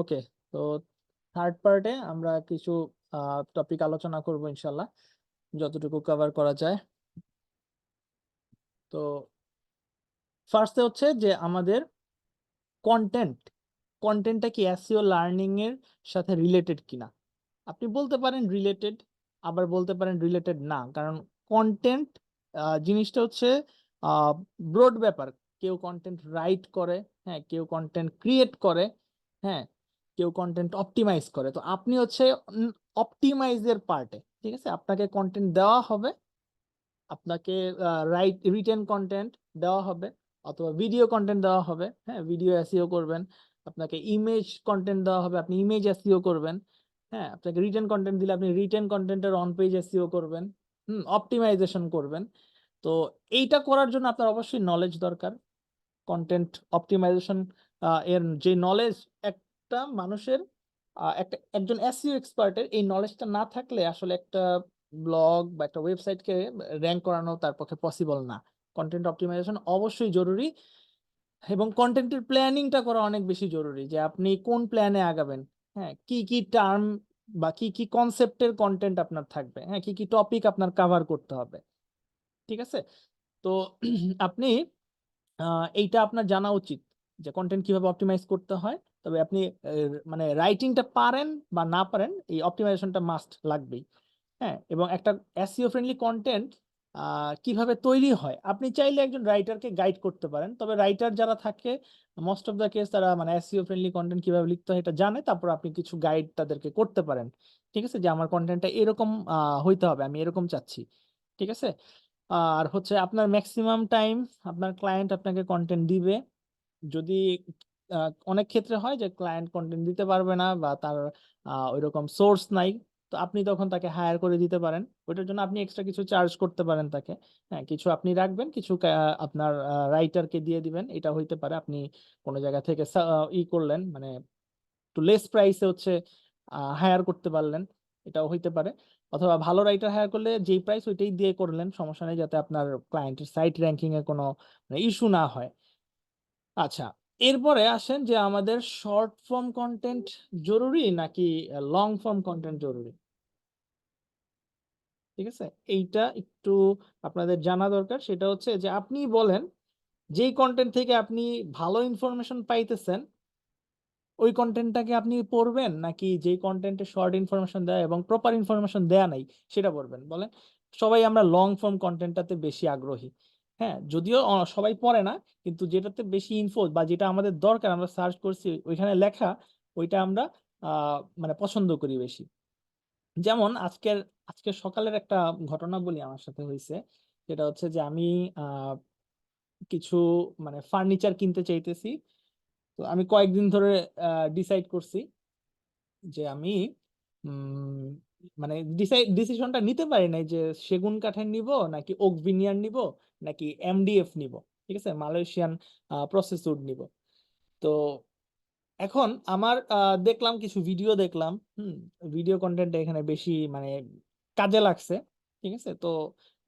ওকে, তো থার্ড পার্টে আমরা কিছু টপিক আলোচনা করব ইনশাল্লাহ, যতটুকু কভার করা যায়। তো ফার্স্টে হচ্ছে যে আমাদের কন্টেন্ট কন্টেন্টটা কি এসইও লার্নিং এর সাথে রিলেটেড কিনা। আপনি বলতে পারেন রিলেটেড, আবার বলতে পারেন রিলেটেড না, কারণ কন্টেন্ট জিনিসটা হচ্ছে ব্রড ব্যাপার। কেউ কন্টেন্ট রাইট করে, হ্যাঁ, কেউ কন্টেন্ট ক্রিয়েট করে, হ্যাঁ, কেউ কন্টেন্ট অপটিমাইজ করে। তো আপনি হচ্ছে অপটিমাইজের পার্টে, ঠিক আছে। আপনাকে কন্টেন্ট দেওয়া হবে, আপনাকে রিটেন কন্টেন্ট দেওয়া হবে, অথবা ভিডিও কন্টেন্ট দেওয়া হবে, হ্যাঁ, ভিডিও এসইও করবেন। আপনাকে ইমেজ কন্টেন্ট দেওয়া হবে, আপনি ইমেজ এসইও করবেন। হ্যাঁ, আপনাকে রিটেন কন্টেন্ট দিলে আপনি রিটেন কন্টেন্টের অন পেজ এসইও করবেন, অপটিমাইজেশন করবেন। তো এইটা করার জন্য আপনার অবশ্যই নলেজ দরকার। কন্টেন্ট অপটিমাইজেশন এর যে নলেজ, একটা মানুষের একজন এসইও এক্সপার্টের এই নলেজটা না থাকলে আসলে একটা ব্লগ বা একটা ওয়েবসাইটকে র্যাঙ্ক করানো তার পক্ষে পসিবল না। কন্টেন্ট অপটিমাইজেশন অবশ্যই জরুরি, এবং কন্টেন্টের প্ল্যানিংটা করা অনেক বেশি জরুরি, যে আপনি কোন প্ল্যানে আগাবেন, হ্যাঁ, কি কি টার্ম বা কি কি কনসেপ্টের কন্টেন্ট আপনার থাকবে, হ্যাঁ, কি কি টপিক আপনার কভার করতে হবে, ঠিক আছে। তো আপনি এইটা আপনার জানা উচিত যে কন্টেন্ট কিভাবে অপটিমাইজ করতে হয়। তবে আপনি মানে রাইটিংটা পারেন বা না পারেন, এই অপটিমাইজেশনটা মাস্ট লাগবেই। হ্যাঁ, এবং একটা এসইও ফ্রেন্ডলি কন্টেন্ট কিভাবে তৈরি হয়, আপনি চাইলে একজন রাইটারকে গাইড করতে পারেন। তবে রাইটার যারা থাকে মোস্ট অফ দ্য কেস তারা মানে এসইও ফ্রেন্ডলি কন্টেন্ট কিভাবে লিখতে হয় এটা জানে, তারপর আপনি কিছু গাইড তাদেরকে করতে পারেন, ঠিক আছে, যে আমার কন্টেন্টটা এরকম হইতে হবে, আমি এরকম চাচ্ছি, ঠিক আছে। আর হচ্ছে আপনার ম্যাক্সিমাম টাইম আপনার ক্লায়েন্ট আপনাকে কন্টেন্ট দিবে। যদি অনেক ক্ষেত্রে হয় যে ক্লায়েন্ট কন্টেন্ট দিতে পারবে না বা তার ওইরকম সোর্স নাই, তো আপনি তখন তাকে হায়ার করে দিতে পারেন। ওইটার জন্য আপনি এক্সট্রা কিছু চার্জ করতে পারেন তাকে। হ্যাঁ, কিছু আপনি রাখবেন, কিছু আপনার রাইটারকে দিয়ে দিবেন। এটা হইতে পারে আপনি কোনো জায়গা থেকে করলেন, মানে একটু লেস প্রাইসে হচ্ছে হায়ার করতে পারলেন, এটাও হইতে পারে। অথবা ভালো রাইটার হায়ার করলে যেই প্রাইস ওইটাই দিয়ে করলেন, সমস্যা নেই, যাতে আপনার ক্লায়েন্টের সাইট র্যাঙ্কিং এ কোনো ইস্যু না হয়। আচ্ছা, এরপরে আসেন যে আমাদের শর্ট ফর্ম কন্টেন্ট জরুরি নাকি লং ফর্ম কন্টেন্ট জরুরি, ঠিক আছে। এইটা একটু আপনাদের জানা দরকার। সেটা হচ্ছে যে আপনি বলেন যেই কন্টেন্ট থেকে আপনি ভালো ইনফরমেশন পাইতেছেন ওই কন্টেন্টটাকে আপনি পড়বেন, নাকি যেই কন্টেন্টে শর্ট ইনফরমেশন দেয় এবং প্রপার ইনফরমেশন দেয়া নাই সেটা পড়বেন, বলেন। সবাই আমরা লং ফর্ম কন্টেন্টটাতে বেশি আগ্রহী। হ্যাঁ, যদিও সবাই পড়ে না, কিন্তু যেটাতে বেশি ইনফো বা যেটা আমাদের দরকার আমরা সার্চ করছি ওইখানে লেখা, ওইটা আমরা মানে পছন্দ করি বেশি। যেমন আজকের আজকে সকালের একটা ঘটনা বলি, আমার সাথে হয়েছে। যেটা হচ্ছে যে আমি আহ কিছু মানে ফার্নিচার কিনতে চাইতেছি। তো আমি কয়েকদিন ধরে ডিসাইড করছি যে আমি উম, মানে ডিসিশনটা নিতে পারি নাই যে সেগুন কাঠের নিব নাকি ওক ভিনিয়ার নিব নাকি এমডিএফ নিব, ঠিক আছে, মালয়েশিয়ান প্রসেস উড নিব। তো এখন আমার দেখলাম কিছু ভিডিও দেখলাম, ভিডিও কন্টেন্ট এখানে বেশি মানে কাজে লাগছে, ঠিক আছে। তো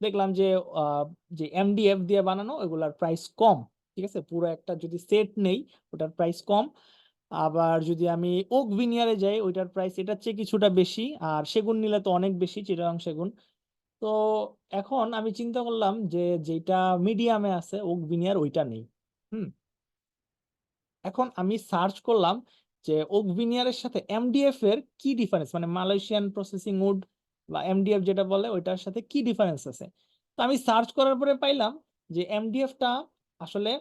দেখলাম যে আহ, যে এমডিএফ দিয়ে বানানো ওইগুলার প্রাইস কম, ঠিক আছে, পুরো একটা যদি সেট নেই ওটার প্রাইস কম। আবার যদি আমি ওক ভিনিয়ারে যাই ওইটার প্রাইস এটার চেয়ে কিছুটা বেশি, আর সেগুন নিলে তো অনেক বেশি, চিটাগাং সেগুন। তো এখন আমি চিন্তা করলাম যে যেটা মিডিয়ামে আছে ওক ভিনিয়ার ওইটা নেই। হুম, এখন আমি সার্চ করলাম যে ওক ভিনিয়ারের সাথে এমডিএফ এর কি ডিফারেন্স, মানে মালয়েশিয়ান প্রসেসিং উড বা এমডিএফ যেটা বলে ওইটার সাথে কি ডিফারেন্স আছে। তো আমি সার্চ করার পরে পাইলাম যে এমডিএফটা আসলে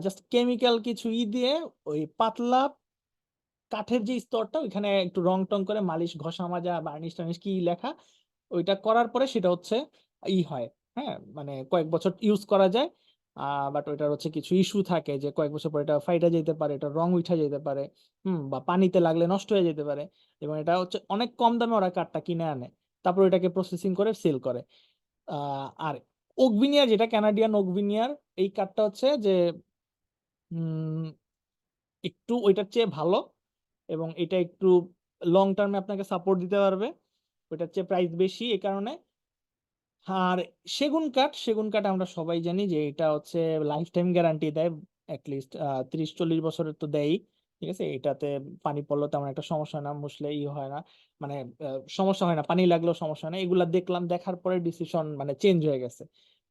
জাস্ট কেমিক্যাল কিছু দিয়ে ওই পাতলা কাঠের যে স্তরটা ওইখানে একটু রং টং করে মালিশ ঘষা মাজা বার্নিশ টার্নিশ কি লেখা ওইটা করার পরে সেটা হচ্ছে হয়। হ্যাঁ, মানে কয়েক বছর ইউজ করা যায়। বাট ওইটার হচ্ছে কিছু ইস্যু থাকে, যে কয়েক বছর পরে এটা ফাইটা যেতে পারে, এটা রং উঠা যেতে পারে, বা পানিতে লাগলে নষ্ট হয়ে যেতে পারে। এবং এটা হচ্ছে অনেক কম দামে ওরা কাঠটা কিনে আনে, তারপর এটাকে প্রসেসিং করে সেল করে। আর ওকভিনিয়ার যেটা কানাডিয়ান ওকভিনিয়ার, এই কাঠটা হচ্ছে যে উম, একটু ওইটার চেয়ে ভালো, এবং এটা একটু লং টার্মে আপনাকে সাপোর্ট দিতে পারবে। ওইটার চেয়ে প্রাইস বেশি এই কারণে। আর সেগুন কাঠ আমরা সবাই জানি যে এটা হচ্ছে লাইফ টাইম গ্যারান্টি দেয়, অ্যাটলিস্ট 30-40 বছরের তো দেয়ই, ঠিক আছে, এটাতে পানি পড়লেও তেমন একটা সমস্যা হয় না, মুছলে হয় না, মানে সমস্যা হয় না, পানি লাগলেও সমস্যা হয় না। এগুলা দেখলাম, দেখার পরে ডিসিশন মানে চেঞ্জ হয়ে গেছে।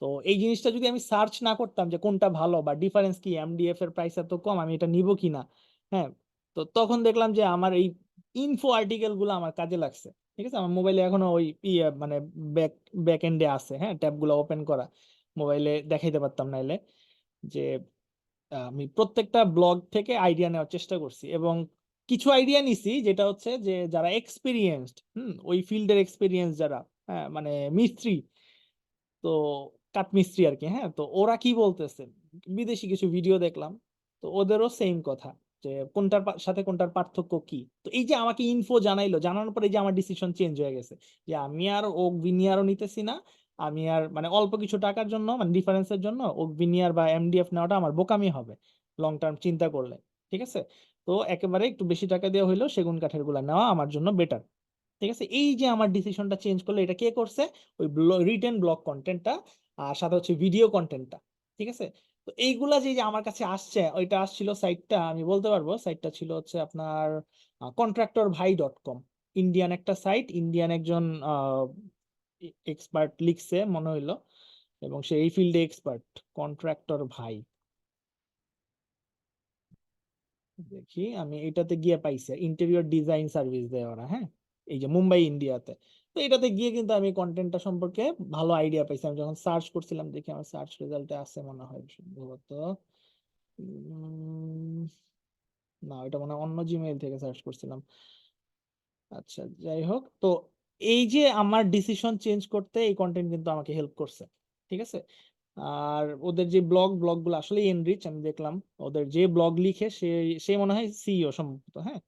তো এই জিনিসটা যদি আমি সার্চ না করতাম যে কোনটা ভালো বা ডিফারেন্স কি, এমডিএফ এর প্রাইস এত কম, আমি এটা নিব কিনা, হ্যাঁ, তো তখন দেখলাম যে আমার এই ইনফো আর্টিকেল গুলো আমার কাজে লাগছে। ঠিক আছে, আমার মোবাইলে এখনো ওই মানে ব্যাক ব্যাক এন্ডে আছে, হ্যাঁ, ট্যাব গুলো ওপেন করা, মোবাইলে দেখাইতে পারতাম নাইলে, যে আমি প্রত্যেকটা ব্লগ থেকে আইডিয়া নেওয়ার চেষ্টা করছি, এবং কিছু আইডিয়া নিছি যেটা হচ্ছে যে যারা এক্সপিরিয়েন্সড, ওই ফিল্ডের এক্সপিরিয়েন্স যারা, হ্যাঁ, মানে মিস্ত্রি, তো কাঠমিস্ত্রি আর কি, হ্যাঁ, তো ওরা কি বলতেছে, বিদেশি কিছু ভিডিও দেখলাম, তো ওদেরও সেম কথা, যে কোনটার সাথে কোনটার পার্থক্য কি। তো এই যে আমাকে ইনফো জানাইলো, জানানোর পরে যে আমার ডিসিশন চেঞ্জ হয়ে গেছে, যে আমি আর ওক ভিনিয়ারও নিতেছি না, আমি আর মানে অল্প কিছু টাকার জন্য, মানে ডিফারেন্সের জন্য ওক ভিনিয়ার বা এমডিএফ নেওয়াটা আমার বোকামি হবে লং টার্ম চিন্তা করলে। ঠিক আছে, তো একেবারে একটু বেশি টাকা দেওয়া হইলেও সেগুন কাঠের গুলা নেওয়া আমার জন্য বেটার। ঠিক আছে, এই যে আমার ডিসিশনটা চেঞ্জ করলো, এটা কে করছে? ওই রিটেন ব্লগ কন্টেন্টটা, আর সাথে হচ্ছে ভিডিও কন্টেন্টটা। ঠিক আছে, তো এইগুলা যে যে আমার কাছে আসছে, ওইটা আসছিল সাইটটা, আমি বলতে পারবো সাইটটা ছিল হচ্ছে আপনার contractorbhai.com, ইন্ডিয়ান একটা সাইট, ইন্ডিয়ান একজন এক্সপার্ট লিখছে মনে হইলো, এবং সে এই ফিল্ডে এক্সপার্ট, কন্ট্রাক্টর ভাই। দেখি আমি এটাতে গিয়ে পাইছি, ইন্টেরিয়র ডিজাইন সার্ভিস দেয় ওরা, হ্যাঁ, এই যে মুম্বাই ইন্ডিয়াতে। তো এটাতে গিয়ে কিন্তু আমি কন্টেন্টটা সম্পর্কে ভালো আইডিয়া পাইছি। আমি যখন সার্চ করছিলাম, দেখি আমার সার্চ রেজাল্টে আছে মনে হয় সম্ভবত, উম, না এটা মনে হয় অন্য জিমেইল থেকে সার্চ করছিলাম। আচ্ছা, যাই হোক, তো এই যে আমার ডিসিশন চেঞ্জ করতে এই কন্টেন্ট কিন্তু আমাকে হেল্প করছে। ঠিক আছে, আর ওদের যে ব্লগ গুলো আসলে এনরিচ, আমি দেখলাম ওদের যে ব্লগ লিখে সে সে মনে হয় সিইও সম্ভবত, হ্যাঁ,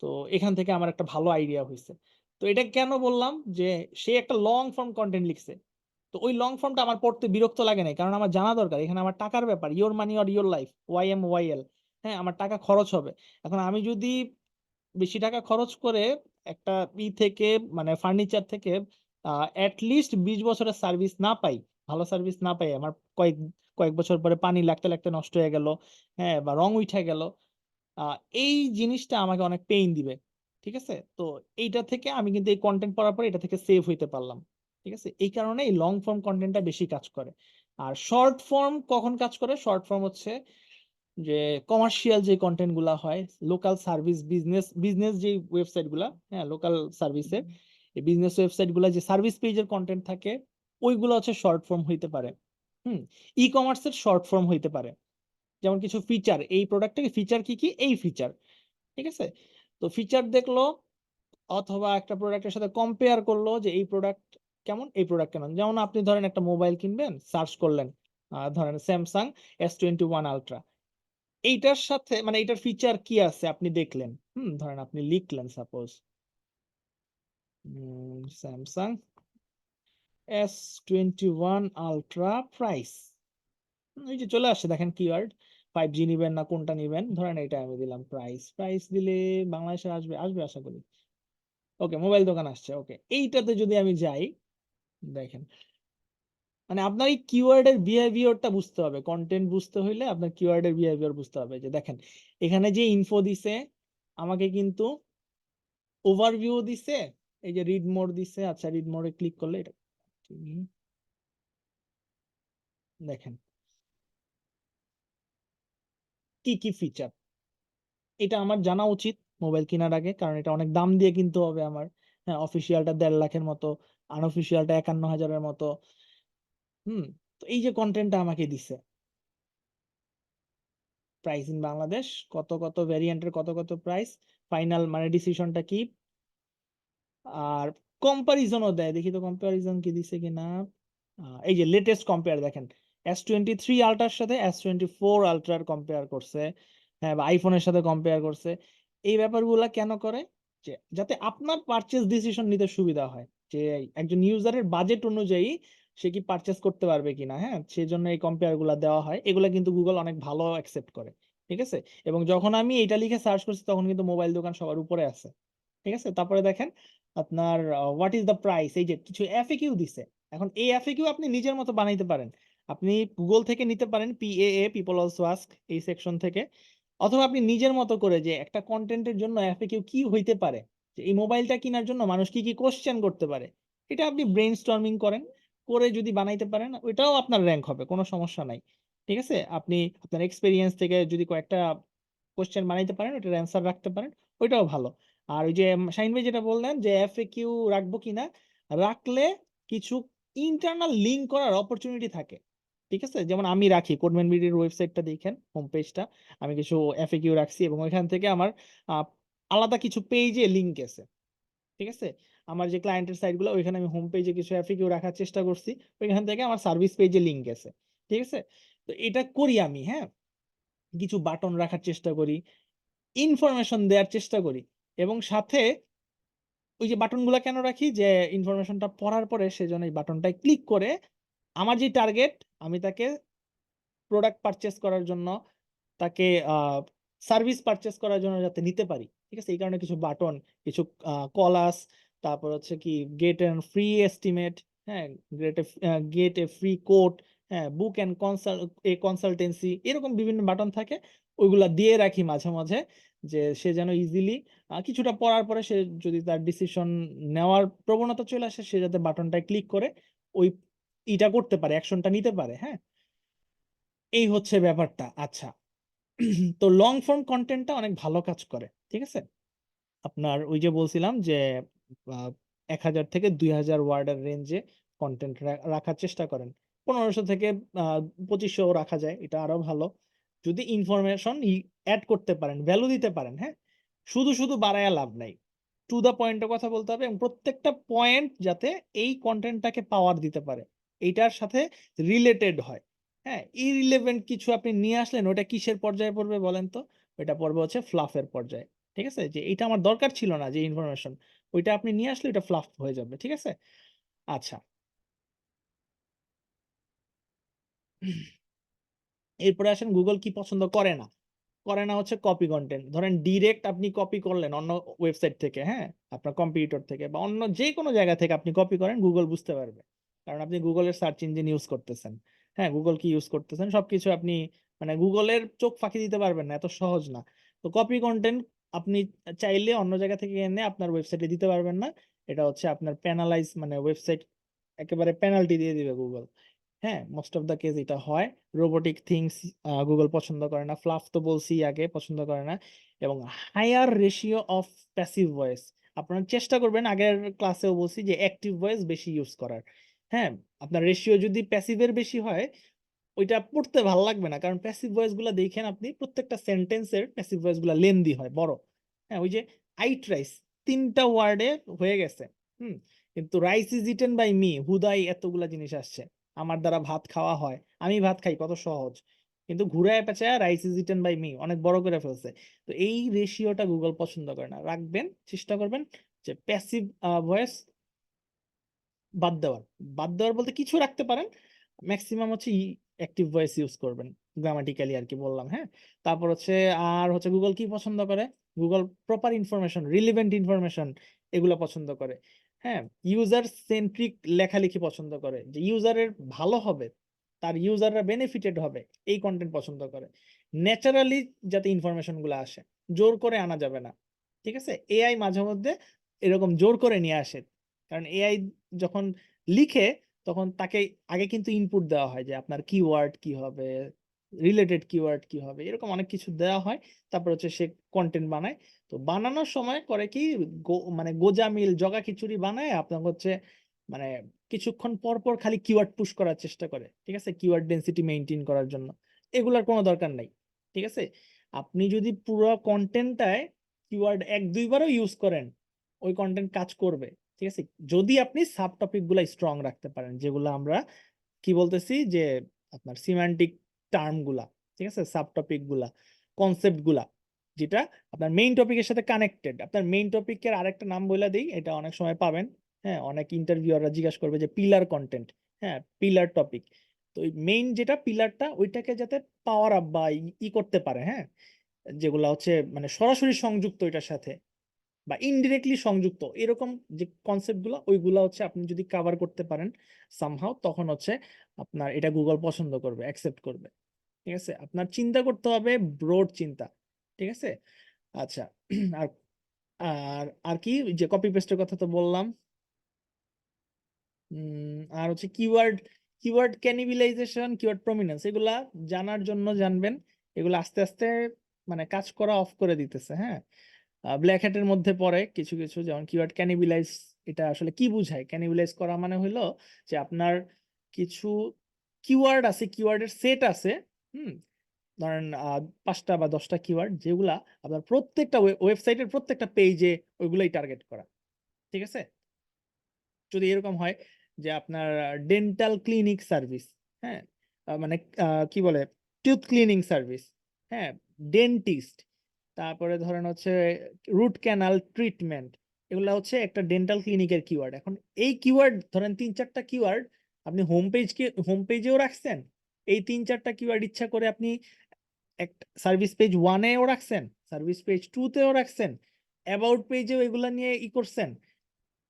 তো এখান থেকে আমার একটা ভালো আইডিয়া হয়েছে। তো এটা কেন বললাম, যে সে একটা লং ফর্ম কন্টেন্ট লিখছে, তো ওই লং ফর্মটা আমার পড়তে বিরক্ত লাগে নাই, কারণ আমার জানা দরকার এখানে আমার টাকার ব্যাপার, your money or your life, YMYL, হ্যাঁ, আমার টাকা খরচ হবে। এখন আমি যদি বেশি টাকা খরচ করে একটা থেকে, মানে ফার্নিচার থেকে লিস্ট 20 বছরের সার্ভিস না পাই, ভালো সার্ভিস না পাই, আমার কয়েক কয়েক বছর পরে পানি লাগতে লাগতে নষ্ট হয়ে গেল, হ্যাঁ, বা রং উঠে গেল, আহ, এই জিনিসটা আমাকে অনেক পেইন দিবে। ঠিক আছে, তো এইটা থেকে আমি কিন্তু এই কন্টেন্ট পড়ার পরে এটা থেকে সেভ হইতে পারলাম। ঠিক আছে, এই কারণে এই লং ফর্ম কন্টেন্টটা বেশি কাজ করে। আর শর্ট ফর্ম কখন কাজ করে? শর্ট ফর্ম হচ্ছে যে কমার্শিয়াল যে কন্টেন্ট গুলা হয়, লোকাল সার্ভিস, বিজনেস বিজনেস যে ওয়েবসাইট গুলা, হ্যাঁ, লোকাল সার্ভিসের এই বিজনেস ওয়েবসাইট গুলা যে সার্ভিস পেজের কন্টেন্ট থাকে, ওইগুলো হচ্ছে শর্ট ফর্ম হইতে পারে। হুম, ই কমার্সের শর্ট ফর্ম হইতে পারে, যেমন কিছু ফিচার, এই প্রোডাক্টের ফিচার কি কি, এই ফিচার। ঠিক আছে, তো ফিচার দেখলো, অথবা একটা প্রোডাক্টের সাথে কম্পেয়ার করলো যে এই প্রোডাক্ট কেমন, এই প্রোডাক্ট কেমন। যেমন আপনি ধরেন একটা মোবাইল কিনবেন, সার্চ করলেন, ধরেন স্যামসাং S21 Ultra, এইটার সাথে মানে এইটার ফিচার কি আছে আপনি দেখলেন, ধরেন আপনি লিখলেন suppose Samsung S21 Ultra price, এই যে চলে আসছে দেখেন কিওয়ার্ড, 5G নিবেন না কোনটা নিবেন, ধরেন এটা আমি দিলাম প্রাইস, প্রাইস দিলে বাংলাদেশে আসবে, আসবে আশা করি। ওকে, মোবাইল দোকান আসছে, ওকে, এইটাতে যদি আমি যাই, দেখেন, মানে আপনার এই কিওয়ার্ডের বিহেভিয়ারটা বুঝতে হবে, কন্টেন্ট বুঝতে হইলে আপনার কিওয়ার্ডের বিহেভিয়ার বুঝতে হবে। যে দেখেন, এখানে যে ইনফো দিছে আমাকে কিন্তু ওভারভিউ দিছে, এই যে রিড মোর দিছে, আচ্ছা রিড মোরে ক্লিক করলে এটা দেখেন কি কি ফিচার, এটা আমার জানা উচিত মোবাইল কেনার আগে, কারণ এটা অনেক দাম দিয়ে কিনতে হবে আমার। হ্যাঁ, অফিসিয়ালটা 1.5 লাখের মতো, আনঅফিসিয়ালটা 51,000-এর মতো। হুম, তো এই যে কন্টেন্টটা আমাকে দিছে, প্রাইস ইন বাংলাদেশ, কত কত ভ্যারিয়েন্টের কত কত প্রাইস, ফাইনাল মানে ডিসিশনটা কি, আর কম্পারিজনও দেয়, দেখি তো কম্পারিজন কি দিছে কিনা। এই যে লেটেস্ট কম্পেয়ার দেখেন, S23 Ultraর সাথে S24 Ultraর কম্পেয়ার করছে, হ্যাঁ, বা আইফোনের সাথে কম্পেয়ার করছে। এই ব্যাপারগুলা কেন করে? যে যাতে আপনার পারচেজ ডিসিশন নিতে সুবিধা হয়, যে একজন ইউজারের বাজেট অনুযায়ী সে কি পারচেজ করতে পারবে কিনা, হ্যাঁ, সেই জন্য এই কম্পেয়ার গুলা দেওয়া হয়। এগুলা কিন্তু গুগল অনেক ভালো অ্যাকসেপ্ট করে। ঠিক আছে, এবং যখন আমি এটা লিখে সার্চ করছি তখন কিন্তু মোবাইল দোকান সবার উপরে আছে। ঠিক আছে, তারপরে দেখেন আপনার হোয়াট ইজ দ্য প্রাইস, এই যে কিছু এফএকিউ দিছে। এখন এই এফএকিউ আপনি নিজের মতো বানাইতে পারেন, আপনি গুগল থেকে নিতে পারেন, PAA, পিপল অলসো আস্ক, এই সেকশন থেকে। অথবা আপনি নিজের মতো করে যে একটা কনটেন্টের জন্য FAQ কি হইতে পারে, যে এই মোবাইলটা কেনার জন্য মানুষ কি কি কোশ্চেন করতে পারে, এটা আপনি ব্রেইনস্টর্মিং করেন, করে যদি বানাইতে পারেন ওইটাও আপনার র্যাঙ্ক হবে, কোনো সমস্যা নাই। ঠিক আছে, আপনি আপনার এক্সপেরিয়েন্স থেকে যদি কয়েকটা কোশ্চেন বানাইতে পারেন, ওটার অ্যান্সার রাখতে পারেন, ওইটাও ভালো। আর ওই যে শাহিন ভাই যেটা বললেন যে FAQ রাখবো কিনা, রাখলে কিছু ইন্টারনাল লিঙ্ক করার অপরচুনিটি থাকে। ঠিক আছে, যেমন আমি রাখি কোডম্যান বিডির ওয়েবসাইটটা দেখেন, হোম পেজটা, আমি কিছু FAQ রাখছি এবং ওইখান থেকে আমার আহ, আলাদা কিছু পেজে লিঙ্ক আছে। ঠিক আছে, আমার যে ক্লায়েন্টের সাইটগুলো ওইখানে আমি হোম পেজে কিছু FAQ রাখার চেষ্টা করছি, ওইখান থেকে আমার সার্ভিস পেজে লিঙ্ক আছে। ঠিক আছে, তো এটা করি আমি, হ্যাঁ, কিছু বাটন রাখার চেষ্টা করি, ইনফরমেশন দেওয়ার চেষ্টা করি, এবং সাথে ওই যে বাটনগুলো কেন রাখি, যে ইনফরমেশনটা পড়ার পরে সেজন্য এই বাটনটায় ক্লিক করে আমার যে টার্গেট, আমি তাকে প্রোডাক্ট পারচেস করার জন্য, তাকে সার্ভিস পারচেস করার জন্য যাতে নিতে পারি। ঠিক আছে, এই কারণে কিছু বাটন, কিছু কলাস, তারপর হচ্ছে কি গেট এন্ড ফ্রি এস্টিমেট, হ্যাঁ, গেট এ ফ্রি কোড, হ্যাঁ, বুক এন্ড কনসালটেন্সি, এরকম বিভিন্ন বাটন থাকে, ওইগুলা দিয়ে রাখি মাঝে মাঝে, যে সে যেন ইজিলি কিছুটা পড়ার পরে সে যদি তার ডিসিশন নেওয়ার প্রবণতা চলে আসে, সে যাতে বাটনটায় ক্লিক করে ওই ইটা করতে পারে, অ্যাকশনটা নিতে পারে। হ্যাঁ, এই হচ্ছে ব্যাপারটা। আচ্ছা, তো লং ফর্ম কন্টেন্টটা অনেক ভালো কাজ করে। ঠিক আছে, আপনার ওই যে বলছিলাম যে 1000 থেকে 2000 ওয়ার্ডের রেঞ্জে কন্টেন্ট রাখার চেষ্টা করেন, 1500 থেকে 2500 রাখা যায়, এটা আরো ভালো। যদি ইনফরমেশন অ্যাড করতে পারেন, ভ্যালু দিতে পারেন, হ্যাঁ, শুধু শুধু বাড়ায়া লাভ নাই, টু দা পয়েন্টের কথা বলতে হবে, এবং প্রত্যেকটা পয়েন্ট যাতে এই কন্টেন্টটাকে পাওয়ার দিতে পারে, এইটার সাথে রিলেটেড হয়। হ্যাঁ, ইরিলেভেন্ট কিছু আপনি নিয়ে আসলেন, ওটা কিসের পর্যায়ে পড়বে বলেন তো? ওইটা পড়বে হচ্ছে ফ্লাফের পর্যায়ে। ঠিক আছে, যে এটা আমার দরকার ছিল না যে ইনফরমেশন, ওইটা আপনি নিয়ে আসলে এটা ফ্লাফ হয়ে যাবে। ঠিক আছে, আচ্ছা, এরপরে আসেন গুগল কি পছন্দ করে না। করে না হচ্ছে কপি কন্টেন্ট। ধরেন ডিরেক্ট আপনি কপি করলেন অন্য ওয়েবসাইট থেকে, হ্যাঁ, আপনার কম্পিউটার থেকে বা অন্য যে কোনো জায়গা থেকে আপনি কপি করেন, গুগল বুঝতে পারবে, কারণ আপনি গুগলের সার্চ ইঞ্জিন ইউজ করতেছেন। হ্যাঁ, গুগল কি ইউজ করতেছেন সবকিছু আপনি, মানে গুগলের চোখ ফাঁকি দিতে পারবেন না, এত সহজ না। তো কপি কন্টেন্ট আপনি চাইলে অন্য জায়গা থেকে এনে আপনার ওয়েবসাইটে দিতে পারবেন না, এটা হচ্ছে আপনার পেনালাইজ, মানে ওয়েবসাইট একেবারে পেনাল্টি দিয়ে দিবে গুগল। হ্যাঁ, মোস্ট অফ দ্য কেস এটা হয়। রোবোটিক থিংস গুগল পছন্দ করে না, ফ্লাফ তো বলছি আগে পছন্দ করে না, এবং higher ratio of passive voice, আপনারা চেষ্টা করবেন, আগের ক্লাসেও বলছি যে অ্যাক্টিভ ভয়েস বেশি ইউজ করার। হ্যাঁ, আপনার রেশিও যদি প্যাসিভের বেশি হয়, ওইটা পড়তে ভালো লাগবে না, কারণ প্যাসিভ ভয়েস গুলা দেখেন আপনি, প্রত্যেকটা সেন্টেন্সের প্যাসিভ ভয়েস গুলা লেন্দি হয়, বড়। হ্যাঁ, ওই যে আইট রাইস, 3টা ওয়ার্ডে হয়ে গেছে। হুম, কিন্তু rice is eaten by me, হুদাই এতগুলা জিনিস আসছে, আমার দ্বারা ভাত খাওয়া হয়, আমি ভাত খাই, কত সহজ, কিন্তু ঘুরায় পেঁচায় rice is eaten by me অনেক বড় করে ফেলছে। তো এই রেশিওটা গুগল পছন্দ করে না, রাখবেন, চেষ্টা করবেন যে প্যাসিভ ভয়েস বাদ দেওয়ার। বাদ দেওয়ার বলতে কিছু রাখতে পারেন, ম্যাক্সিমাম হচ্ছে অ্যাক্টিভ ভয়েস ইউজ করবেন, গ্রামাটিক্যালি আর কি বললাম। হ্যাঁ, তারপর হচ্ছে আর হচ্ছে গুগল কি পছন্দ করে, Google proper information, relevant information, এগুলো পছন্দ করে। হ্যাঁ, ইউজার সেন্ট্রিক লেখালেখি পছন্দ করে, যে ইউজারের ভালো হবে, তার ইউজাররা বেনিফিটেড হবে, এই কন্টেন্ট পছন্দ করে। ন্যাচারালি যাতে ইনফরমেশন গুলো আসে, জোর করে আনা যাবে না। ঠিক আছে, এআই মাঝে মধ্যে এরকম জোর করে নিয়ে আসে, কারণ এআই যখন লিখে তখন তাকে আগে কিন্তু ইনপুট দেওয়া হয় যে আপনার কিওয়ার্ড কি হবে, রিলেটেড কিওয়ার্ড কি হবে, এরকম অনেক কিছু দেওয়া হয়, তারপর হচ্ছে সে কন্টেন্ট বানায়। তো বানানোর সময় করে কি, মানে গোজামিল জগা খিচুড়ি বানায় আপনার হচ্ছে, মানে কিছুক্ষণ পর পর খালি কিওয়ার্ড পুশ করার চেষ্টা করে। ঠিক আছে, কিওয়ার্ড ডেন্সিটি মেইনটেইন করার জন্য, এগুলার কোনো দরকার নাই। ঠিক আছে, আপনি যদি পুরো কন্টেন্টটায় কিওয়ার্ড 1-2বারও ইউজ করেন, ওই কন্টেন্ট কাজ করবে। ঠিক আছে, যদি আপনি সাব টপিক গুলা স্ট্রং রাখতে পারেন, যেগুলো আমরা কি বলতেছি যে আপনার সিম্যান্টিক টার্ম গুলা, ঠিক আছে, সাব টপিক গুলা, কনসেপ্ট গুলা, যেটা আপনার মেইন টপিকের সাথে কানেক্টেড। আপনার মেইন টপিকের আরেকটা নাম বলে দিই, এটা অনেক সময় পাবেন। হ্যাঁ, অনেক ইন্টারভিউয়াররা জিজ্ঞাসা করবে যে পিলার কন্টেন্ট, হ্যাঁ, পিলার টপিক। তো ওই মেইন যেটা পিলারটা, ওইটাকে যাতে পাওয়ার আপ বা করতে পারে, হ্যাঁ, যেগুলা হচ্ছে মানে সরাসরি সংযুক্ত এটার সাথে বা ইনডিরেক্টলি সংযুক্ত, এরকম যে কনসেপ্ট গুলো, ওইগুলা হচ্ছে আপনি যদি কভার করতে পারেন সামহাও, তখন হচ্ছে আপনার এটা গুগল পছন্দ করবে, অ্যাকসেপ্ট করবে। ঠিক আছে, আপনার চিন্তা করতে হবে ব্রড চিন্তা, ঠিক আছে। আচ্ছা আর আর আর কি, যে কপি পেস্টের কথা তো বললাম। আর হচ্ছে কিওয়ার্ড, কিওয়ার্ড ক্যানিবিলাইজেশন, কিওয়ার্ড প্রমিনেন্স, এগুলা জানার জন্য জানবেন। এগুলো আস্তে আস্তে মানে কাজ করা অফ করে দিতেছে, হ্যাঁ। ব্ল্যাক হ্যাটের মধ্যে পড়ে কিছু কিছু, যেমন কিওয়ার্ড ক্যানিবিলাইজ। এটা আসলে কি বুঝায়? ক্যানিবিলাইজ করা মানে হইলো যে আপনার কিছু কিওয়ার্ড আছে, কিওয়ার্ডের সেট আছে, হুম, ধরেন 5টা বা 10টা কিওয়ার্ড, যেগুলা আপনার প্রত্যেকটা ওয়েবসাইটের প্রত্যেকটা পেজে ওইগুলাই টার্গেট করা, ঠিক আছে। যদি এরকম হয় যে আপনার ডেন্টাল ক্লিনিক সার্ভিস, হ্যাঁ, মানে কি বলে, টুথ ক্লিনিং সার্ভিস, হ্যাঁ, ডেন্টিস্ট, তারপরে ধরেন হচ্ছে রুট ক্যানাল ট্রিটমেন্ট, এগুলো হচ্ছে একটা ডেন্টাল ক্লিনিকের কিওয়ার্ড। এখন এই কিওয়ার্ড ধরেন 3-4টা কিওয়ার্ড আপনি হোম পেজেও রাখছেন, এই 3-4টা কিওয়ার্ড ইচ্ছা করে আপনি একটা সার্ভিস পেজ 1-এও রাখছেন, সার্ভিস পেজ 2-তেও রাখছেন, অ্যাবাউট পেজেও এগুলা নিয়ে করছেন।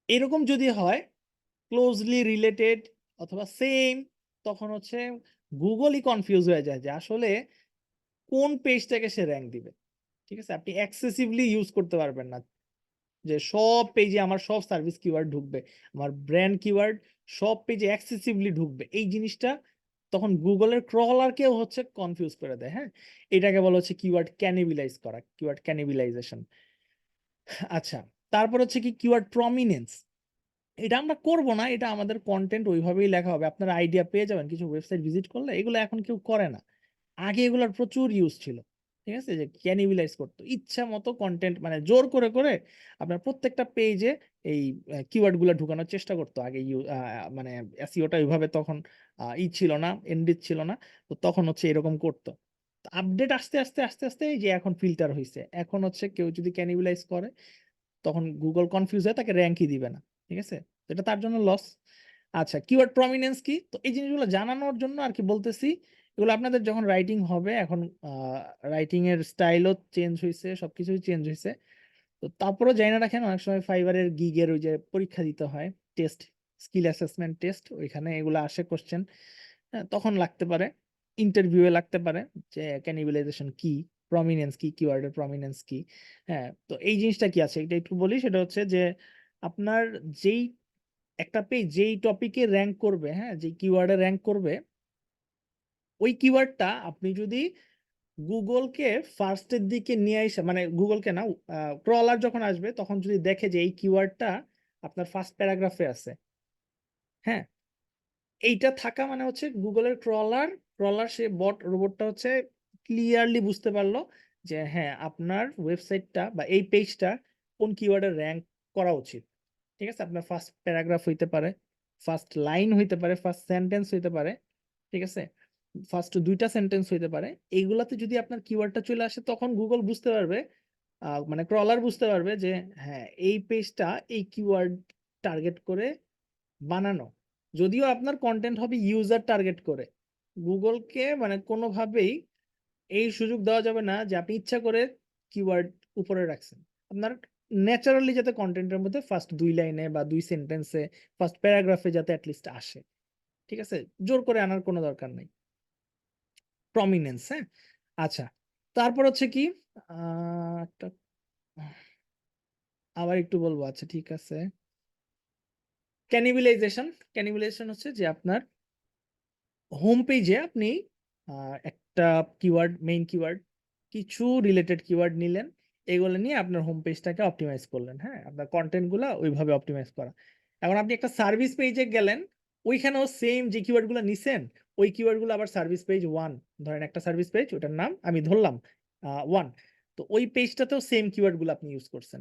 এরকম যদি হয় ক্লোজলি রিলেটেড অথবা সেম, তখন হচ্ছে গুগলই কনফিউজ হয়ে যায় যে আসলে কোন পেজটাকে সে র্যাঙ্ক দিবে। ঠিক আছে, আপনি এক্সেসিভলি ইউজ করতে পারবেন না যে সব পেজে আমার সব সার্ভিস কিওয়ার্ড ঢুকবে, আমার ব্র্যান্ড কিওয়ার্ড সব পেজে এক্সেসিভলি ঢুকবে, এই জিনিসটা তখন গুগলের ক্রলারকেও হচ্ছে কনফিউজ করে দেয়, হ্যাঁ। এটাকে বলা হচ্ছে কিওয়ার্ড ক্যানিবিলাইজ করা, কিওয়ার্ড ক্যানিবিলাইজেশন। আচ্ছা, তারপর হচ্ছে কি কিওয়ার্ড প্রমিনেন্স। এটা আমরা করব না, এটা আমাদের কন্টেন্ট ওইভাবেই লেখা হবে, আপনারা আইডিয়া পেয়ে যাবেন কিছু ওয়েবসাইট ভিজিট করলে। এগুলো এখন কেউ করে না, আগে এগুলোর প্রচুর ইউজ ছিল, ঠিক আছে, যে ক্যানিবিলাইজ করতো ইচ্ছা মতো কন্টেন্ট, মানে জোর করে করে আপনার প্রত্যেকটা পেজে এই কিওয়ার্ড গুলো ঢুকানোর চেষ্টা করতো আগে। মানে এসইওটা ওইভাবে তখন ছিল না, এনরিচ ছিল না, তো তখন হচ্ছে এরকম করতো। আপডেট আস্তে আস্তে আস্তে আস্তে এই যে এখন ফিল্টার হয়েছে, এখন হচ্ছে কেউ যদি ক্যানিবিলাইজ করে তখন গুগল কনফিউজ হয়ে তাকে র্যাঙ্কই দিবে না, ঠিক আছে, তো এটা তার জন্য লস। আচ্ছা, কিওয়ার্ড প্রমিনেন্স কি, তো এই জিনিসগুলো জানানোর জন্য আর কি বলতেছি। এগুলো আপনাদের যখন রাইটিং হবে, এখন রাইটিং এর স্টাইলও চেঞ্জ হয়েছে, সবকিছুই চেঞ্জ হয়েছে, তো তারপরেও জানি না রাখেন, অনেক সময় ফাইবারের গিগের ওই যে পরীক্ষা দিতে হয়, টেস্ট, স্কিল অ্যাসেসমেন্ট টেস্ট, ওইখানে এগুলো আসে কোশ্চেন, হ্যাঁ, তখন লাগতে পারে, ইন্টারভিউয়ে লাগতে পারে যে ক্যানিবালাইজেশন কি, প্রমিনেন্স কি, কিওয়ার্ডের প্রমিনেন্স কি। হ্যাঁ, তো এই জিনিসটা কি আছে এটা একটু বলি, সেটা হচ্ছে যে আপনার যেই একটা পেজ যেই টপিকে র্যাঙ্ক করবে, হ্যাঁ, যে কিওয়ার্ডে র্যাঙ্ক করবে, ওই কিওয়ার্ডটা আপনি যদি গুগলকে ফার্স্টের দিকে নিয়ে আসে, মানে গুগলকে না, ক্রলার যখন আসবে তখন যদি দেখে যে এই কিওয়ার্ডটা আপনার ফার্স্ট প্যারাগ্রাফে আছে, হ্যাঁ, এইটা থাকা মানে হচ্ছে গুগলের ক্রলার, সে বট রোবটটা হচ্ছে ক্লিয়ারলি বুঝতে পারলো যে হ্যাঁ আপনার ওয়েবসাইটটা বা এই পেজটা কোন কিওয়ার্ডে র্যাঙ্ক করা উচিত। ঠিক আছে, আপনার ফার্স্ট প্যারাগ্রাফ হইতে পারে, ফার্স্ট লাইন হইতে পারে, ফার্স্ট সেন্টেন্স হইতে পারে, ঠিক আছে, ফার্স্ট 2টা সেন্টেন্স হইতে পারে। এইগুলাতে যদি আপনার কিওয়ার্ডটা চলে আসে তখন গুগল বুঝতে পারবে, মানে ক্রলার বুঝতে পারবে যে হ্যাঁ এই পেজটা এই কিওয়ার্ড টার্গেট করে বানানো। যদিও আপনার কন্টেন্ট হবে ইউজার টার্গেট করে, গুগলকে মানে কোনোভাবেই এই সুযোগ দেওয়া যাবে না যে আপনি ইচ্ছা করে কিওয়ার্ড উপরে রাখছেন। আপনার ন্যাচারালি যাতে কন্টেন্টের মধ্যে ফার্স্ট 2 লাইনে বা 2 সেন্টেন্সে, ফার্স্ট প্যারাগ্রাফে যাতে অ্যাটলিস্ট আসে, ঠিক আছে, জোর করে আনার কোনো দরকার নেই। প্রমিনেন্স, হ্যাঁ। আচ্ছা, তারপর হচ্ছে কি একটা আবার একটু বলবো, আচ্ছা ঠিক আছে, ক্যানিবিলাইজেশন। ক্যানিবিলাইজেশন হচ্ছে যে আপনার হোম পেজে আপনি একটা কিওয়ার্ড, মেইন কিওয়ার্ড, কিছু রিলেটেড কিওয়ার্ড নিলেন, এগুলো নিয়ে আপনার হোম পেজটাকে অপটিমাইজ করলেন, হ্যাঁ, আপনার কন্টেন্ট গুলা ওইভাবে অপটিমাইজ করা। এখন আপনি একটা সার্ভিস পেজে গেলেন, ওইখানেও সেম যে কিওয়ার্ড গুলো নিছেন, ওই কিওয়ার্ড গুলো আবার সার্ভিস পেজ 1, ধরেন একটা সার্ভিস পেজ, ওটার নাম আমি ধরলাম 1, তো ওই পেজটাতেও সেম কিওয়ার্ড গুলো আপনি ইউজ করছেন।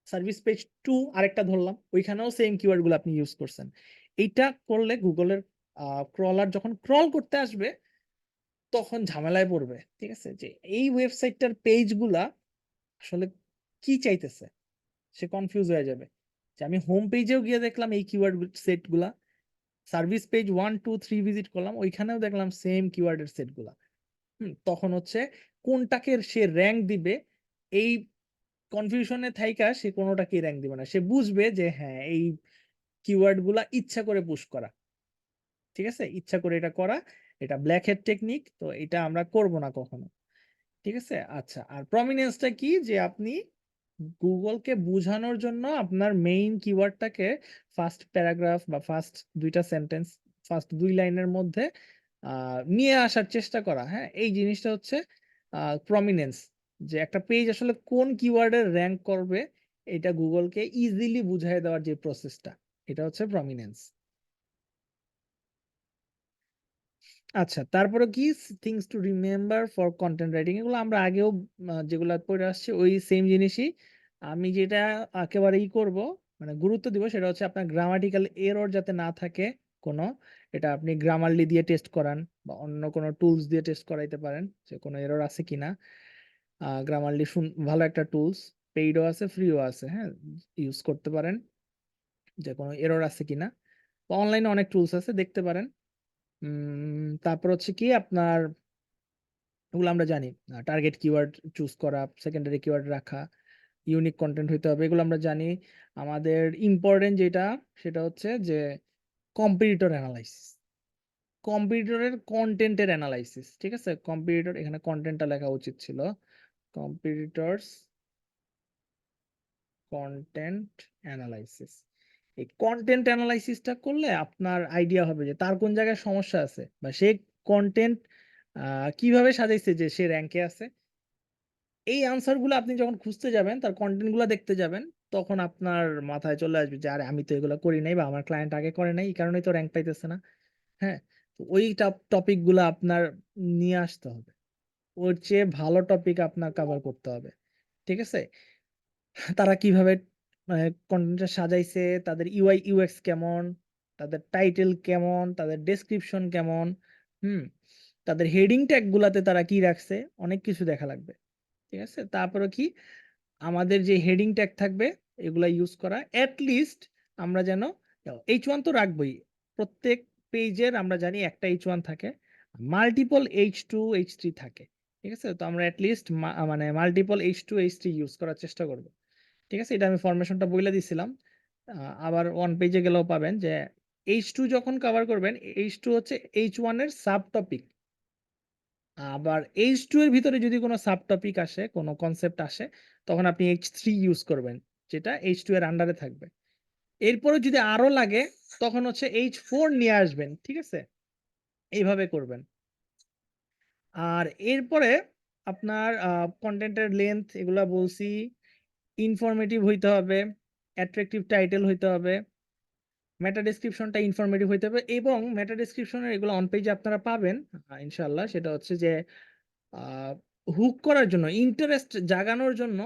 সার্ভিস পেজ 2 আরেকটা ধরলাম, ওইখানেও সেম কিওয়ার্ড গুলো আপনি ইউজ করছেন। এইটা করলে গুগলের ক্রলার যখন ক্রল করতে আসবে তখন ঝামেলায় পড়বে, ঠিক আছে, যে এই ওয়েবসাইটটার পেজগুলা আসলে কি চাইতেছে, সে কনফিউজ হয়ে যাবে যে আমি হোম পেজেও গিয়ে দেখলাম এই কিওয়ার্ড সেট গুলা, সার্ভিস পেজ 1 2 3 ভিজিট করলাম, ওইখানেও দেখলাম সেম কিওয়ার্ডের সেট গুলা। তখন হচ্ছে কোনটাকে সে র্যাঙ্ক দিবে, এই কনফিউশনে থাইকা সে কোনোটাকে র্যাঙ্ক দিবে না, সে বুঝবে যে হ্যাঁ এই কিওয়ার্ড গুলা ইচ্ছা করে পুশ করা, ঠিক আছে, ইচ্ছা করে এটা করা, এটা ব্ল্যাক হেড টেকনিক, তো এটা আমরা করব না কখনো। ঠিক আছে? আচ্ছা, আর প্রমিনেন্সটা কি? যে আপনি গুগলকে বুঝানোর জন্য আপনার মেইন কিওয়ার্ডটাকে ফার্স্ট প্যারাগ্রাফ বা ফার্স্ট ২ টা সেন্টেন্স, ফার্স্ট ২ লাইনের মধ্যে নিয়ে আসার চেষ্টা করা, হ্যাঁ? এই জিনিসটা হচ্ছে প্রমিনেন্স। যে একটা পেজ আসলে কোন কিওয়ার্ডে র‍্যাংক করবে, এটা গুগলকে ইজিলি বুঝায় দেওয়ার যে প্রসেসটা, এটা হচ্ছে প্রমিনেন্স। আচ্ছা, তারপরে কি things to remember for content writing, এগুলো আমরা আগেও যেগুলা পড়ে আসছি ওই সেম জিনিসই। আমি যেটা একেবারে করব, মানে গুরুত্ব দিব, সেটা হচ্ছে আপনার গ্রামাটিক্যাল এরর যাতে না থাকে কোনো। এটা আপনি গ্রামারলি দিয়ে টেস্ট করান বা অন্য কোনো টুলস দিয়ে টেস্ট করাইতে পারেন যে কোনো এরর আছে কিনা। গ্রামারলি ভালো একটা টুলস, পেইডও আছে, ফ্রিও আছে, হ্যাঁ, ইউজ করতে পারেন যে কোনো এরর আছে কিনা। বা অনলাইনে অনেক টুলস আছে, দেখতে পারেন। তারপর হচ্ছে কি আপনার, ওগুলো আমরা জানি, টার্গেট কিওয়ার্ড চুজ করা, সেকেন্ডারি কিওয়ার্ড রাখা, ইউনিক কন্টেন্ট হইতে হবে, এগুলো আমরা জানি। আমাদের ইম্পর্টেন্ট যেটা, সেটা হচ্ছে যে কম্পিটিটর অ্যানালাইসিস, কম্পিটিটরের কন্টেন্টের অ্যানালাইসিস। ঠিক আছে, কম্পিটিটর, এখানে কন্টেন্টটা লেখা উচিত ছিল, কম্পিটিটরস কন্টেন্ট অ্যানালাইসিস। এই কন্টেন্ট অ্যানালাইসিসটা করলে আপনার আইডিয়া হবে যে তার কোন জায়গায় সমস্যা আছে, বা সে কন্টেন্ট কিভাবে সাজাইছে যে সে র্যাঙ্কে আছে। এই আনসার গুলো আপনি যখন খুঁজতে যাবেন, তার কন্টেন্ট গুলো দেখতে যাবেন, তখন আপনার মাথায় চলে আসবে যে আরে আমি তো এগুলো করি নাই, বা আমার ক্লায়েন্ট আগে করে নাই, এই কারণেই তো র্যাঙ্ক পাইতেছে না। হ্যাঁ, তো ওই টপিক গুলো আপনার নিয়ে আসতে হবে, ওর চেয়ে ভালো টপিক আপনার কভার করতে হবে। ঠিক আছে, তারা কিভাবে মানে কন্টেন্টটা সাজাইছে, তাদের ইউআই ইউএক্স কেমন, তাদের টাইটেল কেমন, তাদের ডেসক্রিপশন কেমন, হুম, তাদের হেডিং ট্যাগ গুলাতে তারা কি রাখছে, অনেক কিছু দেখা লাগবে। ঠিক আছে, তারপরে কি আমাদের যে হেডিং ট্যাগ থাকবে এগুলা ইউজ করা, অ্যাট লিস্ট আমরা যেন H1 তো রাখবই, প্রত্যেক পেজের আমরা জানি একটা H1 থাকে, মাল্টিপল H2 H3 থাকে। ঠিক আছে, তো আমরা অ্যাট লিস্ট মানে মাল্টিপল H2 H3 ইউজ করার চেষ্টা করব। ঠিক আছে, এটা আমি ফরমেশনটা বলে দিছিলাম, আবার ওয়ান পেজে গেলেও পাবেন যে H2 যখন কভার করবেন, H2 হচ্ছে H1 এর সাব টপিক। আবার H2 এর ভিতরে যদি কোনো সাব টপিক আসে, কোনো কনসেপ্ট আসে, তখন আপনি H3 ইউজ করবেন, যেটা H2 এর আন্ডারে থাকবে। এরপরে যদি আরো লাগে, তখন হচ্ছে H4 নিয়ে আসবেন। ঠিক আছে, এইভাবে করবেন। আর এরপরে আপনার কন্টেন্টের লেন্থ এগুলা বলছি, ইনফরমেটিভ হইতে হবে, অ্যাট্রাকটিভ টাইটেল হইতে হবে, মেটা ডেসক্রিপশনটা ইনফরমেটিভ হইতে হবে, এবং মেটা ডেসক্রিপশনের এগুলো অন পেজে আপনারা পাবেন ইনশাআল্লাহ। সেটা হচ্ছে যে হুক করার জন্য, ইন্টারেস্ট জাগানোর জন্য,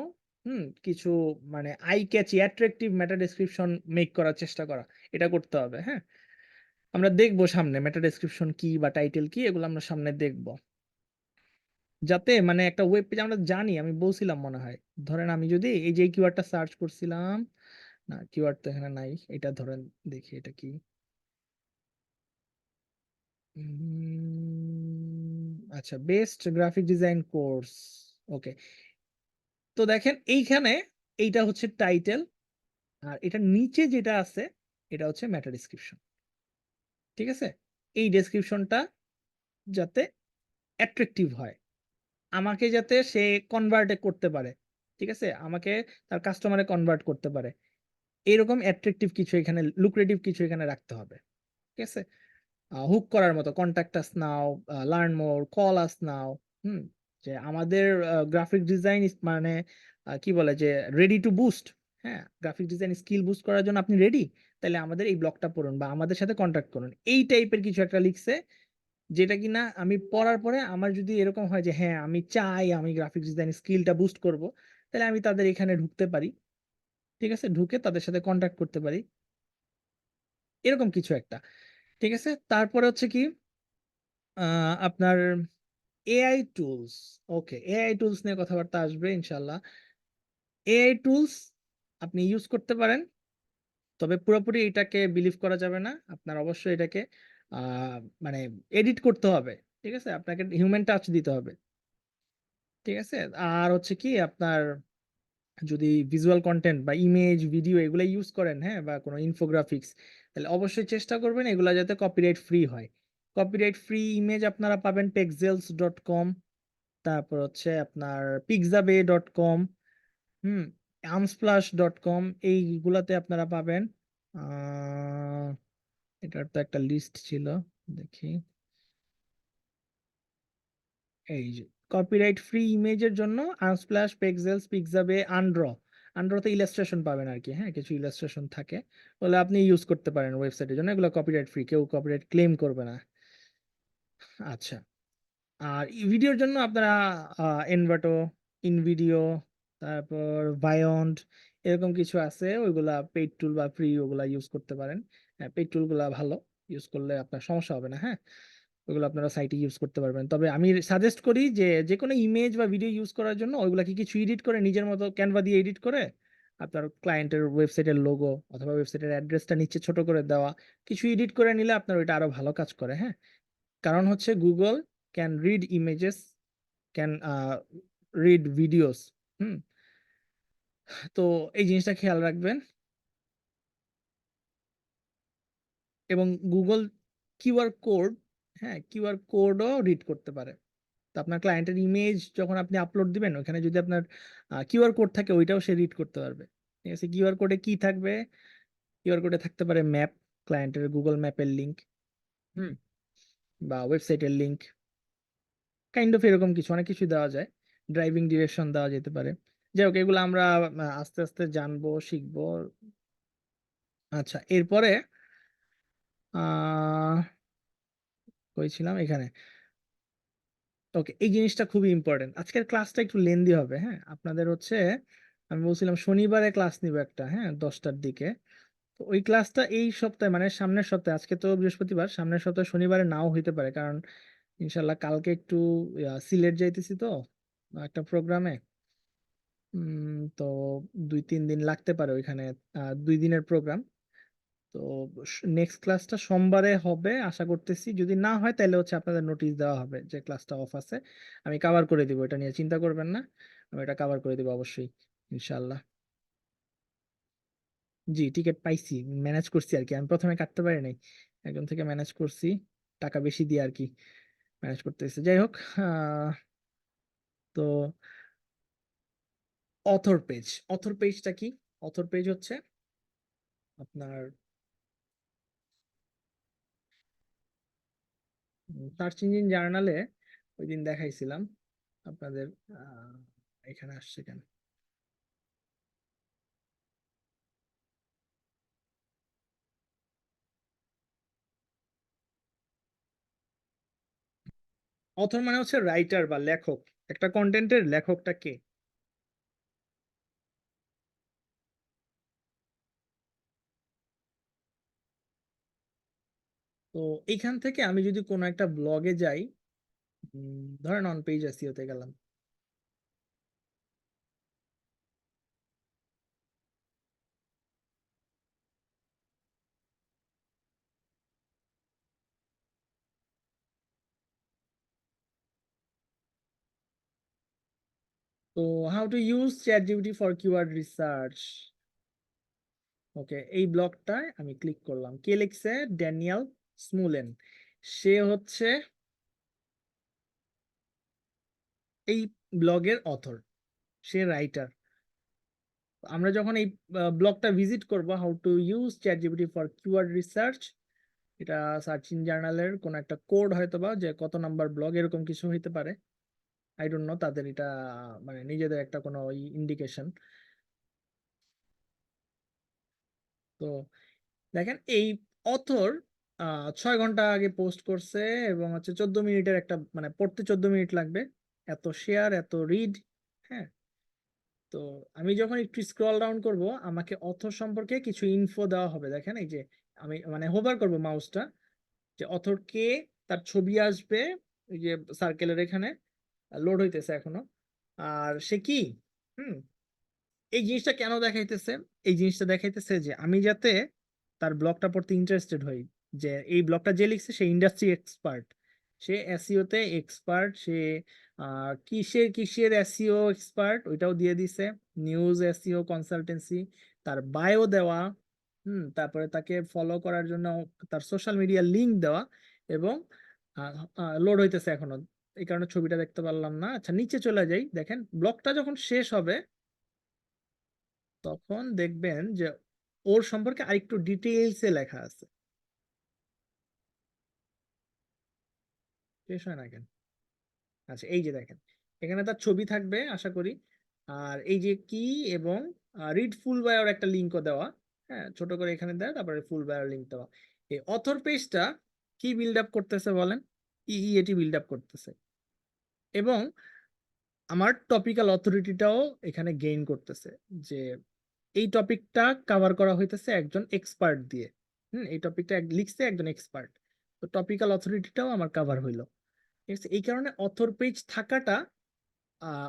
কিছু মানে আই ক্যাচি অ্যাট্রাকটিভ মেটা ডেসক্রিপশন মেক করার চেষ্টা করা, এটা করতে হবে। হ্যাঁ, আমরা দেখবো সামনে মেটা ডেসক্রিপশন কি বা টাইটেল কি, এগুলো আমরা সামনে দেখবো, যাতে মানে একটা ওয়েব পেজ আমরা জানি। আমি বলছিলাম মনে হয়, ধরেন আমি যদি এই যে কিওয়ার্ডটা সার্চ করছিলাম, না কিওয়ার্ড তো এখানে নাই, এটা ধরেন, দেখি এটা কি। আচ্ছা, বেস্ট গ্রাফিক ডিজাইন কোর্স, ওকে। তো দেখেন এইখানে এইটা হচ্ছে টাইটেল, আর এটার নিচে যেটা আছে এটা হচ্ছে মেটা ডেসক্রিপশন। ঠিক আছে, এই ডেসক্রিপশনটা যাতে অ্যাট্রাকটিভ হয়, আমাকে যাতে সে কনভার্ট করতে পারে, ঠিক আছে, আমাকে তার কাস্টমারে কনভার্ট করতে পারে, এরকম অ্যাট্রাকটিভ কিছু এখানে, লুক্রেটিভ কিছু এখানে রাখতে হবে। ঠিক আছে, হুক করার মতো, কন্ট্যাক্ট আস নাও, লার্ন মোর, কল আস নাও। হুম, যে আমাদের গ্রাফিক ডিজাইন মানে কি বলে যে রেডি টু বুস্ট। হ্যাঁ, গ্রাফিক ডিজাইন স্কিল বুস্ট করার জন্য আপনি রেডি, তাহলে আমাদের এই ব্লগটা পড়ুন বা আমাদের সাথে কন্ট্যাক্ট করুন, এই টাইপের কিছু একটা লিখছে, যেটা কিনা আমি পড়ার পরে আমার যদি এরকম হয় যে হ্যাঁ আমি চাই আমি গ্রাফিক ডিজাইন স্কিলটা বুস্ট করব, তাহলে আমি তাদের এখানে ঢুকতে পারি। ঠিক আছে, ঢুকে তাদের সাথে কন্ট্যাক্ট করতে পারি, এরকম কিছু একটা। ঠিক আছে, তারপরে হচ্ছে কি আপনার এআই টুলস, ওকে, এআই টুলস নিয়ে কথাবার্তা আসবে ইনশাল্লাহ। এআই টুলস আপনি ইউজ করতে পারেন, তবে পুরোপুরি এটাকে বিলিভ করা যাবে না, আপনার অবশ্যই এটাকে আহ, মানে এডিট করতে হবে। ঠিক আছে, আপনাকে হিউম্যান টাচ দিতে হবে। ঠিক আছে, আর হচ্ছে কি আপনার যদি ভিজুয়াল কন্টেন্ট বা ইমেজ ভিডিও এগুলো ইউজ করেন, হ্যাঁ, বা কোনো ইনফোগ্রাফিক্স, তাহলে অবশ্যই চেষ্টা করবেন এগুলা যাতে কপিরাইট ফ্রি হয়। কপিরাইট ফ্রি ইমেজ আপনারা পাবেন pexels.com, তারপর হচ্ছে আপনার pixabay.com, হুম, amsplash.com, এইগুলাতে আপনারা পাবেন। আহ এটার তো একটা লিস্ট ছিল, দেখি। এই যে কপিরাইট ফ্রি ইমেজের জন্য আনস্প্ল্যাশ, পেক্সেলস, পিক্সাবে, আন্ড্রতে ইলাস্ট্রেশন পাবেন আর কি, হ্যাঁ, কিছু ইলাস্ট্রেশন থাকে, বলে আপনি ইউজ করতে পারেন ওয়েবসাইটের জন্য, এগুলো কপিরাইট ফ্রি, কেউ কপিরাইট ক্লেম করবে না। আচ্ছা, আর ভিডিওর জন্য আপনারা এনভাটো, ইনভিডিও, তারপর ভায়োন্ট, এরকম কিছু আছে, ওইগুলা পেইড টুল বা ফ্রি, ওগুলা ইউজ করতে পারেন। পেইড টুলগুলা ভালো, ইউজ করলে আপনার সমস্যা হবে না, হ্যাঁ, ওইগুলো আপনারা সাইটে ইউজ করতে পারবেন। তবে আমি সাজেস্ট করি যে যে কোনো ইমেজ বা ভিডিও ইউজ করার জন্য ওইগুলাকে কিছু এডিট করে, নিজের মতো ক্যানভা দিয়ে এডিট করে আপনার ক্লায়েন্টের ওয়েবসাইটের লোগো অথবা ওয়েবসাইটের অ্যাড্রেসটা নিচে ছোট করে দেওয়া, কিছু এডিট করে নিলে আপনার ওইটা আরো ভালো কাজ করে, হ্যাঁ। কারণ হচ্ছে Google can read images, can read videos, hmm. তো এই জিনিসটা খেয়াল রাখবেন। এবং গুগল কিউআর কোড, হ্যাঁ, কিউআর কোডও রিড করতে পারে। তো আপনার ক্লায়েন্টের ইমেজ যখন আপনি আপলোড দিবেন, ওখানে যদি আপনার কিউআর কোড থাকে, ওইটাও সে রিড করতে পারবে। ঠিক আছে, কিউআর কোডে কি থাকবে? কিউআর কোডে থাকতে পারে ম্যাপ, ক্লায়েন্টের গুগল ম্যাপের লিংক, হুম, বা ওয়েবসাইটের লিংক, কাইন্ড অফ এরকম কিছু, অনেক কিছু দেওয়া যায়। ড্রাইভিং ডিরেকশন দেওয়া যেতে পারে। যাই হোক, এগুলো আমরা আস্তে আস্তে জানবো, শিখবো। আচ্ছা, এরপরে আহ কইছিলাম এখানে। ওকে, এই জিনিসটা খুবই ইম্পর্টেন্ট। আজকের ক্লাসটা একটু লেন্দি হবে, হ্যাঁ, আপনাদের হচ্ছে আমি বলছিলাম শনিবারে ক্লাস নিব একটা, হ্যাঁ, 10টার দিকে। তো ওই ক্লাসটা এই সপ্তাহে, মানে সামনের সপ্তাহে, আজকে তো বৃহস্পতিবার, সামনের সপ্তাহে শনিবারে নাও হইতে পারে, কারণ ইনশাল্লাহ কালকে একটু সিলেট যাইতেছি তো একটা প্রোগ্রামে। তো 2-3 দিন লাগতে পারে ওইখানে, 2 দিনের প্রোগ্রাম। তো নেক্সট ক্লাসটা সোমবারে হবে আশা করতেছি, যদি না হয় তাহলে হচ্ছে আপনাদের নোটিশ দেওয়া হবে যে ক্লাসটা অফ আছে। আমি কভার করে দিব, এটা নিয়ে চিন্তা করবেন না, আমি এটা কভার করে দিব অবশ্যই, ইনশাল্লাহ। জি, টিকিট পাইছি, ম্যানেজ করছি আর কি, আমি প্রথমে কাটতে পারি নাই, একজন থেকে ম্যানেজ করছি, টাকা বেশি দিয়ে আর কি ম্যানেজ করতেছি। যাই হোক, তো অথর পেজটা কি? অথর পেজ হচ্ছে আপনার সার্চ ইঞ্জিন জার্নালে ওই দিন দেখাইছিলাম আপনাদের, আহ, এখানে আসছে কেন? অথর মানে হচ্ছে রাইটার বা লেখক, একটা কন্টেন্টের লেখকটা কে? তো এইখান থেকে আমি যদি কোনো একটা ব্লগে যাই, ধরেন অন পেজ এসইওতে গেলাম। তো how to use ChatGPT for keyword research, okay, এই ব্লগটায় আমি ক্লিক করলাম। কে লিখছে? ড্যানিয়েল স্মুলেন। সে হচ্ছে এই ব্লগের অথর, সে রাইটার। আমরা যখন এই ব্লগটা ভিজিট করব, how to use ChatGPT for keyword research, এটা সার্চ ইন জার্নালের কোন একটা কোড হয়তো বা, যে কত নাম্বার ব্লগ এরকম কিছু হইতে পারে, আই ডোন্ট নো, তাদের এটা মানে নিজেদের একটা কোনো ইন্ডিকেশন। তো দেখেন, এই অথর 6 ঘন্টা আগে পোস্ট করছে, এবং হচ্ছে 14 মিনিটের একটা, মানে পড়তে 14 মিনিট লাগবে, এত শেয়ার, এত রিড, হ্যাঁ। তো আমি যখন একটু স্ক্রল ডাউন করব, আমাকে অথর সম্পর্কে কিছু ইনফো দেওয়া হবে। দেখেন, এই যে আমি মানে হোভার করব মাউসটা, যে অথর কে, তার ছবি আসবে, এই যে সার্কেলের এখানে লোড হইতেছে এখনো, আর সে কি, হুম। এই জিনিসটা কেন দেখাইতেছে? এই জিনিসটা দেখাইতেছে যে আমি যাতে তার ব্লগটা পড়তে ইন্টারেস্টেড হই, যে এই ব্লগটা যে লিখছে সে ইন্ডাস্ট্রি এক্সপার্ট, সে এসইও তে এক্সপার্ট, সে কিসের কিসের এসইও এক্সপার্ট ওইটাও দিয়ে দিছে, নিউজ এসইও কনসালটেন্সি, তার বায়ো দেওয়া, তারপরে তাকে ফলো করার জন্য তার সোশ্যাল মিডিয়া লিংক দেওয়া, এবং লোড হইতেছে এখনো, এই কারণে ছবিটা দেখতে পারলাম না। আচ্ছা নিচে চলে যাই, দেখেন ব্লকটা যখন শেষ হবে তখন দেখবেন যে ওর সম্পর্কে আরেকটু ডিটেইলসে লেখা আছে। শেষ হয় না কেন? আচ্ছা এই যে দেখেন, এখানে তার ছবি থাকবে আশা করি, আর এই যে কি এবং রিড ফুল বায়োর একটা লিঙ্কও দেওয়া। হ্যাঁ, ছোট করে এখানে দেওয়া, তারপরে ফুল বায়োর লিঙ্ক দেওয়া। এই অথর পেজটা কি বিল্ড আপ করতেছে বলেন? ইইএটি বিল্ড আপ করতেছে, এবং আমার টপিক্যাল অথরিটিটাও এখানে গেইন করতেছে, যে এই টপিকটা কভার করা হইতেছে একজন এক্সপার্ট দিয়ে। এই টপিকটা লিখছে একজন এক্সপার্ট, তো টপিক্যাল অথরিটিটাও আমার কভার হইলো। ঠিক আছে, এই কারণে অথর পেজ থাকাটা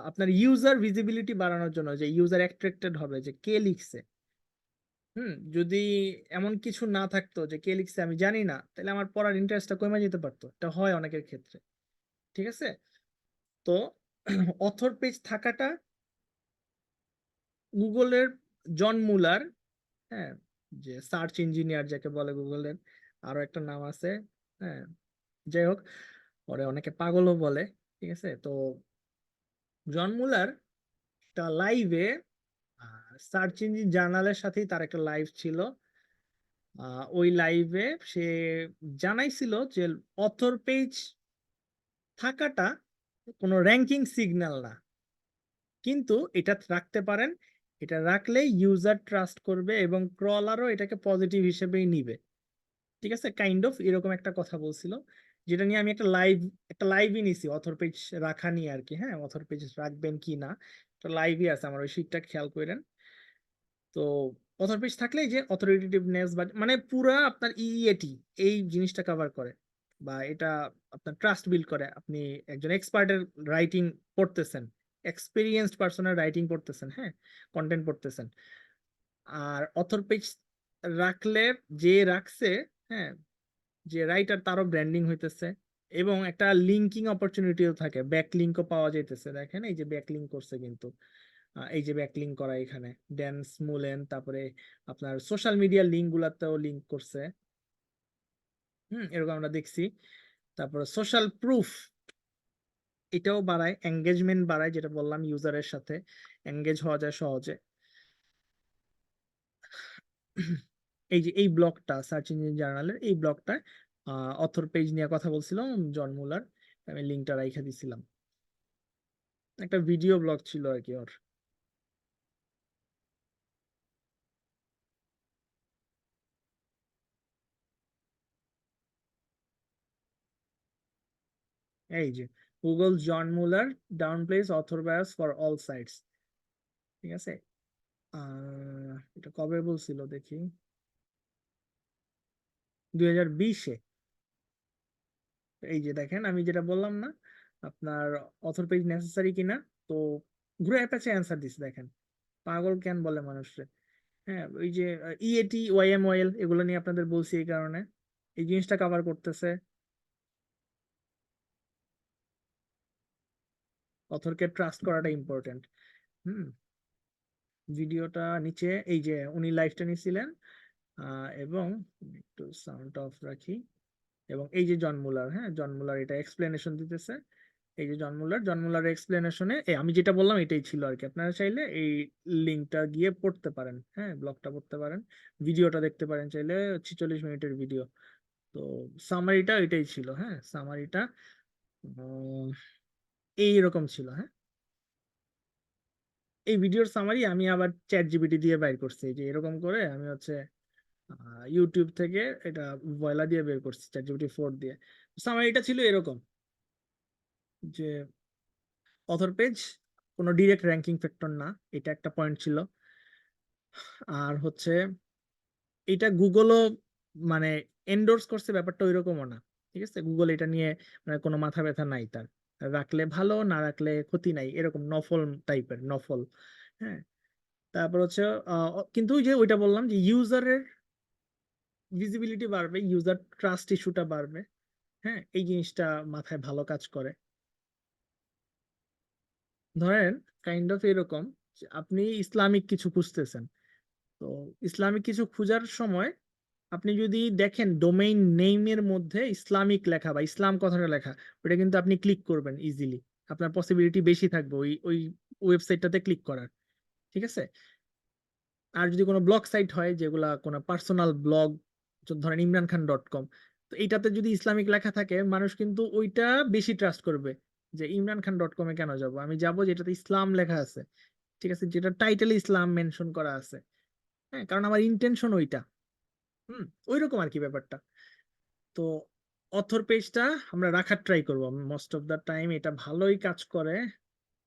আপনার ইউজার ভিজিবিলিটি বাড়ানোর জন্য, যে ইউজার অ্যাট্রাক্টেড হবে যে কে লিখছে। যদি এমন কিছু না থাকতো যে কে লিখছে আমি জানি না, তাহলে আমার পড়ার ইন্টারেস্টটা কমে যেতে পারতো, এটা হয় অনেকের ক্ষেত্রে। ঠিক আছে, তো অথর পেজ থাকাটা গুগলের জন মুলার, হ্যাঁ, যে সার্চ ইঞ্জিনিয়ার যাকে বলে গুগলের আরো একটা নাম আছে, হ্যাঁ, যাই হোক, পরে অনেকে পাগলও বলে। ঠিক আছে, তো জন মুলার একটা লাইভে, সার্চ ইঞ্জিন জার্নালের সাথেই তার একটা লাইভ ছিল। ওই লাইভে সে জানাইছিল যে অথর পেজ থাকাটা কোনো র্যাঙ্কিং সিগন্যাল না, কিন্তু এটা রাখতে পারেন। এটা রাখলে ইউজার ট্রাস্ট করবে এবং ক্রলারও এটাকে পজিটিভ হিসেবেই নিবে। ঠিক আছে, কাইন্ড অফ এরকম একটা কথা বলছিল, যেটা নিয়ে আমি একটা লাইভই নিছি অথর পেজ রাখা নিয়ে আর কি। হ্যাঁ, অথর পেজ রাখবেন কি না, একটা লাইভই আছে আমার, ওই শীটটা খেয়াল করেন। তো অথর পেজ থাকলে এই যে অথরিটেটিভনেস বা মানে পুরা আপনার ইএটি এই জিনিসটা কভার করে, বা এটা আপনার ট্রাস্ট বিল্ড করে। আপনি একজন এক্সপার্টের রাইটিং পড়তেছেন, এক্সপিরিয়েন্সড পার্সনের রাইটিং পড়তেছেন, হ্যাঁ, কন্টেন্ট পড়তেছেন। আর অথর পেজ রাখলে যে রাখছে, হ্যাঁ, যে রাইটার তারও ব্র্যান্ডিং হইতেছে, এবং একটা লিঙ্কিং অপরচুনিটিও থাকে, ব্যাক লিঙ্কও পাওয়া যাইতেছে। দেখেন এই যে ব্যাক লিঙ্ক করছে কিন্তু, এই যে ব্যাক লিঙ্ক করা এখানে ড্যান্স মুলেন, তারপরে আপনার সোশ্যাল মিডিয়ার লিঙ্ক গুলাতেও লিঙ্ক করছে। এরকম আমরা দেখছি। তারপরে সোশ্যাল প্রুফ, এটাও বাড়ায়, এঙ্গেজমেন্ট বাড়ায়, যেটা বললাম ইউজারের সাথে এঙ্গেজ হওয়া যায় সহজে। এই যে এই ব্লগটা সার্চ ইঞ্জিন জার্নালের এই ব্লগটা অথর পেজ নিয়ে কথা বলছিলাম জন মুলার, আমি লিঙ্কটা রাইখা দিছিলাম। একটা ভিডিও ব্লগ ছিল আর কি ওর। এই যে Google John Mueller downplays author bios for all sites. ঠিক আছে, এটা কবে বলছিল দেখি, 2020-এ। এই যে দেখেন আমি যেটা বললাম না আপনার অথর পেজ নেসেসারি কিনা, তো ঘুরে অ্যাপাচে অ্যান্সার দিছে দেখেন, পাগল কেন বলে মানুষরে। হ্যাঁ, ওই যে ইএটি ওয়াইএমওএল এগুলো নিয়ে আপনাদের বলছি, এই কারণে এই জিনিসটা কভার করতেছে। অথরকে ট্রাস্ট করাটা ইম্পর্টেন্ট। হুম, ভিডিওটা নিচে এই যে উনি লাইভটা নিছিলেন, এবং একটু সাউন্ড অফ রাখি, এবং এই যে জন মুলার, হ্যাঁ, জন মুলার এটা এক্সপ্লেনেশন দিতেছে। এই যে জন মুলার এক্সপ্লেনেশনে আমি যেটা বললাম এটাই ছিল আর কি। আপনারা চাইলে এই লিঙ্কটা গিয়ে পড়তে পারেন, হ্যাঁ, ব্লগটা পড়তে পারেন, ভিডিওটা দেখতে পারেন চাইলে, 46 মিনিটের ভিডিও। তো সামারিটা এটাই ছিল, হ্যাঁ, সামারিটা এইরকম ছিল। হ্যাঁ, এই ভিডিওর সামারি আমি আবার চ্যাট জিপিটি দিয়ে বাইর করছি, এই যে এরকম করে আমি হচ্ছে ইউটিউব থেকে এটা ভয়লা দিয়ে বের করছি, চ্যাট জিপিটি 4 দিয়ে। সামারিটা ছিল এরকম, যে অথর পেজ কোনো ডিরেক্ট র্যাঙ্কিং ফ্যাক্টর না, এটা একটা পয়েন্ট ছিল। আর হচ্ছে এটা গুগলও মানে এন্ডোর্স করছে, ব্যাপারটা ওইরকমও না। ঠিক আছে, গুগল এটা নিয়ে মানে কোনো মাথা ব্যথা নাই তার, রাখলে ভালো না রাখলে ক্ষতি নাই, এরকম নফল টাইপের নফল। হ্যাঁ, তারপর হচ্ছে কিন্তু ওই যে ওইটা বললাম যে ইউজারের ভিজিবিলিটি বাড়বে, ইউজার ট্রাস্ট ইস্যুটা বাড়বে। হ্যাঁ, এই জিনিসটা মাথায় ভালো কাজ করে। ধরেন কাইন্ড অফ এরকম যে আপনি ইসলামিক কিছু খুঁজতেছেন, তো ইসলামিক কিছু খোঁজার সময় আপনি যদি দেখেন ডোমেইন নেইমের মধ্যে ইসলামিক লেখা বা ইসলাম কথাটা লেখা, ওটা কিন্তু আপনি ক্লিক করবেন ইজিলি, আপনার পসিবিলিটি বেশি থাকবে ওই ওই ওয়েবসাইটটাতে ক্লিক করার। ঠিক আছে। আর যদি কোনো ব্লগ সাইট হয় যেগুলা কোনো পার্সোনাল ব্লগ, ধরেন imranKhan.com, তো এইটাতে যদি ইসলামিক লেখা থাকে মানুষ কিন্তু ওইটা বেশি ট্রাস্ট করবে, যে imranKhan.com-এ কেন যাব, আমি যাব যেটাতে ইসলাম লেখা আছে। ঠিক আছে, যেটা টাইটেলে ইসলাম মেনশন করা আছে। হ্যাঁ, কারণ আমার ইন্টেনশন ওইটা। হুম, ওইরকম আর কি ব্যাপারটা। তো অথর পেজটা আমরা রাখার ট্রাই করবো, মোস্ট অফ দা টাইম এটা ভালোই কাজ করে।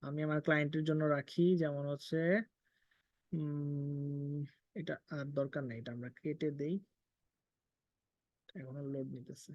আমি আমার ক্লায়েন্টের জন্য রাখি, যেমন হচ্ছে উম, এটা আর দরকার নেই, এটা আমরা কেটে দেই, এখন লোড নিতেছে।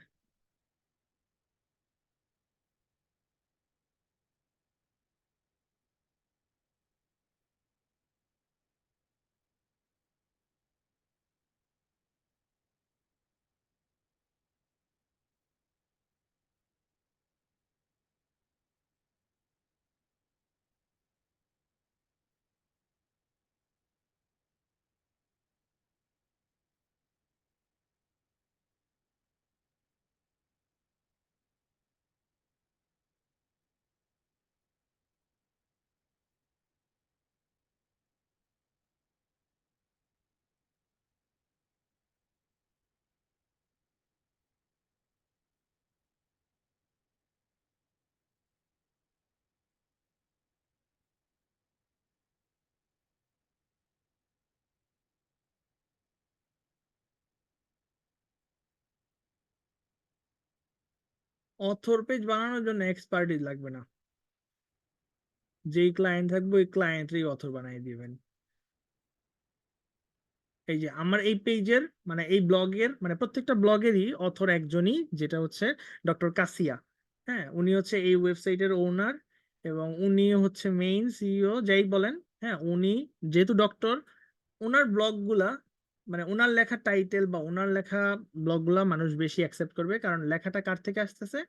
অথর পেজ বানানোর জন্য এক্সপার্টিস লাগবে না, যেই ক্লায়েন্ট থাকবে ওই ক্লায়েন্টই অথর বানিয়ে দিবেন। এই যে আমার এই পেজের মানে এই ব্লগের মানে প্রত্যেকটা ব্লগেরই অথর একজনই, যেটা হচ্ছে ডক্টর কাসিয়া। হ্যাঁ, উনি হচ্ছে এই ওয়েবসাইটের ওনার, এবং উনি হচ্ছে মেইন সিইও যাই বলেন। হ্যাঁ, উনি যেহেতু ডক্টর, ওনার ব্লগগুলা মানে ওনার লেখা টাইটেল বা ওনার লেখা ব্লগগুলা মানুষ বেশি অ্যাকসেপ্ট করবে, কারণ লেখাটা কার থেকে আসতেছে,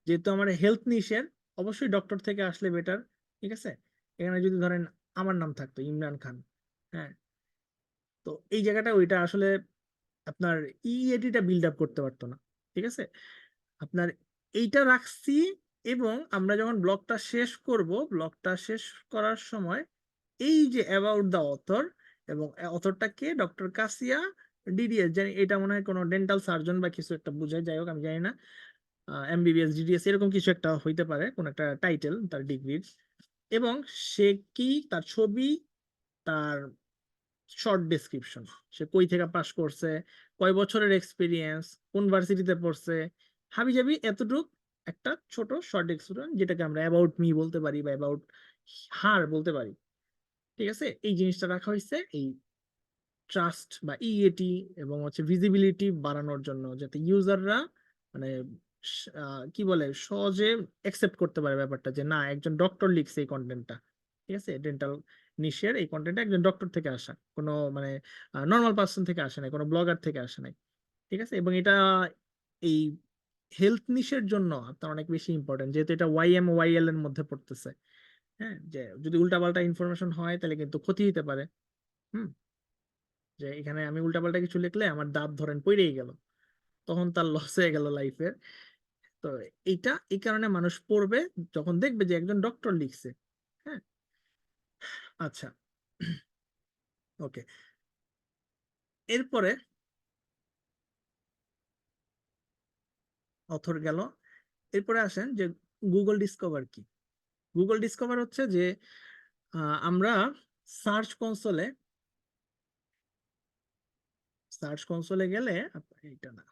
যেহেতু আমার হেলথ নিশের, অবশ্যই ডক্টর থেকে আসলে বেটার। ঠিক আছে। এখানে যদি ধরেন আমার নাম থাকতো ইমরান খান, হ্যাঁ, তো এই জায়গাটা ওইটা আসলে আপনার ইএডিটা বিল্ড আপ করতে পারতো না। ঠিক আছে। আপনার এইটা রাখছি, এবং আমরা যখন ব্লগটা শেষ করব, ব্লগটা শেষ করার সময় এই যে অ্যাবাউট দা অথর, এবং অথরটা কে, ডক্টর কাসিয়া ডিডিএস, জানি এটা মনে হয় কোনো ডেন্টাল সার্জন বা কিছু একটা বোঝায়, যাই হোক আমি জানি না, এমবিবিএস ডিডিএস এরকম কিছু একটা হইতে পারে, কোন একটা টাইটেল তার ডিগ্রির। এবং সে কি, তার ছবি, তার শর্ট ডেসক্রিপশন, সে কই থেকে পাশ করছে, কয় বছরের এক্সপিরিয়েন্স, কোন ভার্সিটিতে পড়ছে, হাবিজাবি এতটুক একটা ছোট শর্ট ডেসক্রিপশন, যেটাকে আমরা অ্যাবাউট মি বলতে পারি বা অ্যাবাউট হার বলতে পারি। ঠিক আছে, এই জিনিসটা রাখা হয়েছে এই ট্রাস্ট বা ইএটি এবং হচ্ছে ভিজিবিলিটি বাড়ানোর জন্য, যাতে ইউজাররা মানে কি বলে সহজে অ্যাকসেপ্ট করতে পারে ব্যাপারটা, যে না একজন ডক্টর লিখছে এই কন্টেন্টটা। ঠিক আছে, ডেন্টাল নিশের এই কন্টেন্টটা একজন ডক্টর থেকে আসা, কোনো মানে নর্মাল পার্সন থেকে আসে নাই, কোনো ব্লগার থেকে আসে নাই। ঠিক আছে, এবং এটা এই হেলথ নিশের জন্য আপনার অনেক বেশি ইম্পর্টেন্ট, যেহেতু এটা ওয়াইএল এর মধ্যে পড়তেছে। হ্যাঁ, যে যদি উল্টাপাল্টা ইনফরমেশন হয় তাহলে কিন্তু ক্ষতি হতে পারে। হুম, যে এখানে আমি উল্টাপাল্টা কিছু লিখলে আমার দাঁত ধরেন পড়েই গেল, তখন তার লস হয়ে গেল লাইফের। তো এইটা এই কারণে মানুষ পড়বে যখন দেখবে যে একজন ডক্টর লিখছে। হ্যাঁ, আচ্ছা, ওকে, এরপরে অথর গেল। এরপরে আসেন যে গুগল ডিসকভার কি। গুগল ডিসকভার হচ্ছে যে আমরা সার্চ কনসোলে, সার্চ কনসোলে গেলে এইটা না,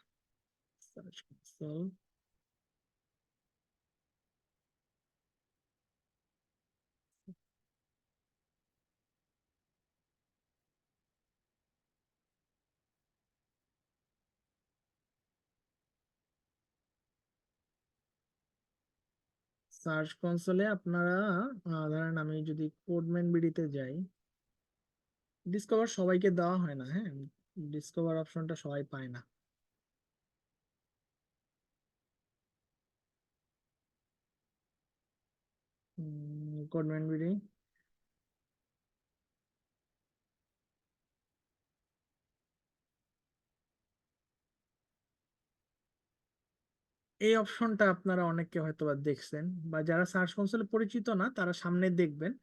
সার্চ কনসোল, সার্চ কনসোলে আপনারা ধরেন আমি যদি কোডম্যান বিডিতে যাই, ডিসকভার সবাইকে দেওয়া হয় না, হ্যাঁ, ডিসকভার অপশনটা সবাই পায় না। কোডম্যান বিডি, এই অপশনটা আপনারা অনেকে হয়তোবা দেখছেন, বা যারা সার্চ কনসোলে পরিচিত না তারা সামনে দেখবেন।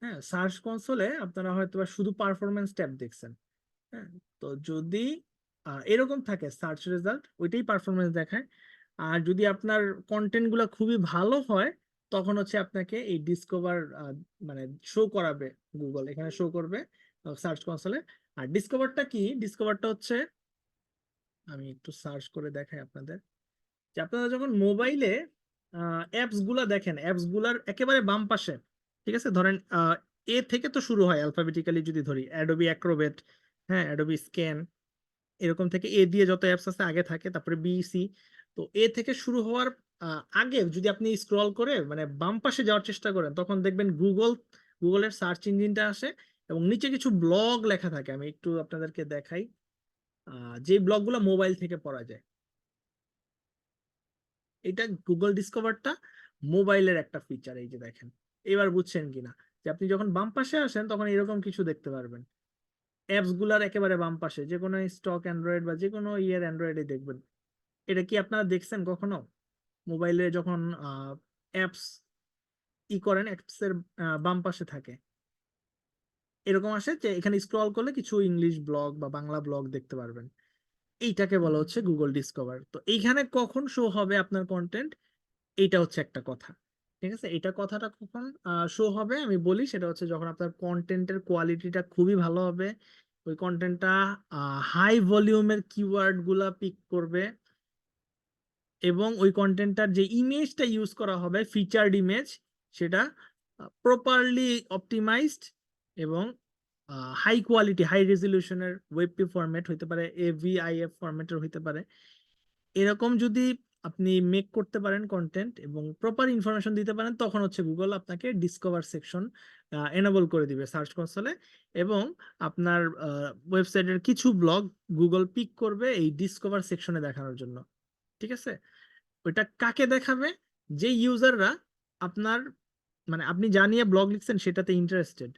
হ্যাঁ, সার্চ কনসোলে আপনারা হয়তোবা শুধু পারফরমেন্স ট্যাব দেখছেন। হ্যাঁ, তো যদি এরকম থাকে সার্চ রেজাল্ট, ওইটাই পারফরমেন্স দেখায়। আর যদি আপনার কন্টেন্ট গুলা খুবই ভালো হয়, তখন হচ্ছে আপনাকে এই ডিসকভার মানে শো করাবে, গুগল এখানে শো করবে সার্চ কনসোলে। আর ডিসকভারটা কি? ডিসকভারটা হচ্ছে, আমি একটু সার্চ করে দেখাই আপনাদের, যে আপনারা যখন মোবাইলে অ্যাপস গুলা দেখেন, অ্যাপস গুলার একেবারে বাম পাশে, ঠিক আছে, ধরেন এ থেকে তো শুরু হয় অ্যালফাবেটিক্যালি, যদি ধরি অ্যাডোবি অ্যাক্রোবেট, হ্যাঁ অ্যাডোবি স্ক্যান, এরকম থেকে এ দিয়ে যত অ্যাপস আছে আগে থাকে, তারপরে বি সি। তো এ থেকে শুরু হওয়ার আগে যদি আপনি স্ক্রল করে মানে বাম পাশে যাওয়ার চেষ্টা করেন, তখন দেখবেন গুগলের সার্চ ইঞ্জিনটা আসে, এবং নিচে কিছু ব্লগ লেখা থাকে। আমি একটু আপনাদেরকে দেখাই, যে ব্লগগুলো মোবাইল থেকে পড়া যায়। এটা গুগল ডিসকভারটা মোবাইলের একটা ফিচার, এই যে দেখেন। এবার বুঝছেন কিনা, যে আপনি যখন বাম পাশে আসেন তখন এরকম কিছু দেখতে পারবেন, অ্যাপস গুলার একেবারে বাম পাশে, যে কোনো স্টক অ্যান্ড্রয়েড বা যে কোনো ইয়ের অ্যান্ড্রয়েডে দেখবেন। এটা কি আপনারা দেখছেন কখনো? মোবাইলে যখন অ্যাপস করেন, অ্যাপস এর বাম পাশে থাকে, এরকম আসে যে এখানে স্ক্রল করলে কিছু ইংলিশ ব্লগ বা বাংলা ব্লগ দেখতে পারবেন। এইটাকে বলা হচ্ছে গুগল ডিসকভার। তো এইখানে কখন শো হবে আপনার কন্টেন্ট, এইটা হচ্ছে একটা কথা। ঠিক আছে, এটা কথাটা কখন শো হবে আমি বলি, সেটা হচ্ছে যখন আপনার কন্টেন্টের কোয়ালিটিটা খুবই ভালো হবে, ওই কন্টেন্টটা হাই ভলিউমের কিওয়ার্ড গুলা পিক করবে, এবং ওই কন্টেন্টটার যে ইমেজটা ইউজ করা হবে, ফিচার্ড ইমেজ, সেটা প্রপারলি অপটিমাইজড, এবং হাই কোয়ালিটি হাই রেজলিউশনের ওয়েবপি ফরম্যাট হইতে পারে, এভিআইএফ ফরম্যাটের হইতে পারে। এরকম যদি আপনি মেক করতে পারেন কন্টেন্ট এবং প্রপার ইনফরমেশন দিতে পারেন, তখন হচ্ছে গুগল আপনাকে ডিসকভার সেকশন এনেবল করে দিবে সার্চ কনসোলে, এবং আপনার ওয়েবসাইটের কিছু ব্লগ গুগল পিক করবে এই ডিসকভার সেকশনে দেখানোর জন্য। ঠিক আছে, ওইটা কাকে দেখাবে? যে ইউজাররা আপনার মানে আপনি যা নিয়ে ব্লগ লিখছেন সেটাতে ইন্টারেস্টেড,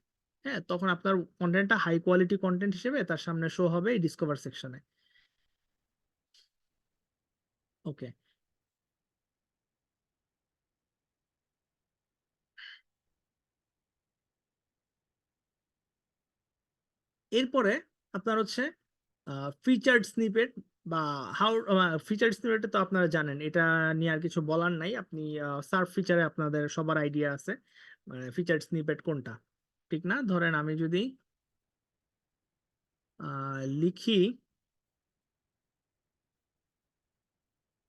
হ্যাঁ, তখন আপনার কন্টেন্টটা হাই কোয়ালিটি কন্টেন্ট হিসেবে তার সামনে শো হবে এই ডিসকভার সেকশনে। ওকে, এরপরে আপনার হচ্ছে ফিচার্ড স্নিপেট, বা হাউ ফিচার্ড স্নিপেটে তো আপনারা জানেন, এটা নিয়ে আর কিছু বলার নাই। আপনি সার্ফ ফিচারে আপনাদের সবার আইডিয়া আছে, মানে ফিচার্ড স্নিপেট কোনটা, ঠিক না? ধরেন আমি যদি লিখি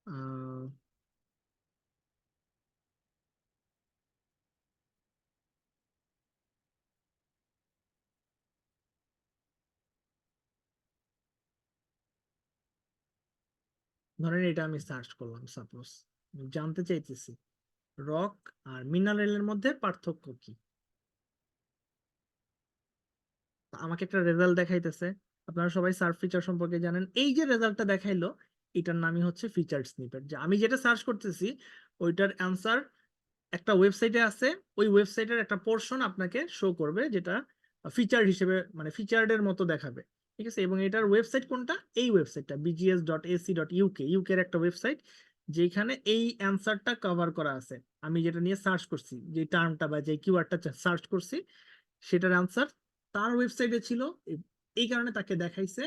আহ, ধরেন এটা আমি সার্চ করলাম, সাপোজ জানতে চাইতেছি রক আর মিনারেলের মধ্যে পার্থক্য কি। আমাকে একটা রেজাল্ট দেখাইতেছে, আপনারা সবাই সার্চ ফিচার সম্পর্কে জানেন, এই যে রেজাল্টটা দেখাইলো, এটার নামই হচ্ছে ফিচার্ড স্নিপেট। যে আমি যেটা সার্চ করতেছি ওইটার অ্যান্সার একটা ওয়েবসাইটে আছে, ওই ওয়েবসাইটের একটা পোর্শন আপনাকে শো করবে, যেটা ফিচার হিসেবে মানে ফিচার্ড এর মতো দেখাবে। ঠিক আছে, এবং এটার ওয়েবসাইট কোনটা? এই ওয়েবসাইটটা bgs.ac.uk, ইউকে এর একটা ওয়েবসাইট, যেখানে এই অ্যান্সারটা কভার করা আছে। আমি যেটা নিয়ে সার্চ করছি, যে টার্মটা বা যে কিওয়ার্ডটা সার্চ করছি, সেটার অ্যান্সার তার ওয়েবসাইটে ছিল, এই কারণে তাকে দেখাইছে।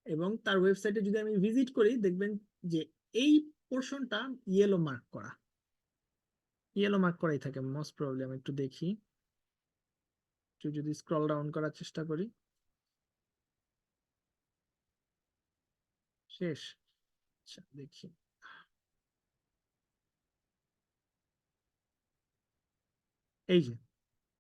এবং তার ওয়েবসাইটে যদি আমি ভিজিট করি, দেখবেন যে এই পোর্শনটা ইয়েলো মার্ক করা, ইয়েলো মার্ক করাই থাকে মোস্ট প্রবলি। আমি একটু দেখি, একটু যদি স্ক্রল ডাউন করার চেষ্টা করি, শেষ। আচ্ছা দেখি, এই যে,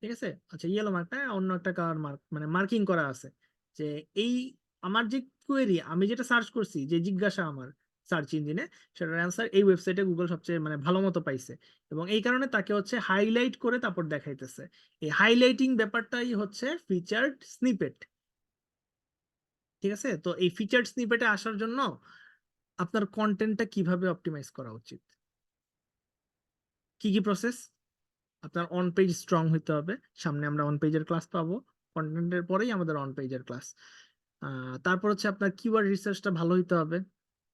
ঠিক আছে, আচ্ছা ইয়েলো মার্কটা অন্য একটা কালার মার্ক মানে মার্কিং করা আছে, যে এই আমার যে কোয়েরি, আমি যেটা সার্চ করছি, যে জিজ্ঞাসা আমার সার্চ ইঞ্জিনে, সেটার অ্যান্সার এই ওয়েবসাইটে গুগল সবচেয়ে মানে ভালো মতো পাইছে, এবং এই কারণে তাকে হচ্ছে হাইলাইট করে তারপর দেখাইতেছে। এই হাইলাইটিং ব্যাপারটাই হচ্ছে ফিচার্ড স্নিপেট। ঠিক আছে, তো এই ফিচার্ড স্নিপেটে আসার জন্য আপনার কন্টেন্টটা কিভাবে অপটিমাইজ করা উচিত, কি কি প্রসেস? আপনার অন পেজ স্ট্রং হইতে হবে, সামনে আমরা অন পেজের ক্লাস পাবো, কন্টেন্টের পরেই আমাদের অন পেজের ক্লাস। তারপর হচ্ছে আপনার কিওয়ার্ড রিসার্চটা ভালো হইতে হবে,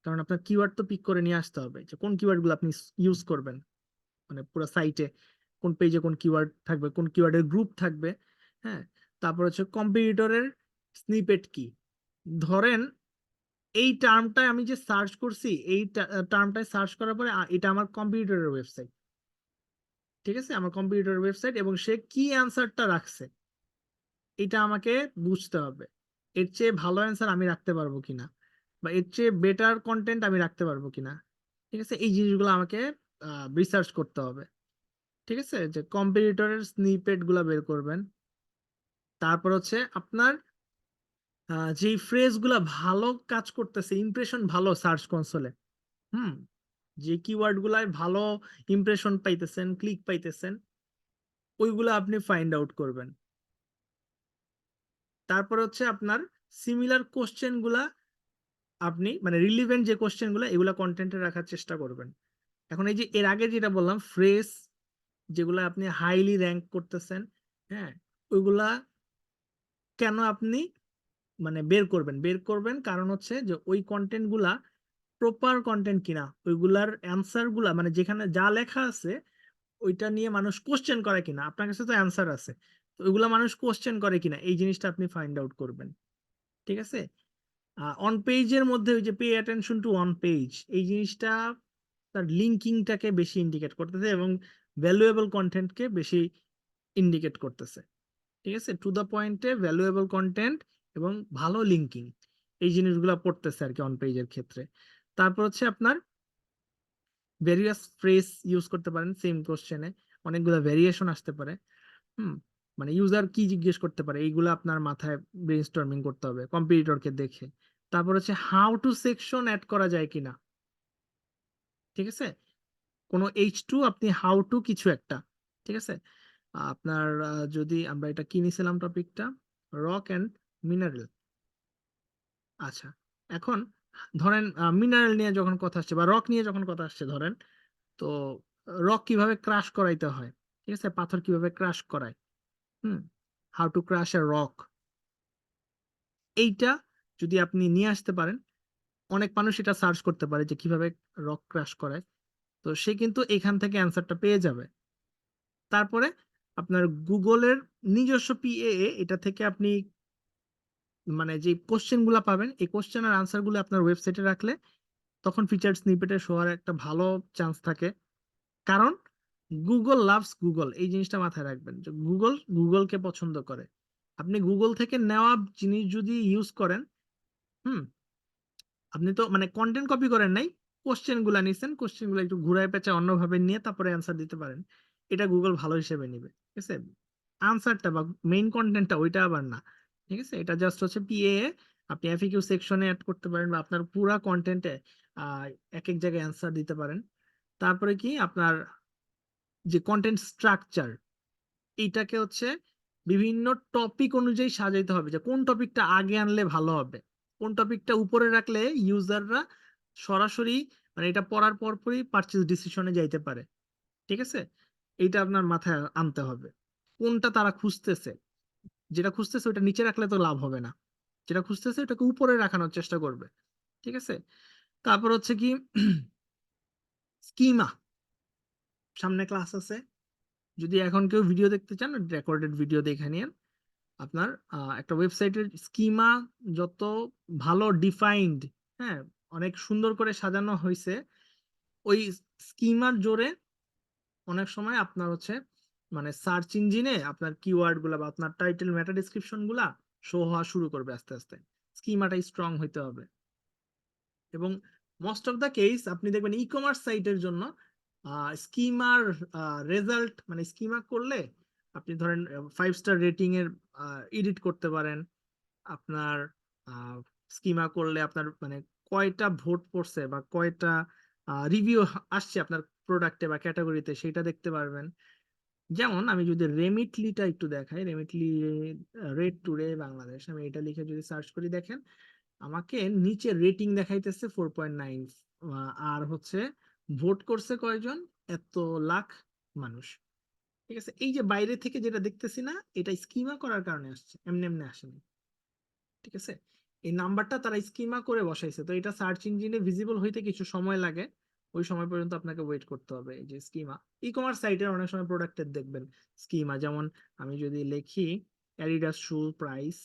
কারণ আপনার কিওয়ার্ড তো পিক করে নিয়ে আসতে হবে যে কোন কিওয়ার্ড গুলো আপনি ইউজ করবেন, মানে পুরো সাইটে কোন পেজে কোন কিওয়ার্ড থাকবে, কোন কিওয়ার্ডের গ্রুপ থাকবে। হ্যাঁ, তারপর হচ্ছে কম্পিটিটরের স্নিপেট কি। ধরেন এই টার্মটায় আমি যে সার্চ করছি, এই টার্মটায় সার্চ করার পরে এটা আমার কম্পিউটারের ওয়েবসাইট, ঠিক আছে, আমার কম্পিউটারের ওয়েবসাইট, এবং সে কি অ্যান্সারটা রাখছে এটা আমাকে বুঝতে হবে। এর চেয়ে ভালো অ্যান্সার আমি রাখতে পারবো কিনা, বা এর চেয়ে বেটার কন্টেন্ট আমি রাখতে পারবো কিনা, ঠিক আছে, এই জিনিসগুলো আমাকে রিসার্চ করতে হবে। ঠিক আছে, যে কম্পিটিটরের স্নিপেট গুলা বের করবেন। তারপর হচ্ছে আপনার যেই ফ্রেজ গুলা ভালো কাজ করতেছে, ইমপ্রেশন ভালো সার্চ কনসোলে, হুম, যে কিওয়ার্ড গুলায় ভালো ইমপ্রেশন পাইতেছেন, ক্লিক পাইতেছেন, ওইগুলা আপনি ফাইন্ড আউট করবেন। তারপর হচ্ছে আপনার সিমিলার কোশ্চেন গুলা আপনি, মানে রিলিভেন্ট যে কোশ্চেন গুলা, এগুলা কন্টেন্টে রাখার চেষ্টা করবেন। এখন এই যে এর আগে যেটা বললাম ফ্রেজ যেগুলা আপনি হাইলি র্যাঙ্ক করতেছেন, হ্যাঁ, ওইগুলা কেন আপনি মানে বের করবেন কারণ হচ্ছে যে ওই কন্টেন্ট গুলা প্রপার কন্টেন্ট কিনা, ওইগুলার অ্যান্সার গুলা মানে যেখানে যা লেখা আছে ওইটা নিয়ে মানুষ কোশ্চেন করে কিনা, আপনার কাছে তো অ্যান্সার আছে, তো ওইগুলা মানুষ কোশ্চেন করে কিনা এই জিনিসটা আপনি ফাইন্ড আউট করবেন। ঠিক আছে, অন পেজের মধ্যে ওই যে pay attention to on page, এই জিনিসটা তার লিঙ্কিংটাকে বেশি ইন্ডিকেট করতেছে এবং ভ্যালুয়েবল কন্টেন্টকে বেশি ইন্ডিকেট করতেছে। ঠিক আছে, টু দ্য পয়েন্টে ভ্যালুয়েবল কন্টেন্ট এবং ভালো লিঙ্কিং, এই জিনিসগুলো পড়তেছে আর কি অন পেজের ক্ষেত্রে। তারপর হচ্ছে আপনার ভেরিয়াস ফ্রেজ ইউজ করতে পারেন সেম কোশ্চেনে, অনেকগুলো ভেরিয়েশন আসতে পারে। হুম, মানে ইউজার কি জিজ্ঞেস করতে পারে এইগুলো আপনার মাথায় ব্রেইনস্টর্মিং করতে হবে কম্পিটিটরকে দেখে। তারপর হচ্ছে হাউ টু সেকশন অ্যাড করা যায় কিনা, ঠিক আছে, কোনো H2 আপনি হাউ টু কিছু একটা, ঠিক আছে, আপনার যদি আমরা এটা কি নিছিলাম টপিকটা, রক অ্যান্ড মিনারেল। আচ্ছা, এখন ধরেন মিনারেল নিয়ে যখন কথা আসছে বা রক নিয়ে যখন কথা আসছে ধরেন, তো রক কিভাবে ক্রাশ করাইতে হয়, ঠিক আছে, পাথর কিভাবে ক্রাশ করায়, hmm, how to crush a rock, এইটা যদি আপনি নিয়ে আসতে পারেন, অনেক মানুষ এটা সার্চ করতে পারে যে কিভাবে রক ক্রাশ করায়, তো সে কিন্তু এখান থেকে অ্যান্সারটা পেয়ে যাবে। তারপরে আপনার গুগলের নিজস্ব পিএএ, এটা থেকে আপনি মানে যে কোশ্চেন গুলা পাবেন এই কোশ্চেন আর আনসার গুলো আপনার ওয়েবসাইটে রাখলে তখন ফিচার্ড স্নিপেটে শোয়ার একটা ভালো চান্স থাকে। কারণ গুগল লাভস গুগল, এই জিনিসটা মাথায় রাখবেন যে গুগলকে পছন্দ করে। আপনি গুগল থেকে নেওয়া জিনিস যদি ইউজ করেন, হুম, আপনি তো মানে কন্টেন্ট কপি করেন নাই, কোশ্চেন গুলা নিছেন, কোশ্চেন গুলো একটু ঘুরায় পেঁচে অন্যভাবে নিয়ে তারপরে অ্যান্সার দিতে পারেন, এটা গুগল ভালো হিসেবে নিবে। ঠিক আছে, আনসারটা বা মেইন কন্টেন্টটা ওইটা আবার না। ঠিক আছে, এটা জাস্ট হচ্ছে পিএ, আপনি এফএকিউ সেকশনে অ্যাড করতে পারেন বা আপনার পুরা কন্টেন্টে এক এক জায়গায় অ্যান্সার দিতে পারেন। তারপরে কি আপনার যে কন্টেন্ট স্ট্রাকচার, এইটাকে হচ্ছে বিভিন্ন টপিক অনুযায়ী সাজাইতে হবে যে কোন টপিকটা আগে আনলে ভালো হবে, কোন টপিকটা উপরে রাখলে ইউজাররা সরাসরি মানে এটা পড়ার পরপরই পারচেজ ডিসিশনে যাইতে পারে। ঠিক আছে, এইটা আপনার মাথায় আনতে হবে কোনটা তারা খুঁজতেছে, যেটা খুঁজতেছে ওটা নিচে রাখলে তো লাভ হবে না, যেটা খুঁজতেছে ওটাকে উপরে রাখানোর চেষ্টা করবে। ঠিক আছে, তারপর হচ্ছে কি স্কিমা, সামনে ক্লাস আছে, যদি এখন কেউ ভিডিও দেখতে চান রেকর্ডেড ভিডিও দেখে নিন। আপনার একটা ওয়েবসাইটের স্কিমা যত ভালো ডিফাইন্ড, হ্যাঁ, অনেক সুন্দর করে সাজানো হয়েছে, ওই স্কিমার জোরে অনেক সময় আপনার হচ্ছে মানে সার্চ ইঞ্জিনে আপনার কিওয়ার্ড গুলা বা আপনার টাইটেল মেটা ডিসক্রিপশন গুলা শো হওয়া শুরু করবে আস্তে আস্তে। স্কিমাটা স্ট্রং হইতে হবে। এবং মোস্ট অফ দ্য কেস আপনি দেখবেন ই কমার্স সাইটের জন্য স্কিমার রেজাল্ট, মানে স্কিমা করলে আপনি ধরেন 5 স্টার রেটিং এর এডিট করতে পারেন, আপনার স্কিমা করলে আপনার মানে কয়টা ভোট পড়ছে বা কয়টা রিভিউ আসছে আপনার প্রোডাক্টে বা ক্যাটাগরিতে সেটা দেখতে পারবেন। যেমন আমি যদি রেমিটলিটা একটু দেখাই, রেমিটলি রেট টুডে বাংলাদেশ, আমি এটা লিখে যদি সার্চ করি দেখেন আমাকে নিচে রেটিং দেখাইতেছে 4.9, আর হচ্ছে ভোট করছে কয়জন, এত লাখ মানুষ। ঠিক আছে, এই যে বাইরে থেকে যেটা দেখতেছি না, এটা স্কিমা করার কারণে আসছে, এমনি এমনি আসেনি। ঠিক আছে, এই নাম্বারটা তারা স্কিমা করে বসাইছে, তো এটা সার্চ ইঞ্জিনে ভিজিবল হইতে কিছু সময় লাগে, ওই সময় পর্যন্ত আপনাকে ওয়েট করতে হবে। এই যে স্কিমা, ই কমার্স সাইটের অনেক সময় প্রোডাক্টের দেখবেন স্কিমা, যেমন আমি যদি লিখি অ্যাডিডাস শু প্রাইস,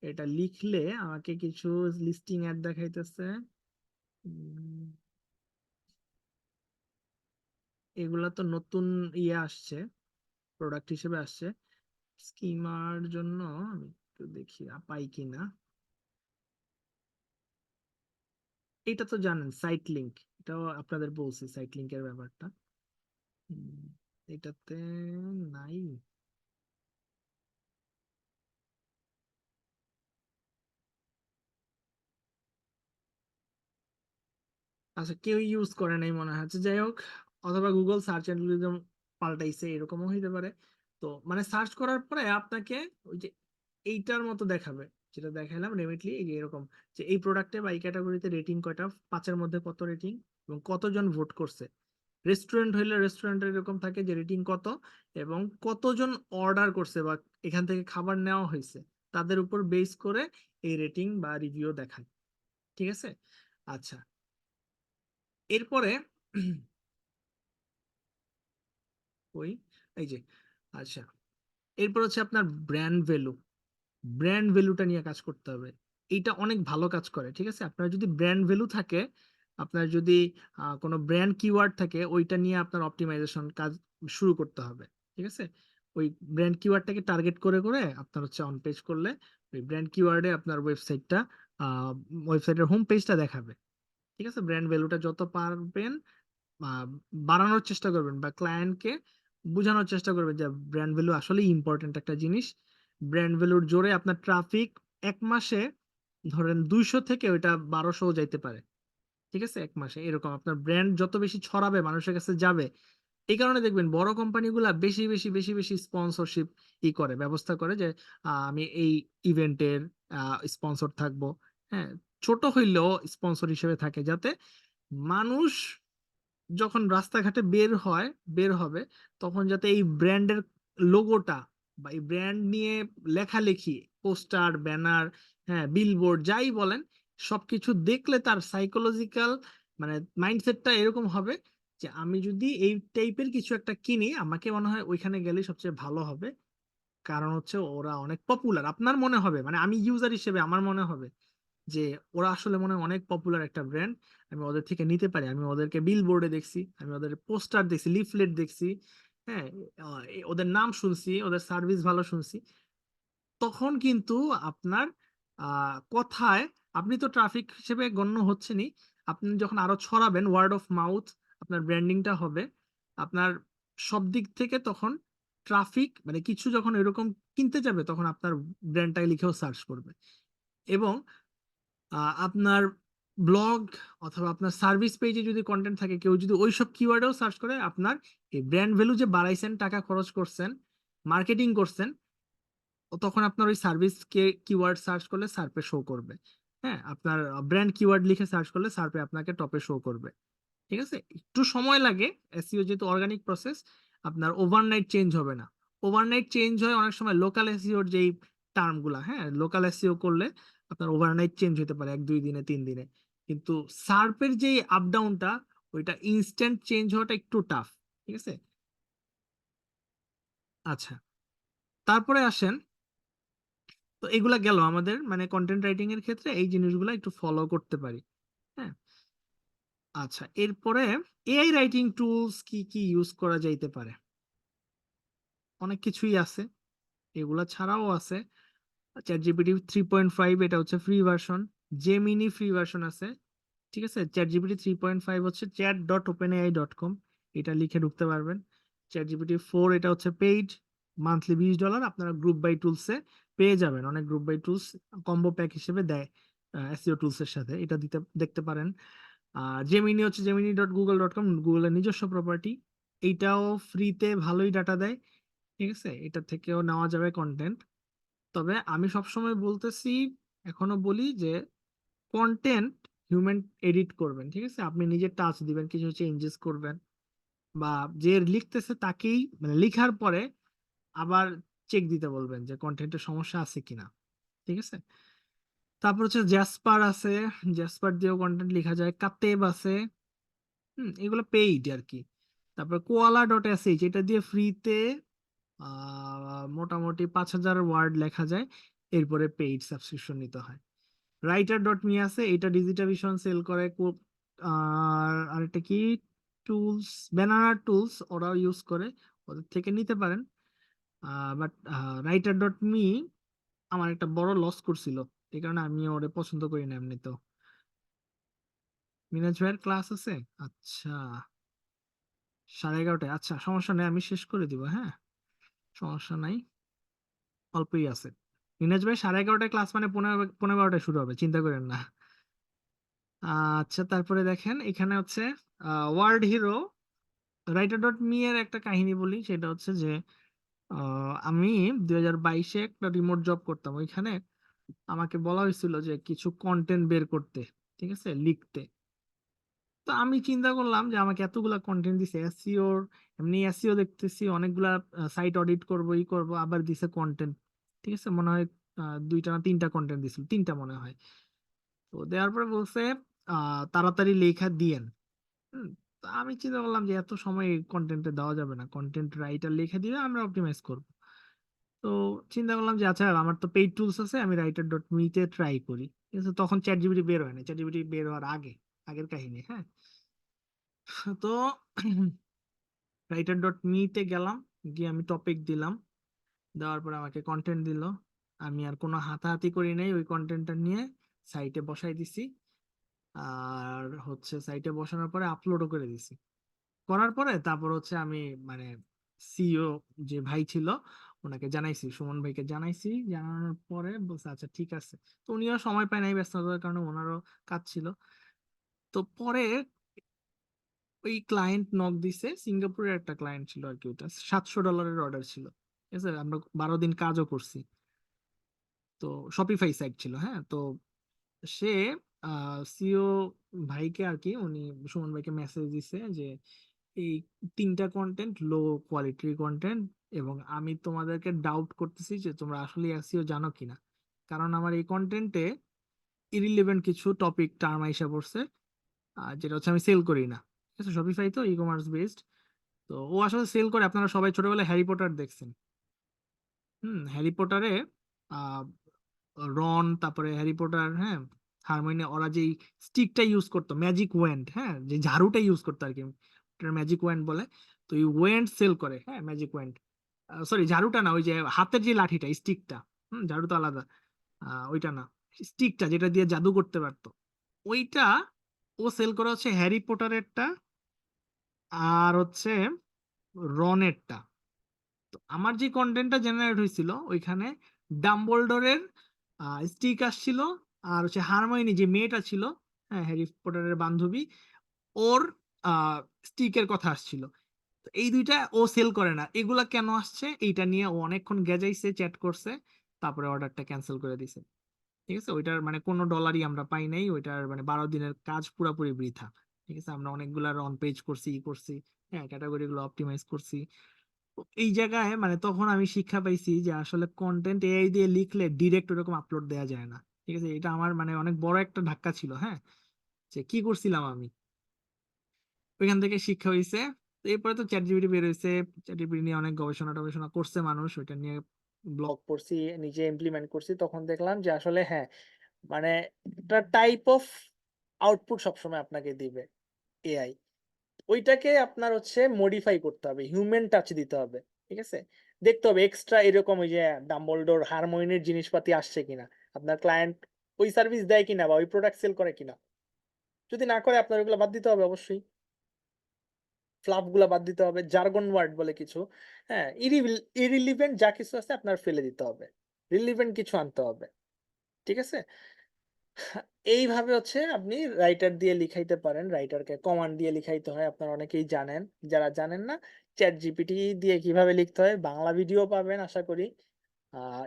এটা লিখলে আমাকে কিছু লিস্টিং অ্যাড দেখাইতেছে। উম, এগুলা তো নতুন ইয়ে আসছে, প্রোডাক্ট হিসেবে আসছে। স্কিমার জন্য আমি একটু দেখি পাই কিনা। এটা তো জানেন সাইট লিংক, এটাও আপনাদের বলছি সাইট লিংকের ব্যাপারটা। উম, এটাতে নাই। আচ্ছা, কেউ ইউজ করে নাই মনে হচ্ছে, যাই হোক। অথবা গুগল সার্চ অ্যালগরিদম পাল্টাইছে, এরকমও হইতে পারে। তো মানে সার্চ করার পরে আপনাকে ওই যে এইটার মতো দেখাবে, যেটা দেখালাম রেমিটলি, এই যে এরকম, যে এই প্রোডাক্টে বা এই ক্যাটাগরিতে রেটিং কয়টা, পাঁচের মধ্যে কত রেটিং এবং কতজন ভোট করছে। রেস্টুরেন্ট হইলে রেস্টুরেন্টের এরকম থাকে যে রেটিং কত এবং কতজন অর্ডার করছে বা এখান থেকে খাবার নেওয়া হয়েছে, তাদের উপর বেস করে এই রেটিং বা রিভিউ দেখায়। ঠিক আছে। আচ্ছা, এরপরে ওই এই যে, আচ্ছা, এরপর হচ্ছে আপনার ব্র্যান্ড ভ্যালু। ব্র্যান্ড ভ্যালুটা নিয়ে কাজ করতে হবে। এইটা অনেক ভালো কাজ করে। ঠিক আছে, আপনার যদি ব্র্যান্ড ভ্যালু থাকে, আপনার যদি কোনো ব্র্যান্ড কিওয়ার্ড থাকে, ওইটা নিয়ে আপনার অপটিমাইজেশন কাজ শুরু করতে হবে। ঠিক আছে, ওই ব্র্যান্ড কিওয়ার্ডটাকে টার্গেট করে করে আপনার হচ্ছে অন পেজ করলে ওই ব্র্যান্ড কিওয়ার্ডে আপনার ওয়েবসাইটটা, ওয়েবসাইটের হোম পেজটা দেখাবে। ঠিক আছে, ব্র্যান্ড ভ্যালুটা যত পারবেন আহ, বাড়ানোর চেষ্টা করবেন বা ক্লায়েন্টকে বোঝানোর চেষ্টা করবেন যে ব্র্যান্ড ভ্যালু আসলে ইম্পর্টেন্ট একটা জিনিস। ব্র্যান্ড ভ্যালুর জোরে আপনার ট্রাফিক এক মাসে ধরেন 200 থেকে ওইটা 1200 যাইতে পারে। ঠিক আছে, এক মাসে এরকম আপনার ব্র্যান্ড যত বেশি ছড়াবে মানুষের কাছে যাবে। এই কারণে দেখবেন বড় কোম্পানিগুলা বেশি বেশি বেশি বেশি স্পন্সরশিপ করে, ব্যবস্থা করে যে আমি এই ইভেন্টের স্পন্সর থাকবো। হ্যাঁ, ছোট হইলেও স্পন্সর হিসেবে থাকে, যাতে মানুষ যখন রাস্তাঘাটে বের হবে, তখন যাতে এই ব্র্যান্ডের লোগোটা বা এই ব্র্যান্ড নিয়ে লেখালেখি, পোস্টার, ব্যানার, হ্যাঁ, বিলবোর্ড, যাই বলেন, সবকিছু দেখলে তার সাইকোলজিক্যাল মানে মাইন্ডসেটটা এরকম হবে যে আমি যদি এই টাইপের কিছু একটা কিনি, আমাকে মনে হয় ওইখানে গেলে সবচেয়ে ভালো হবে। কারণ হচ্ছে ওরা অনেক পপুলার, আপনার মনে হবে, মানে আমি ইউজার হিসেবে আমার মনে হবে যে ওরা আসলে মনে হয় অনেক পপুলার একটা ব্র্যান্ড, আমি ওদের থেকে নিতে পারি। আমি ওদেরকে বিলবোর্ডে দেখছি, আমি ওদের পোস্টার দেখছি, লিফলেট দেখছি, হ্যাঁ, ওদের নাম শুনছি, ওদের সার্ভিস ভালো শুনছি। তখন কিন্তু আপনার কথায়, আপনি তো ট্রাফিক হিসেবে গণ্য হচ্ছেনই, আপনি যখন আরো ছড়াবেন, ওয়ার্ড অফ মাউথ আপনার ব্র্যান্ডিংটা হবে, আপনার সব দিক থেকে তখন ট্রাফিক মানে কিছু যখন এরকম কিনতে যাবে, তখন আপনার ব্র্যান্ডটা লিখেও সার্চ করবে। এবং আপনার ব্লগ অথবা আপনার সার্ভিস পেজে যদি কন্টেন্ট থাকে, কেউ যদি ওইসব কিওয়ার্ডেও সার্চ করে, আপনার এই ব্র্যান্ড ভ্যালু যে বাড়াইছেন, টাকা খরচ করছেন, মার্কেটিং করছেন, ও তখন আপনার ওই সার্ভিস কে কিওয়ার্ড সার্চ করলে সার্পে শো করবে। হ্যাঁ, আপনার ব্র্যান্ড কিওয়ার্ড লিখে সার্চ করলে সার্পে আপনাকে টপে শো করবে। ঠিক আছে, একটু সময় লাগে, এসইও যেহেতু অর্গানিক প্রসেস, আপনার ওভারনাইট চেঞ্জ হবে না। ওভারনাইট চেঞ্জ হয় অনেক সময় লোকাল এসইওর যেই টার্মগুলা, হ্যাঁ, লোকাল এসইও করলে আপনার ওভারনাইট চেঞ্জ হতে পারে 1-2 দিনে, 3 দিনে। কিন্তু সার্পের যেই আপ ডাউনটা, ওইটা ইনস্ট্যান্ট চেঞ্জ হওয়াটা একটু টাফ। ঠিক আছে। আচ্ছা, তারপরে আসেন, তো এগুলা গেল আমাদের মানে কন্টেন্ট রাইটিং এর ক্ষেত্রে এই জিনিসগুলো একটু ফলো করতে পারি। হ্যাঁ, আচ্ছা, এরপরে এআই রাইটিং টুলস কি কি ইউজ করা যাইতে পারে? অনেক কিছুই আছে, এগুলা ছাড়াও আছে চ্যাট জিপিটি 3.5, এটা হচ্ছে free version. Gemini free version আছে। ঠিক আছে, চ্যাট জিপিটি 3.5 হচ্ছে chat.openai.com, এটা লিখে ঢুকতে পারবেন। চ্যাট জিপিটি 4 এটা হচ্ছে পেইড, মান্থলি $20 আপনারা গ্রুপ বাই টুলসে পেয়ে যাবেন। অনেক group buy tools combo pack হিসেবে দেয় এসইও টুলস এর সাথে, এটা দিতে দেখতে পারেন। জেমিনি হচ্ছে gemini.google.com, গুগলের নিজস্ব প্রপার্টি। এইটাও ফ্রিতে ভালোই ডাটা দেয়। ঠিক আছে, এটা থেকেও নেওয়া যাবে কন্টেন্ট। তবে আমি সবসময় বলতেছি, এখনো বলি যে কন্টেন্ট হিউম্যান এডিট করবেন। ঠিক আছে, আপনি নিজে টাচ দিবেন, কিছু চেঞ্জেস করবেন, বা যে লিখতেছে তাকেই মানে লিখার পরে আবার চেক দিতে বলবেন যে কন্টেন্টের সমস্যা আছে কিনা। ঠিক আছে। তারপর হচ্ছে জ্যাসপার আছে, জ্যাসপার দিয়েও কন্টেন্ট লেখা যায়। কাতেব আছে, এগুলো পেইড আর কি। তারপর koala.sh, এটা দিয়ে ফ্রিতে মোটামুটি 5,000 ওয়ার্ড লেখা যায়, এরপরে পেইড সাবস্ক্রিপশন নিতে হয়। writer.me আছে, এটা ডিজিটাভিশন সেল করে। আর আরেকটা কি টুলস, ব্যানানা টুলস, ওরাও ইউজ করে, ওদের থেকে নিতে পারেন। বাট writer.me আমার একটা বড় লস করছিল, এই কারণে আমি ওরে পছন্দ করি না এমনি। তো মিনাজ ভাইয়ের ক্লাস আছে, আচ্ছা 11:30টায়, আচ্ছা সমস্যা নেই, আমি শেষ করে দিব, হ্যাঁ সমস্যা নাই, অল্পই আছে। মিনাজ ভাই 11:30টায় ক্লাস মানে 11:15 শুরু হবে, চিন্তা করেন না। আচ্ছা তারপরে দেখেন এখানে হচ্ছে ওয়ার্ল্ড হিরো। writer.me এর একটা কাহিনী বলি, সেটা হচ্ছে যে আমি 2022-এ একটা রিমোট জব করতাম, ওইখানে আমাকে বলা হয়েছিল যে কিছু কন্টেন্ট বের করতে, ঠিক আছে, লিখতে। তো আমি চিন্তা করলাম যে আমাকে এতগুলা কন্টেন্ট দিছে, এসইওর, এমনি এসইও দেখতেছি অনেকগুলা, সাইট অডিট করবো, ই করবো, আবার দিছে কন্টেন্ট, ঠিক আছে, মনে হয় 2টা না 3টা কন্টেন্ট দিছিল, 3টা মনে হয়। তো দেওয়ার পরে বলছে তাড়াতাড়ি লেখা দিয়েন। হুম, তো আমি চিন্তা করলাম যে এত সময় কন্টেন্টে দেওয়া যাবে না, কন্টেন্ট রাইটার লিখে দিলে আমরা অপটিমাইজ করব। তো চিন্তা করলাম যে আচ্ছা আমার তো পেইড টুলস আছে, আমি writer.me তে ট্রাই করি, ঠিক আছে। তখন চ্যাট জিপিটি বের হয় না, চ্যাট জিপিটি বের হওয়ার আগে, আগের কাহিনী, হ্যাঁ। তো writer.me তে গেলাম, গিয়ে আমি টপিক দিলাম, দেওয়ার পর আমাকে কন্টেন্ট দিল। আমি আর কোনো হাতাহাতি করি নাই, ওই কন্টেন্টটা নিয়ে সাইটে বসাই দিছি। আর হচ্ছে সাইটে বসানোর পরে আপলোডও করে দিছি। করার পরে তারপর হচ্ছে আমি মানে সিইও যে ভাই ছিল ওনাকে জানাইছি, সুমন ভাইকে জানাইছি, জানানোর পরে বলছে আচ্ছা ঠিক আছে। তো উনিও সময় পায় নাই, ব্যস্ততার কারণে ওনারও কাজ ছিল। তো পরে ওই ক্লায়েন্ট নক দিছে, সিঙ্গাপুরের একটা ক্লায়েন্ট ছিল আর কি, ওটা $700 অর্ডার ছিল, ঠিক আছে, আমরা 12 দিন কাজও করছি। তো শপিফাই সাইট ছিল, হ্যাঁ। তো সে সিও ভাইকে আর কি, উনি সুমন ভাইকে মেসেজ দিছে যে এই 3টা কন্টেন্ট লো কোয়ালিটির কন্টেন্ট, এবং আমি তোমাদেরকে ডাউট করতেছি যে তোমরা আসলে এসইও জানো কিনা, কারণ আমার এই কন্টেন্টে ইরিলেভেন্ট কিছু টপিক টার্ম আইসা পড়ছে, যেটা হচ্ছে আমি সেল করি না, ঠিক আছে। শপিফাই তো ই কমার্স বেসড, তো ও আসলে সেল করে। আপনারা সবাই ছোটবেলায় হ্যারি পটার দেখছেন, হ্যারি পটারে রন, তারপরে হ্যারি পটার, হ্যাঁ, হারমোনি, ওরা যেই স্টিকটা ইউজ করতো, ম্যাজিক ওয়ান্ড, হ্যাঁ, যে ঝাড়ুটা ইউজ করতো আর কি, ওটার ম্যাজিক ওয়ান্ড বলে। তো এই ওয়ান্ড সেল করে, হ্যাঁ, ম্যাজিক ওয়ান্ড, সরি ঝাড়ুটা না, ওই যে হাতের যে লাঠিটা, স্টিকটা, ঝাড়ু তো আলাদা, ওইটা না, স্টিকটা যেটা দিয়ে জাদু করতে পারতো, ওইটা ও সেল করে হচ্ছে হ্যারি পটারেরটা, আর হচ্ছে রনেরটা। তো আমার যে কন্টেন্টটা জেনারেট হয়েছিল ওইখানে ডাম্বলডোরের স্টিক আসছিল, আর হচ্ছে হারমাইনি যে মেয়েটা ছিল, হ্যাঁ, হ্যারি পটারের বান্ধবী, ওর স্টিকের কথা আসছিল। তো এই দুইটা ও সেল করে না, এগুলা কেন আসছে এইটা নিয়ে ও অনেকক্ষণ গেজাইছে, চ্যাট করছে, তারপরে অর্ডারটা ক্যান্সেল করে দিছে, ঠিক আছে। ওইটার মানে কোনো ডলারই আমরা পাই নাই, ওইটার মানে 12 দিনের কাজ পুরাপুরি বৃথা, ঠিক আছে। আমরা অনেকগুলা অন পেজ করছি, ই করছি, হ্যাঁ, ক্যাটাগরি গুলো অপটিমাইজ করছি। তো এই জায়গায় মানে তখন আমি শিক্ষা পাইছি যে আসলে কন্টেন্ট এআই দিয়ে লিখলে ডিরেক্ট ওরকম আপলোড দেওয়া যায় না, ঠিক আছে। এটা আমার মানে অনেক বড় একটা ধাক্কা ছিল, হ্যাঁ, যে কি করছিলাম আমি, ওইখান থেকে শিক্ষা হয়েছে। তো এরপরে তো চ্যাট জিপিটি বের হয়েছে, চ্যাট জিপিটি নিয়ে অনেক গবেষণা টবেষণা করছে মানুষ, ওইটা নিয়ে ব্লগ পড়ছি, নিজে ইমপ্লিমেন্ট করছি, তখন দেখলাম যে আসলে হ্যাঁ, মানে একটা টাইপ অফ আউটপুট সবসময় আপনাকে দিবে এআই, ওইটাকে আপনার হচ্ছে মডিফাই করতে হবে, হিউম্যান টাচ দিতে হবে, ঠিক আছে। দেখতে হবে এক্সট্রা এরকম ওই যে ডাম্বলডোর হারমোনির জিনিসপাতি আসছে কিনা, আপনার ক্লায়েন্ট ওই সার্ভিস দেয় কিনা বা ওই প্রোডাক্ট সেল করে কিনা। যদি না করে আপনার ওগুলো বাদ দিতে হবে অবশ্যই, ফ্লাফ গুলা বাদ দিতে হবে, জার্গন ওয়ার্ড বলে কিছু, হ্যাঁ, ইরিলিভেন্ট যা কিছু আছে আপনার ফেলে দিতে হবে, রিলিভেন্ট কিছু আনতে হবে, ঠিক আছে। এইভাবে হচ্ছে আপনি রাইটার দিয়ে লিখাইতে পারেন, রাইটারকে কমান্ড দিয়ে লিখাইতে হয়, আপনারা অনেকেই জানেন। যারা জানেন না, চ্যাট জিপিটি দিয়ে কিভাবে লিখতে হয় বাংলা ভিডিও পাবেন আশা করি,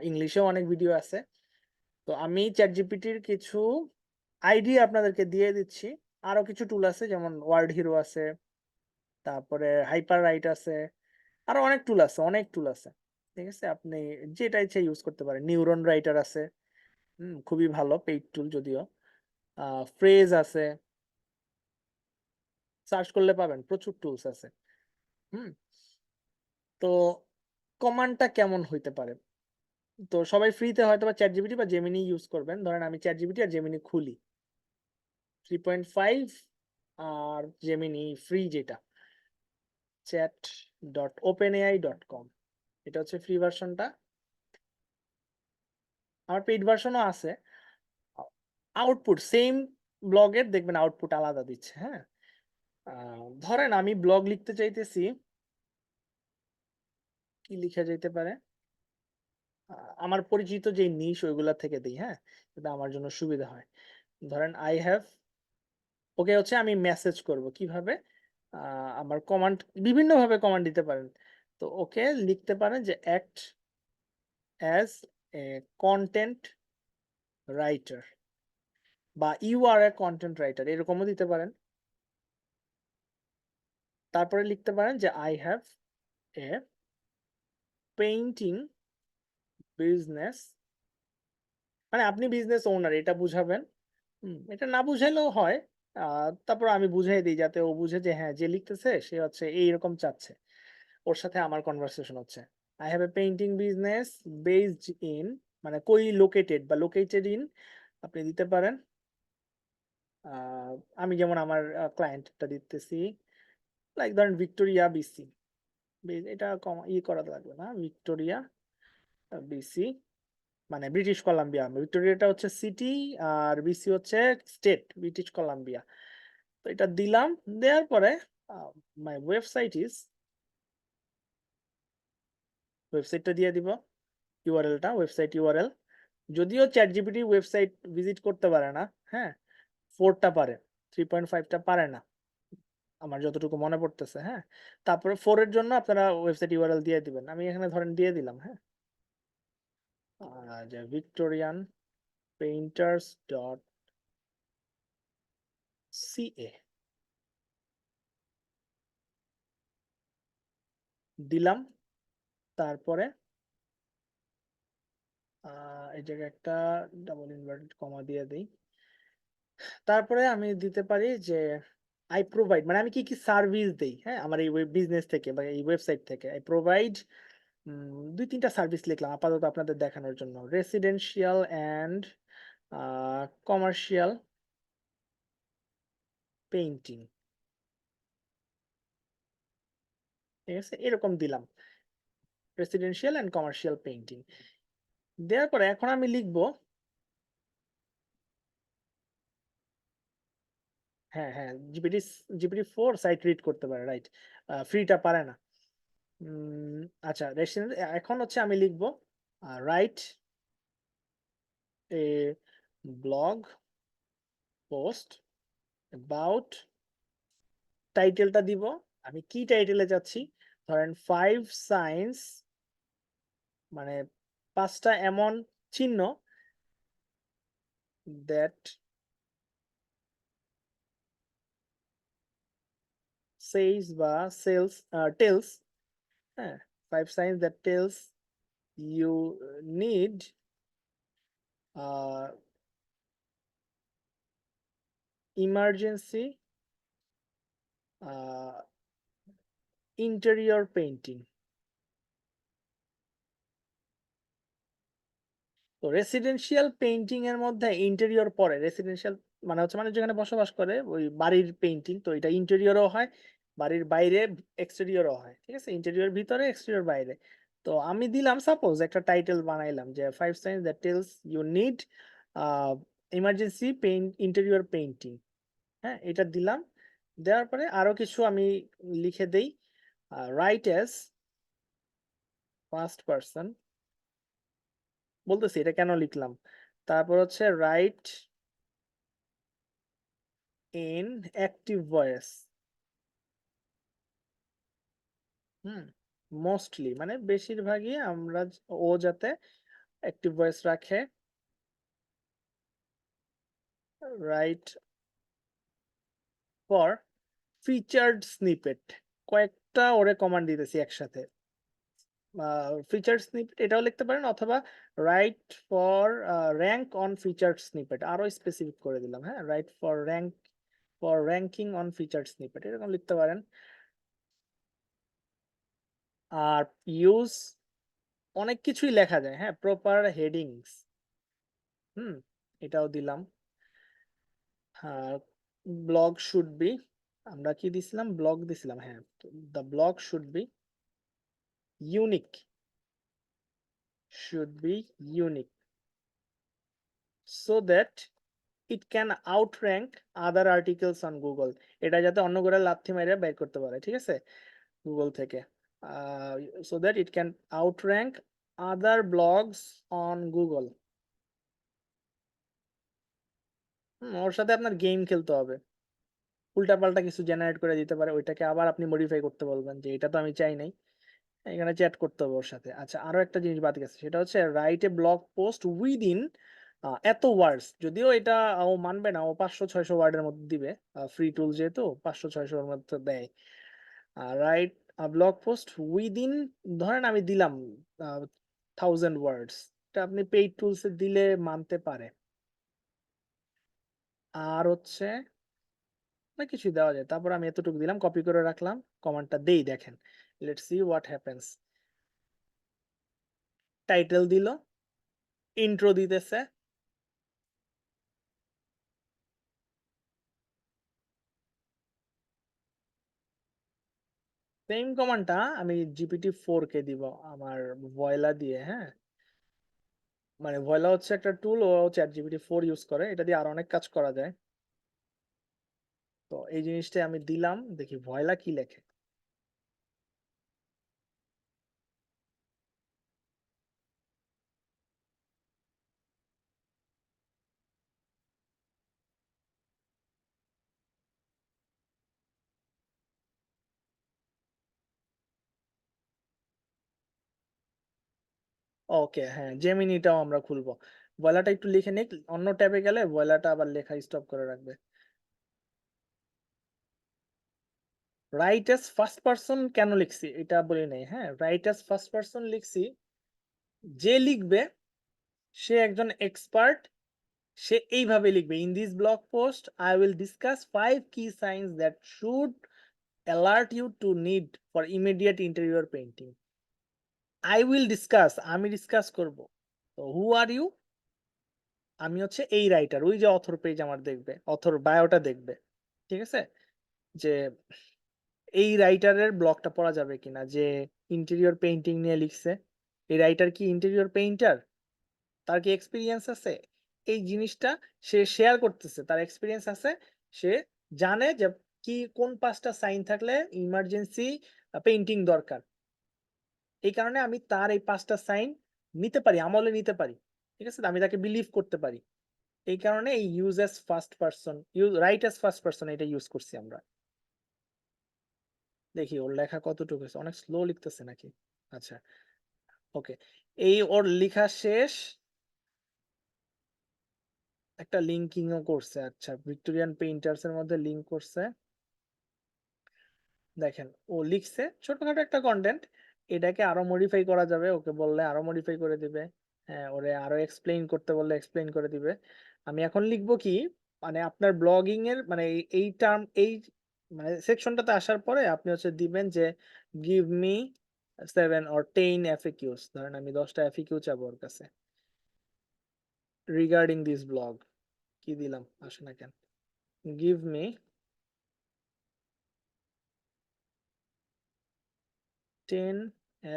ইংলিশেও অনেক ভিডিও আছে। তো আমি চ্যাট জিপিটির কিছু আইডিয়া আপনাদেরকে দিয়ে দিচ্ছি। আরো কিছু টুল আছে, যেমন ওয়ার্ড হিরো আছে, তারপরে হাইপার রাইট আছে, আরো অনেক টুল আছে, অনেক টুল আছে, ঠিক আছে। আপনি যেটা ইচ্ছা ইউজ করতে পারেন, নিউরন রাইটার আছে, খুবই ভালো পেইড টুল যদিও। ফ্রেজ আছে, সার্চ করলে পাবেন প্রচুর টুলস আছে। হুম তো কমান্ডটা কেমন হইতে পারে? তো সবাই ফ্রিতে হয়তো বা চ্যাট জিপিটি বা জেমিনি ইউজ করবেন। ধরেন আমি চ্যাট জিপিটি আর জেমিনি খুলি 3.5 আর জেমিনি ফ্রি যেটা chat.openai.com, এটা হচ্ছে ফ্রি ভার্সনটা। আমার পেইড ভার্সনও আছে। আউটপুট সেম ব্লগের দেখবেন আউটপুট আলাদা দিচ্ছে। হ্যাঁ, ধরেন আমি ব্লগ লিখতে চাইতেছি, কি লিখা যেতে পারে? আমার পরিচিত যে নিশ ওইগুলা থেকে দিই। হ্যাঁ, এটা আমার জন্য সুবিধা হয়। ধরেন আই হ্যাভ, ওকে হচ্ছে আমি মেসেজ করব কিভাবে, আমার কমান্ড বিভিন্ন ভাবে কমান্ড দিতে পারেন। তো ওকে লিখতে পারেন যে act as a content writer বা you are a content writer, এরকমও দিতে পারেন। তারপরে লিখতে পারেন যে I have a painting business, মানে আপনি বিজনেস ওনার এটা বুঝাবেন। এটা না বুঝাইলেও হয়। তারপর আমি বুঝাই দিই যাতে ও বুঝে যে হ্যাঁ, যে লিখতেছে সে হচ্ছে এইরকম চাচ্ছে, ওর সাথে আমার কনভারসেশন হচ্ছে। I have a painting business based in, মানে কই লোকেটেড বা লোকেটেড ইন আপনি দিতে পারেন। আমি যেমন আমার ক্লায়েন্টটা দিতেছি, লাইক ধরেন ভিক্টোরিয়া বিসি, এটা করা লাগবে না, ভিক্টোরিয়া বিসি মানে ব্রিটিশ কলাম্বিয়া। ভিক্টোরিয়াটা হচ্ছে সিটি আর বিসি হচ্ছে স্টেট, ব্রিটিশ কলাম্বিয়া। তো এটা দিলাম, দেওয়ার পরে মাই ওয়েবসাইট ইজ, ওয়েবসাইটটা দিয়ে দিব, ইউআরএলটা ওয়েবসাইট ইউআরএল। যদিও চ্যাট জিপিটি ওয়েবসাইট ভিজিট করতে পারে না, হ্যাঁ, 4টা পারে, 3.5টা পারে না আমার যতটুকু মনে পড়তেছে। হ্যাঁ, তারপরে 4 এর জন্য আপনারা ওয়েবসাইট ইউআরএল দিয়ে দিবেন। আমি এখানে ধরেন দিয়ে দিলাম। হ্যাঁ, যে ভিক্টোরিয়ান পেইন্টার্স ডট সিএ দিলাম। তারপরে এই জায়গায় একটা ডাবল ইনভার্টেড কমা দিয়ে দিই। তারপরে আমি দিতে পারি যে আই প্রোভাইড, মানে আমি কি কি সার্ভিস দেই, হ্যাঁ, আমার এই ওয়েব বিজনেস থেকে বা এই ওয়েবসাইট থেকে। আই প্রোভাইড 2-3টা সার্ভিস লিখলাম আপাতত আপনাদের দেখানোর জন্য, রেসিডেন্সিয়াল অ্যান্ড কমার্শিয়াল পেইন্টিং। ঠিক আছে, এরকম দিলাম, রেসিডেন্সিয়াল অ্যান্ড কমার্শিয়াল পেইন্টিং। দেওয়ার পরে এখন আমি লিখবো, হ্যাঁ হ্যাঁ, জিপিটি জিপিটি 4 সাইট রিড করতে পারে, রাইট, ফ্রিটা পারে না। আচ্ছা, এখন হচ্ছে আমি লিখবো write a blog post about, টাইটেলটা দিব আমি কি টাইটেলে যাচ্ছি, ধরেন 5 সাইন্স, মানে 5টা এমন চিহ্ন দ্যাট সেইস বা সেলস টেলস, হ্যাঁ, 5 signs that tells you need emergency interior painting. তো রেসিডেন্সিয়াল পেইন্টিং এর মধ্যে ইন্টেরিয়র পড়ে। রেসিডেন্সিয়াল মানে হচ্ছে মানে যেখানে বসবাস করে ওই বাড়ির পেইন্টিং, তো এটা ইন্টেরিয়রও হয়, বাড়ির বাইরে এক্সটেরিয়রও হয়। ঠিক আছে, ইন্টেরিয়র ভিতরে, এক্সটেরিয়র বাইরে। তো আমি দিলাম সাপোজ একটা টাইটেল বানাইলাম যে 5 signs that tells you need emergency interior painting. হ্যাঁ, এটা দিলাম। দেওয়ার পরে আরো কিছু আমি লিখে দেই, রাইট অ্যাজ ফার্স্ট পারসন, বলতেছি এটা কেন লিখলাম। তারপর হচ্ছে right in active voice. Hmm mostly মানে বেশিরভাগই আমরা ও যাতে অ্যাক্টিভ ভয়েস রাখে। রাইট ফর ফিচার্ড স্নিপেট, কয়েকটা ওরে কমান্ড দিতেছি একসাথে। ফিচার স্নিপেট এটাও লিখতে পারেন, অথবা right for rank on feature snippet, আরো স্পেসিফিক করে দিলাম, হ্যাঁ, right for ranking on feature snippet এরকম লিখতে পারেন। আর ইউজ অনেক কিছুই লেখা যায়, হ্যাঁ, প্রপার হেডিংস, হুম, এটাও দিলাম। ব্লগ শুড বি, আমরা কি দিছিলাম, ব্লগ দিছিলাম, হ্যাঁ, the blog unique should be unique so that it can outrank other articles on Google, এটা যাতে অন্য করে লাথি মেরে বের করতে পারে, ঠিক আছে, গুগল থেকে, so that it can outrank other blogs on Google. ওর সাথে আপনার গেম খেলতে হবে, উল্টাপাল্টা কিছু জেনারেট করে দিতে পারে, ওইটাকে আবার আপনি মডিফাই করতে বলবেন যে এটা তো আমি চাই নাই, এখানে চ্যাট করতে হবে ওর সাথে। আচ্ছা, আরো একটা জিনিস বাদ গেছে, সেটা হচ্ছে write a blog post within এত ওয়ার্ডস, যদিও এটা ও মানবে না, ও 500-600 ওয়ার্ডের মধ্যে দিবে, ফ্রি টুল যেহেতু 500-600 এর মধ্যে দেয়। রাইট ব্লগ পোস্ট উইদিন, ধরেন আমি দিলাম 1000 ওয়ার্ডস, এটা আপনি পেইড টুলসে দিলে মানতে পারে। আর হচ্ছে অনেক কিছু দেওয়া যায়, তারপর আমি এতটুকু দিলাম, কপি করে রাখলাম, কমান্ডটা দেই, দেখেন, let's see what happens. Title দিল, ইন্ট্রো দিতেছে, সেম কমান্ডটা আমি GPT-4 কে দিব আমার ভয়লা দিয়ে, হ্যাঁ, মানে ভয়লা হচ্ছে একটা টুল, ও ChatGPT-4 ইউজ করে, এটা দিয়ে আরো অনেক কাজ করা যায়। তো এই জিনিসটাই আমি দিলাম, দেখি ভয়লা কি লেখে। ওকে, হ্যাঁ, জেমিনিটাও আমরা খুলবো, ভয়লাটা একটু লিখে নিক, অন্য ট্যাবে গেলে ভয়লাটা আবার লেখা স্টপ করে রাখবে। রাইট এস ফার্স্ট পারসন কেন লিখছি এটা বলি নাই, হ্যাঁ, রাইট এস ফার্স্ট পারসন লিখছি, যে লিখবে সে একজন এক্সপার্ট, সে এইভাবে লিখবে, in this blog post I will discuss 5 key signs that should alert you to need for immediate interior painting. I will discuss, আমি ডিসকাস করব, তো হু আর ইউ, আমি হচ্ছে এই রাইটার, ওই যে অথর পেজ আমার দেখবে, অথর বায়োটা দেখবে, ঠিক আছে, যে এই রাইটারের ব্লগটা পড়া যাবে কিনা, যে ইন্টেরিয়র পেইন্টিং নিয়ে লিখছে, এই রাইটার কি ইন্টেরিয়র পেইন্টার, তার কি এক্সপিরিয়েন্স আছে, এই জিনিসটা সে শেয়ার করতেছে, তার এক্সপিরিয়েন্স আছে, সে জানে যে কি কোন 5টা সাইন থাকলে ইমার্জেন্সি পেইন্টিং দরকার, এই কারণে আমি তার এই 5টা সাইন নিতে পারি, আমলে নিতে পারি, ঠিক আছে, আমি তাকে বিলিভ করতে পারি, এই কারণে এই use as first person, right as first person এটা ইউজ করছি আমরা। দেখি ওর লেখা কতটুকু আছে, অনেক স্লো লিখতেছে নাকি। আচ্ছা, ওকে, এই ওর লেখা শেষ, একটা লিঙ্কিংও করছে, আচ্ছা, ভিক্টোরিয়ান পেইন্টার্স এর মধ্যে লিংক করছে, দেখেন ও লিখছে ছোটখাটো একটা কন্টেন্ট, এটাকে আরো মডিফাই করা যাবে, ওকে বললে আরো মডিফাই করে দিবে, হ্যাঁ, ওরে আরো এক্সপ্লেইন করতে বললে এক্সপ্লেইন করে দিবে। আমি এখন লিখবো কি, মানে আপনার ব্লগিং এর মানে এই টার্ম, এই মানে সেকশনটাতে আসার পরে আপনি হচ্ছে দিবেন যে গিভ মি 7 or 10 FAQs, ধরেন আমি 10টা FAQ চাবো ওর কাছে, রিগার্ডিং দিস ব্লগ, কি দিলাম আসে না কেন, give me 10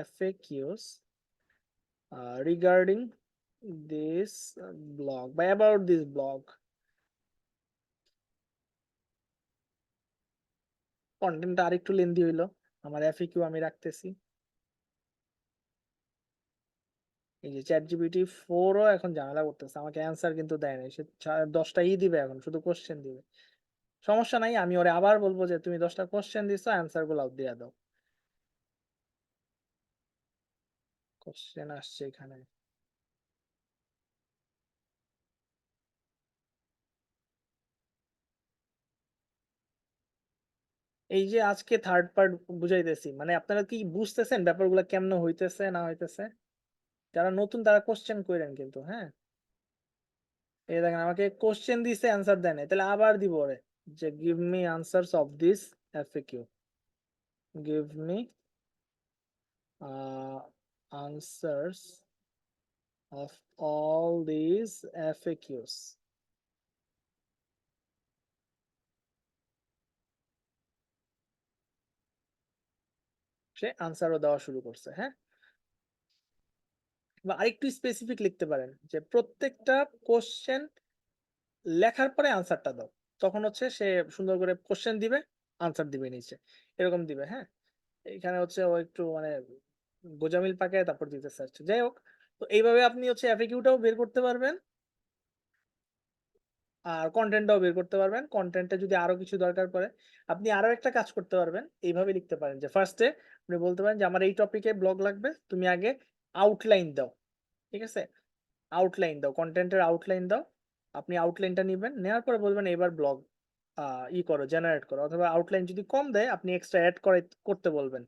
FAQs regarding this blog by about this blog, কন্টেন্টটা আরেকটু লেন্দি হইলো, আমার এফএকিউ আমি রাখতেছি, এই যে ChatGPT-4ও এখন ঝামেলা করতেছে, আমাকে অ্যান্সার কিন্তু দেয় না, সে 10টা দিবে, এখন শুধু কোশ্চেন দিবে, সমস্যা নাই, আমি ওরে আবার বলবো যে তুমি 10টা কোশ্চেন দিছো, অ্যান্সার গুলো দিয়ে দাও, কোশ্চেন আসছে এখানে, এই যে আজকে থার্ড পার্ট বুঝাইতেছি, মানে আপনারা কি বুঝতেছেন ব্যাপারগুলো কেমনে হইতেছে না হইতেছে? যারা নতুন তারা কোশ্চেন কইরেন কিন্তু, হ্যাঁ? এই দেখেন আমাকে কোশ্চেন দিছে অ্যান্সার দেয় নাই, তাহলে আবার দিব ওরে যে give me answers of this FAQ, give me answers of all this FAQs. সে আনসারও দেওয়া শুরু করছে, হ্যাঁ? বা আরেকটু স্পেসিফিক লিখতে পারেন যে প্রত্যেকটা কোশ্চেন লেখার পরে আনসারটা দাও, তখন হচ্ছে সে সুন্দর করে কোশ্চেন দিবে, আনসার দিবে নিচে, এরকম দিবে, হ্যাঁ? এখানে হচ্ছে ও একটু মানে গোজামিল পাকায় তারপর দিতে চাচ্ছে, যাই হোক। তো এইভাবে আপনি হচ্ছে এফএকিউটাও বের করতে পারবেন আর কন্টেন্টটাও বের করতে পারবেন। কন্টেন্টে যদি আরো কিছু দরকার পড়ে আপনি আরো একটা কাজ করতে পারবেন, এইভাবে লিখতে পারেন যে ফার্স্টে আপনি বলতে পারেন যে আমার এই টপিকে ব্লগ লাগবে, তুমি আগে আউটলাইন দাও, ঠিক আছে? আউটলাইন দাও, কন্টেন্টের আউটলাইন দাও। আপনি আউটলাইনটা নিবেন, নেওয়ার পরে বলবেন এবার ব্লগ করো, জেনারেট করো। অথবা আউটলাইন যদি কম দেয় আপনি এক্সট্রা অ্যাড করতে বলবেন,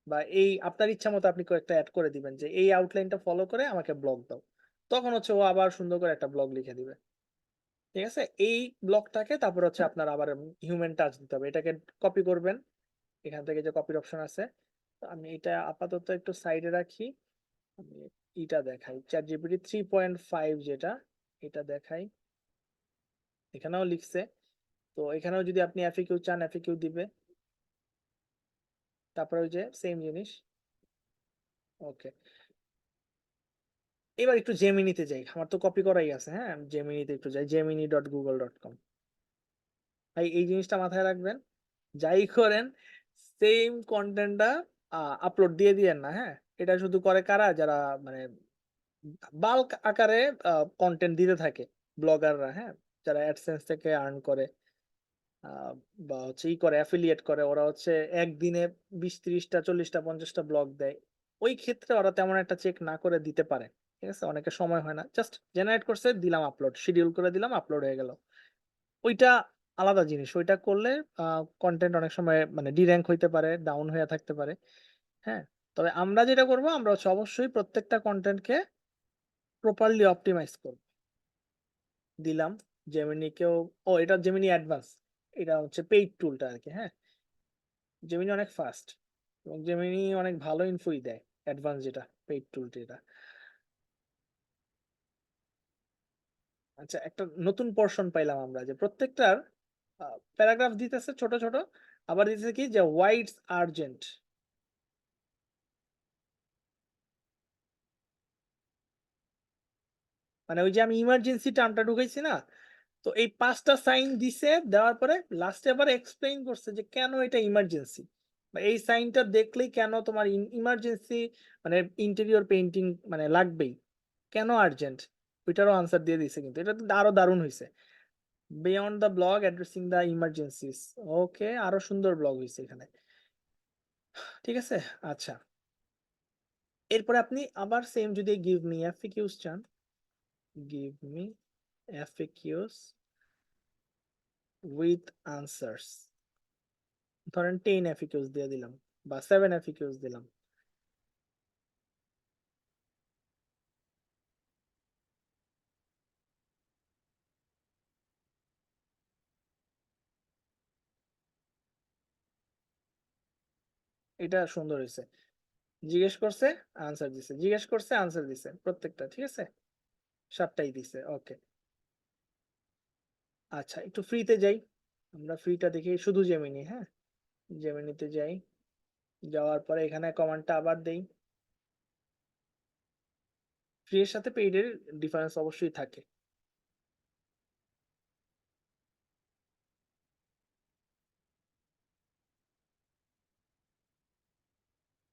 বা এই আপনার ইচ্ছা মতো আপনি কয়েকটা অ্যাড করে দিবেন যে এই আউটলাইনটা ফলো করে আমাকে ব্লগ দাও। তখন হচ্ছে ও আবার সুন্দর করে একটা ব্লগ লিখে দিবে, ঠিক আছে? এই ব্লগটাকে তারপর হচ্ছে আপনার আবার হিউম্যান টাচ দিতে হবে, এটাকে কপি করবেন, এখান থেকে যে কপির অপশন আছে। তো আমি এটা আপাতত একটু সাইডে রাখি, আমি এটা দেখাই চ্যাট জিপিটি 3.5 যেটা, এটা দেখাই। এখানেও লিখছে, তো এখানেও যদি আপনি এফএকিউ চান এফএকিউ দিবে, তারপরে ওই যে সেম জিনিস। ওকে, এবার একটু জেমিনিতে যাই, আমার তো কপি করাই আছে, হ্যাঁ? জেমিনিতে একটু যাই, gemini.google.com। ভাই এই জিনিসটা মাথায় রাখবেন, যাই করেন সেম কন্টেন্টটা আপলোড দিয়ে দিয়েন না, হ্যাঁ? এটা শুধু করে কারা, যারা মানে বাল্ক আকারে কন্টেন্ট দিতে থাকে, ব্লগাররা, হ্যাঁ? যারা অ্যাডসেন্স থেকে আর্ন করে, আহ, বা হচ্ছে ই করে অ্যাফিলিয়েট করে, ওরা হচ্ছে একদিনে 20 30টা 40টা 50টা ব্লগ দেয়। ওই ক্ষেত্রে ওরা তেমন একটা চেক না করে দিতে পারে, ঠিক আছে? অনেকের সময় হয় না, জাস্ট জেনারেট করছে দিলাম, আপলোড শিডিউল করে দিলাম, আপলোড হয়ে গেল। ওইটা আলাদা জিনিস, ওইটা করলে কন্টেন্ট অনেক সময় মানে ডি র্যাঙ্ক হইতে পারে, ডাউন হয়ে থাকতে পারে, হ্যাঁ? তবে আমরা যেটা করব, আমরা হচ্ছে অবশ্যই প্রত্যেকটা কন্টেন্টকে প্রপারলি অপটিমাইজ করব। দিলাম জেমিনিকেও, ও এটা জেমিনি অ্যাডভান্স, এটা হচ্ছে পেইড টুলটা আর কি, হ্যাঁ? জেমিনি অনেক ফাস্ট এবং জেমিনি অনেক ভালো ইনফোই দেয়, অ্যাডভান্স যেটা পেইড টুলটা এটা। আচ্ছা, একটা নতুন পোর্শন পাইলাম আমরা, যে প্রত্যেকটার প্যারাগ্রাফ দিতেছে ছোট ছোট, আবার দিতেছে কি যে হোয়াইটস আর্জেন্ট, মানে ওই যে আমি ইমার্জেন্সি টার্মটা ঢুকাইছি না, তো এই 5টা সাইন দিছে, দেওয়ার পরে লাস্টে আবার এক্সপ্লেইন করছে যে কেন এটা ইমার্জেন্সি, বা এই সাইনটা দেখলেই কেন তোমার ইমার্জেন্সি মানে ইন্টেরিয়র পেইন্টিং মানে লাগবেই, কেন আর্জেন্ট, ওইটারও আনসার দিয়ে দিছে। কিন্তু এটা তো আরো দারুণ হয়েছে, beyond the blog addressing the emergencies. Okay, আরো সুন্দর ব্লগ হয়েছে এখানে, ঠিক আছে? আচ্ছা, এরপরে আপনি আবার সেম যদি গিভ মি এফএকিউস চান, গিভ মি এফএকিউস উইথ আনসার্স, ধরেন 10 এফএকিউস দিয়ে দিলাম বা 7 এফএকিউস দিলাম। এটা সুন্দর হয়েছে, জিজ্ঞেস করছে আনসার দিছে, জিজ্ঞেস করছে আনসার দিছে, প্রত্যেকটা ঠিক আছে, 7টাই দিছে। ওকে, আচ্ছা একটু ফ্রিতে যাই, আমরা ফ্রিটা দেখি শুধু জেমিনি, হ্যাঁ? জেমিনিতে যাই, যাওয়ার পরে এখানে কমান্ডটা আবার দেই। ফ্রি এর সাথে পেইড এর ডিফারেন্স অবশ্যই থাকে,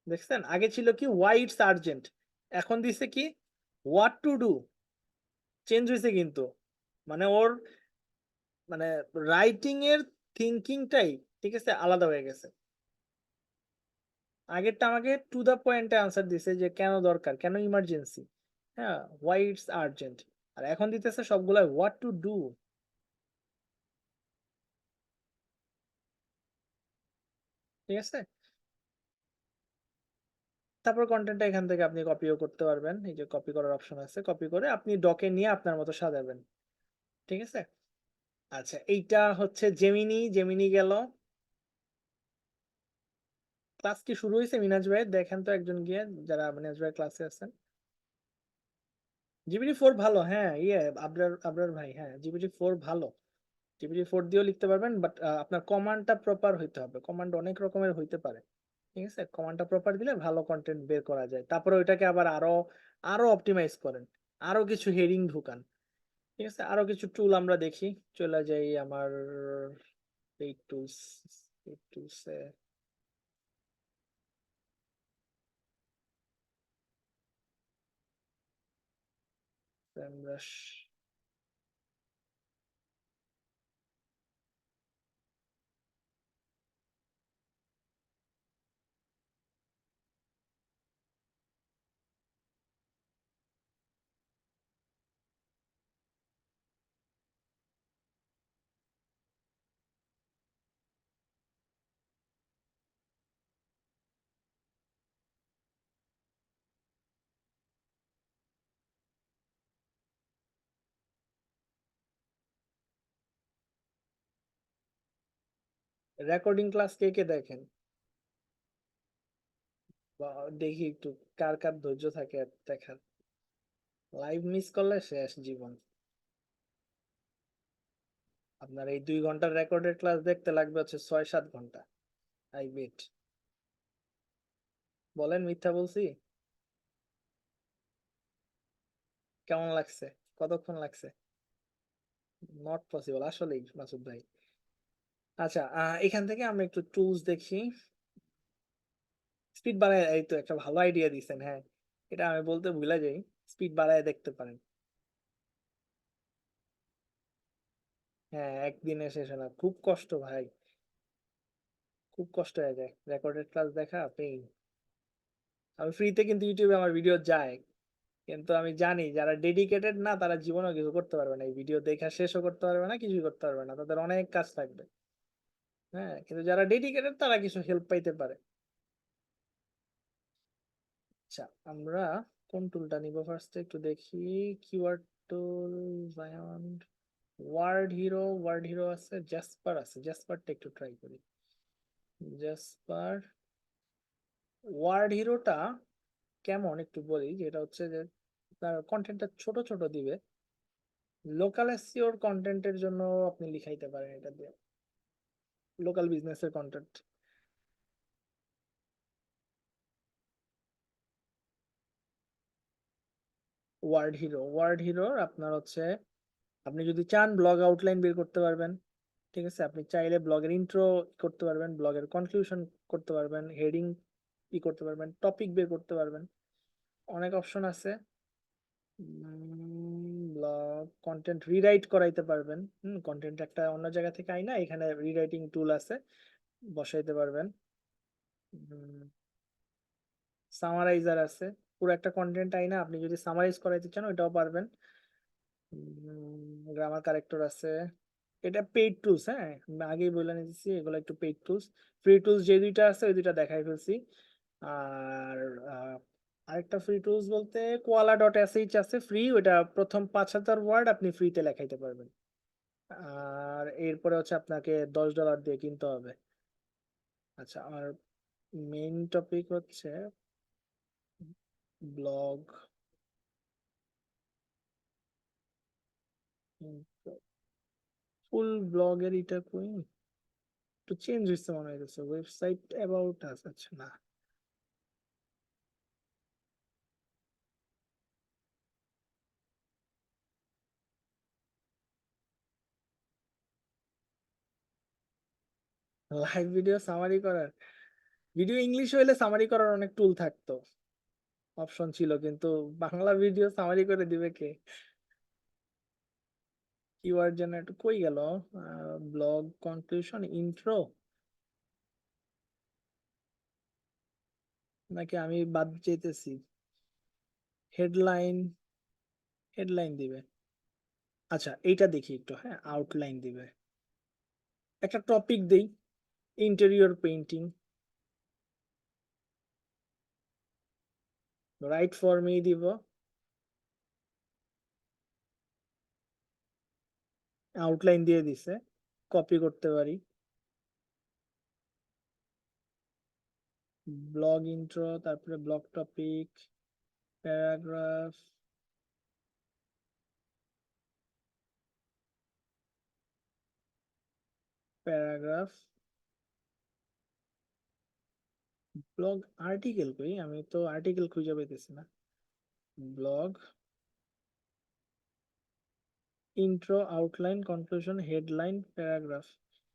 দেখছেন? আগে ছিল কি হোয়াইটস আর্জেন্ট, এখন দিছে কি হোয়াট টু ডু, চেঞ্জ হয়েছে কিন্তু, মানে ওর মানে রাইটিং এর থিঙ্কিংটাই, ঠিক আছে, আলাদা হয়ে গেছে। আগেরটা আমাকে টু দা পয়েন্টে আনসার দিছে যে কেন দরকার, কেন ইমার্জেন্সি, হ্যাঁ, হোয়াই ইটস আর্জেন্ট। আর এখন দিতেছে সবগুলা হোয়াট টু ডু। ঠিক আছে। তারপর কন্টেন্টটা এখান থেকে আপনি কপিও করতে পারবেন, এই যে কপি করার অপশন আছে, কপি করে আপনি ডকে নিয়ে আপনার মতো সাজাবেন। ঠিক আছে। আচ্ছা, এইটা হচ্ছে জেমিনি। জেমিনি গেল। ক্লাস কি শুরু হয়েছে মিনাজ ভাই? দেখেন তো একজন গিয়ে, যারা মিনাজ ভাই ক্লাসে আছেন। জিপিটি 4 ভালো, হ্যাঁ, আবরার আবরার ভাই, হ্যাঁ জিপিটি 4 ভালো। জিপিটি 4 দিয়েও লিখতে পারবেন, বাট আপনার কমান্ডটা প্রপার হইতে হবে। কমান্ড অনেক রকমের হইতে পারে। ঠিক আছে, কমান্ডটা প্রপার দিলে ভালো কন্টেন্ট বের করা যায়। তারপরে ওইটাকে আবার আরো আরো অপটিমাইজ করেন, আরো কিছু হেডিং ঢুকান। ঠিক আছে, আরো কিছু টুল আমরা দেখি। চলে যাই আমার পেইড টুলস। পেইড টুলসে SEMrush। রেকর্ডিং ক্লাস কে কে দেখেন? বা দেখি একটু কার কার ধৈর্য থাকে দেখার। লাইভ মিস করলে শেষ জীবন। আপনার এই 2 ঘন্টার রেকর্ডেড ক্লাস দেখতে লাগবে হচ্ছে 6-7 ঘন্টা। I bet. বলেন মিথ্যা বলছি? কেমন লাগছে? কতক্ষণ লাগছে? নট পসিবল আসলেই মাসুদ ভাই। আচ্ছা, এখান থেকে আমরা একটু টুলস দেখি। স্পিড বাড়ায়, এই তো একটা ভালো আইডিয়া দিছেন, হ্যাঁ, এটা আমি বলতে ভুলে যাই। স্পিড বাড়ায় দেখতে পারেন। হ্যাঁ, একদিনে শেষ হয় না, খুব কষ্ট ভাই। খুব কষ্ট হয়ে যায় রেকর্ডেড ক্লাস দেখা, পেইন। আমি ফ্রিতে কিন্তু ইউটিউবে আমার ভিডিও যায়, কিন্তু আমি জানি যারা ডেডিকেটেড না তারা জীবনেও কিছু করতে পারবে না, এই ভিডিও দেখা শেষও করতে পারবে না, কিছুই করতে পারবে না, তাদের অনেক কাজ থাকবে। হ্যাঁ, কিন্তু যারা ডেডিকেটেড তারা কিছু হেল্প পাইতে পারে। আচ্ছা, আমরা কোন টুলটা নিব ফার্স্টে একটু দেখি। Keyword tool, giant, word hero আছে, জ্যাসপার আছে। জ্যাসপারটা একটু ট্রাই করি। জ্যাসপার। ওয়ার্ড হিরোটা কেমন একটু বলি, যেটা হচ্ছে যে তার কন্টেন্টটা ছোট ছোট দিবে। লোকাল এসইওর কন্টেন্টের জন্য আপনি লিখাইতে পারেন এটা দিয়ে, লোকাল বিজনেসের কন্টেন্ট। ওয়ার্ড হিরো আপনার হচ্ছে, আপনি যদি চান ব্লগ আউটলাইন বের করতে পারবেন। ঠিক আছে, আপনি চাইলে ব্লগের ইন্ট্রো করতে পারবেন, ব্লগের কনক্লুশন করতে পারবেন, হেডিং করতে পারবেন, টপিক বের করতে পারবেন। অনেক অপশন আছে। ব্লগ কন্টেন্ট রিরাইট করাইতে পারবেন। কন্টেন্ট একটা অন্য জায়গা থেকে আইনা এখানে রিরাইটিং টুল আছে, বসাইতে পারবেন। সামারাইজার আছে, পুরো একটা কন্টেন্ট আইনা আপনি যদি সামারাইজ করাইতে চান ওইটাও পারবেন। গ্রামার কারেক্টর আছে। এটা পেইড টুলস, হ্যাঁ, আমি আগেই বলে নিতেছি এগুলো একটু পেইড টুলস। ফ্রি টুলস যে দুইটা আছে ওই দুইটা দেখাই ফেলছি। আর আরেকটা ফ্রি টুলস বলতে koala.sh আছে ফ্রি, ওটা প্রথম 5,000 ওয়ার্ড আপনি ফ্রিতে লেখাইতে পারবেন। আর এরপরে হচ্ছে আপনাকে $10 দিয়ে কিনতে হবে। আচ্ছা, আর মেইন টপিক হচ্ছে ব্লগ। ফুল ব্লগের এটা কই, একটু চেঞ্জ হয়েছে মনে হইতেছে, ওয়েবসাইট অ্যাবাউট আস, আচ্ছা না। লাইভ ভিডিও সামারি করার, ভিডিও ইংলিশ হইলে সামারি করার অনেক টুল থাকতো, অপশন ছিল, কিন্তু বাংলা ভিডিও সামারি করে দিবে কে? কিওয়ার্ড জেনারেটর কই গেল? ব্লগ কনক্লুশন, ইন্ট্রো, নাকি আমি বাদ যেতেছি? হেডলাইন, হেডলাইন দিবে। আচ্ছা, এইটা দেখি একটু, হ্যাঁ, আউটলাইন দিবে। একটা টপিক দেই, ইন্টেরিয়র পেইন্টিং। রাইট ফর্মেই দিব, আউটলাইন দিয়ে দিছে, কপি করতে পারি। ব্লগ ইন্ট্রো, তারপরে blog topic, paragraph, paragraph, blog article কই, আমি তো আর্টিকেল খুঁজে পাইতেছি না। Blog intro, outline, conclusion, headline, paragraph.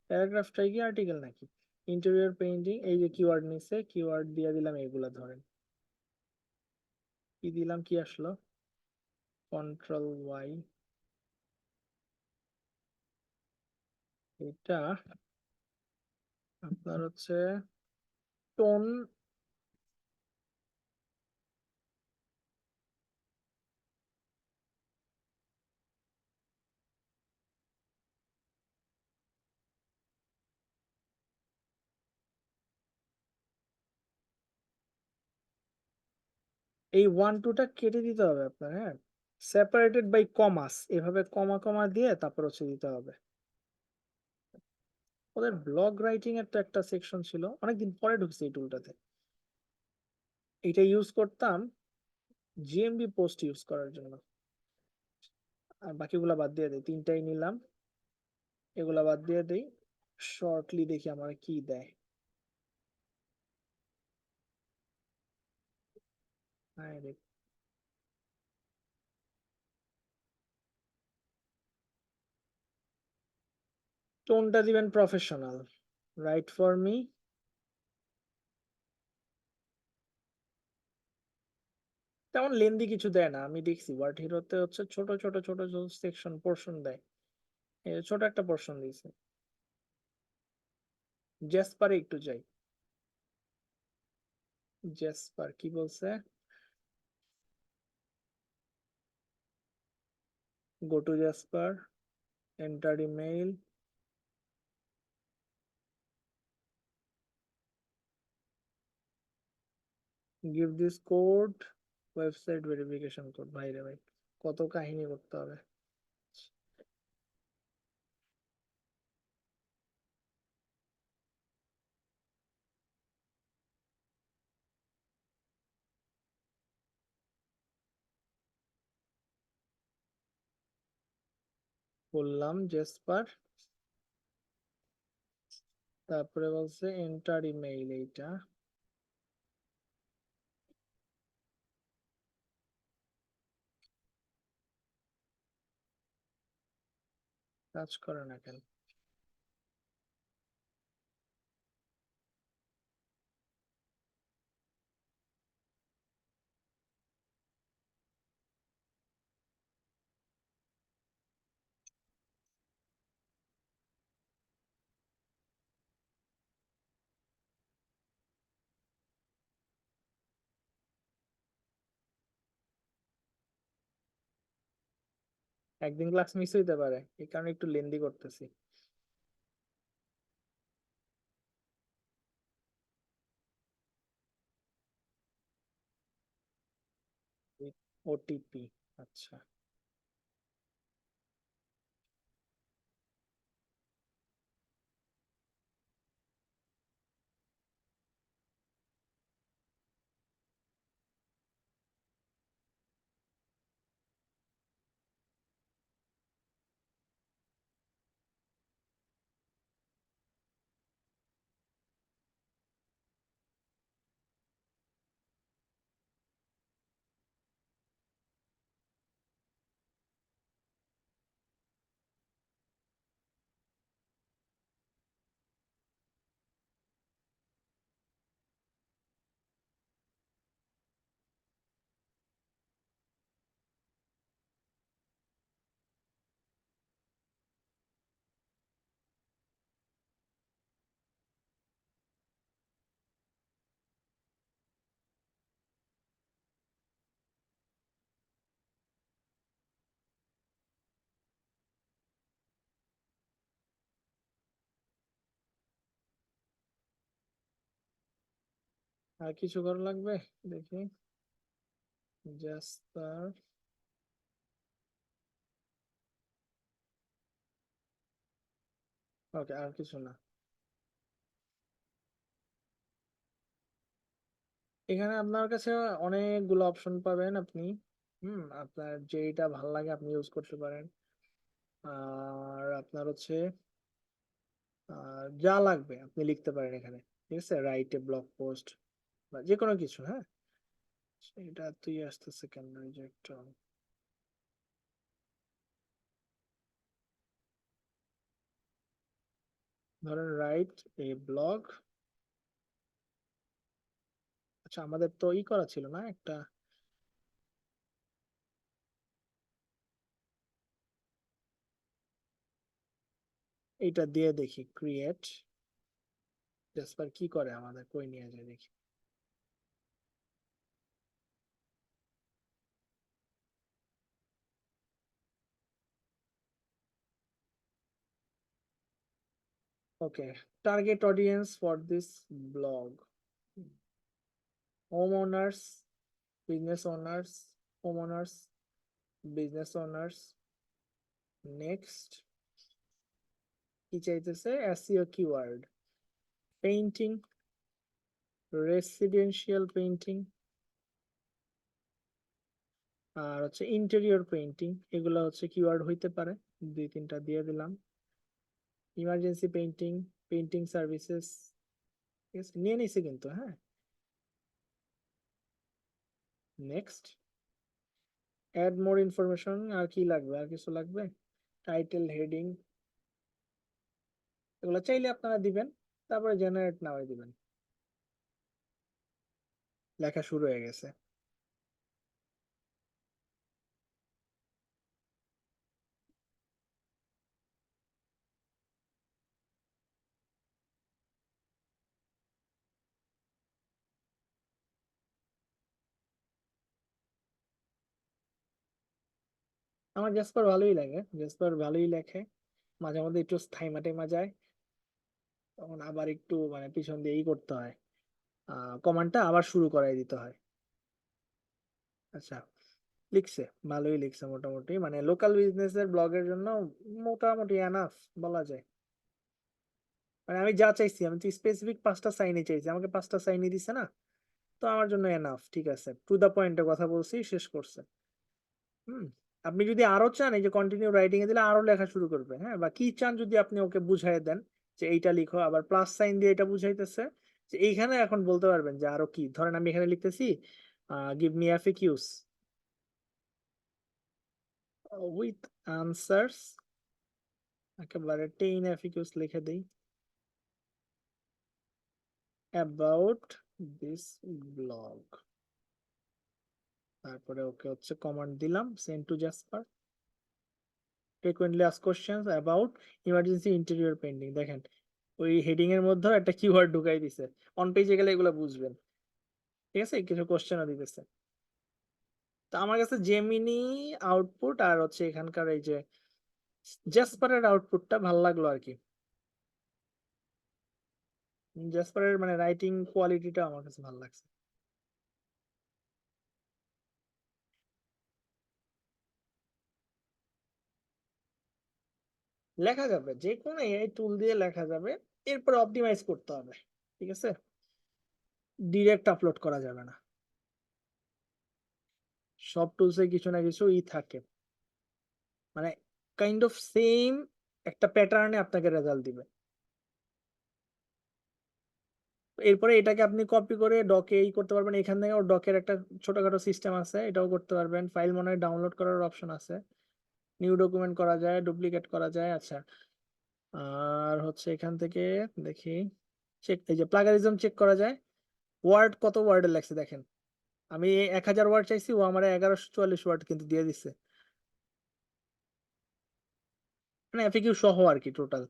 প্যারাগ্রাফটাই কি আর্টিকেল নাকি? ইন্টেরিয়র পেইন্টিং, এই যে কিওয়ার্ড নিছে, কিওয়ার্ড দিয়ে দিলাম এগুলা, ধরেন কি দিলাম, কি আসলো, কন্ট্রোল ওয়াই। এটা আপনার হচ্ছে টোন, এই ওয়ান টুটা কেটে দিতে হবে আপনার, হ্যাঁ, সেপারেটেড বাই কমাস, এভাবে কমা কমা দিয়ে তারপর হচ্ছে দিতে হবে। ওদের ব্লগ রাইটিং এর তো একটা সেকশন ছিল, অনেকদিন পরে ঢুকছে এই টুলটাতে। এটা ইউজ করতাম জিএমবি পোস্ট ইউজ করার জন্য। আর বাকিগুলা বাদ দিয়ে দেই, তিনটাই নিলাম, এগুলা বাদ দিয়ে দেই। শর্টলি দেখি আমার কি দেয়। হ্যাঁ রে, টোনটা দিবেন প্রফেশনাল, রাইট ফর মি। তেমন লেন্দি কিছু দেয় না, আমি দেখছি ওয়ার্ড হিরোতে হচ্ছে ছোট ছোট ছোট ছোট সেকশন পোর্শন দেয়, এই ছোট একটা পোর্শন দিয়েছে। জেসপারে একটু যাই, জেসপার কি বলছে, go to Jasper, enter email, give this code, website verification code. ভাই রে ভাই, কত কাহিনী করতে হবে। বললাম জেসপার, তারপরে বলছে এন্টার ইমেইল, এইটা কাজ করে না কেন? একদিন ক্লাস মিস হইতে পারে, এই কারণে একটু লেন্দি করতেছি। ওটিপি, আচ্ছা। আর কিছু করা লাগবে, দেখি। জাসপার ওকে, আর কিছু না। এখানে আপনার কাছে অনেকগুলো অপশন পাবেন আপনি। আপনার যেটা ভালো লাগে আপনি ইউজ করতে পারেন। আর আপনার হচ্ছে যা লাগবে আপনি লিখতে পারেন এখানে। ঠিক আছে, রাইটে ব্লগ পোস্ট বা যে কোনো কিছু। হ্যাঁ, এটা তুই আসতেছে কেন রিজেক্ট? ধরেন রাইট এ ব্লগ। আচ্ছা, আমাদের তো ই করা ছিল না একটা, এইটা দিয়ে দেখি ক্রিয়েট। জাসপার কি করে আমাদের, কই নিয়ে যায় দেখি। Okay, target audience for this blog, home owners, business owners, home owners, business owners. Next কি চাইতেছে? SEO keyword, painting, residential painting, আর হচ্ছে ইন্টেরিয়র পেইন্টিং। এগুলো হচ্ছে কিওয়ার্ড হইতে পারে, দুই তিনটা দিয়ে দিলাম। Emergency painting, painting services. ঠিক আছে, নিয়ে নিছি কিন্তু। হ্যাঁ, নেক্সট অ্যাড মোর ইনফরমেশন। আর কি লাগবে? আর কিছু লাগবে? টাইটেল, হেডিং, এগুলো চাইলে আপনারা দিবেন। তারপরে জেনারেট নাওয়াই দিবেন। লেখা শুরু হয়ে গেছে। আমার জেসপার ভালোই লাগে, জেসপার ভালোই লেখে। মাঝে মধ্যে একটু থাইমা টাইমা যায়, তখন আবার একটু মানে পিছন দিয়েই করতে হয়, কমান্ডটা আবার শুরু করাই দিতে হয়। আচ্ছা, লিখছে, ভালোই লিখছে মোটামুটি, মানে লোকাল বিজনেসের ব্লগের জন্য মোটামুটি এনাফ বলা যায়। মানে আমি যা চাইছি, আমি তো স্পেসিফিক 5টা সাইনই চাইছি, আমাকে 5টা সাইনই দিছে না, তো আমার জন্য এনাফ। ঠিক আছে, টু দা পয়েন্টে কথা বলছি, শেষ করছে। হুম। আপনি যদি আরো চান, এই যে কন্টিনিউ রাইটিং এ দিলে আরো লেখা শুরু করবে। হ্যাঁ, বা কি চান যদি আপনি ওকে বুঝাই দেন যে এইটা লিখো, আবার প্লাস সাইন দিয়ে এটা বুঝাইতেছে যে এইখানে এখন বলতে পারবেন যে আরো কি। ধরেন আমি এখানে লিখতেছি গিভ মি এফএকিউস উইথ আনসার্স, একেবারে 10 এফএকিউস লিখে দেই অ্যাবাউট দিস ব্লগ। তারপরে ওকে হচ্ছে কমান্ড দিলাম, send to jasper. frequently asked questions about emergency interior painting। দেখেন, ওই হেডিং এর মধ্যে একটা কিওয়ার্ড ঢুকাই দিছে। অন পেজে গেলে এগুলো বুঝবেন। ঠিক আছে, কিছু কোশ্চেনও দিতেছে। তো আমার কাছে জেমিনি আউটপুট আর হচ্ছে এখানকার এই যে জাসপারের আউটপুটটা ভালো লাগলো আর কি। জাসপারের মানে রাইটিং কোয়ালিটিটা আমার কাছে ভালো লাগছে। লেখা যাবে, যে কোনো এআই টুল দিয়ে লেখা যাবে। এরপর অপটিমাইজ করতে হবে। ঠিক আছে, ডিরেক্ট আপলোড করা যাবে না। সব টুলসে কিছু না কিছু ই থাকে, মানে কাইন্ড অফ সেম একটা প্যাটার্নে আপনাকে রেজাল্ট দিবে। এরপরে এটাকে আপনি কপি করে ডকে ই করতে পারবেন। এখান থেকে ডকের একটা ছোটখাটো সিস্টেম আছে, এটাও করতে পারবেন। ফাইল মনে হয় ডাউনলোড করার অপশন আছে, নিউ ডকুমেন্ট করা যায়, ডুপ্লিকেট করা যায়। আচ্ছা, আর হচ্ছে এখান থেকে দেখি চেক, এই যে প্লাগারিজম চেক করা যায়। ওয়ার্ড কত ওয়ার্ডের লাগছে দেখেন। আমি 1000 ওয়ার্ড চাইছি, ও আমার 1144 ওয়ার্ড কিন্তু দিয়ে দিচ্ছে। মানে এফএকিউ সহ আর কি টোটাল।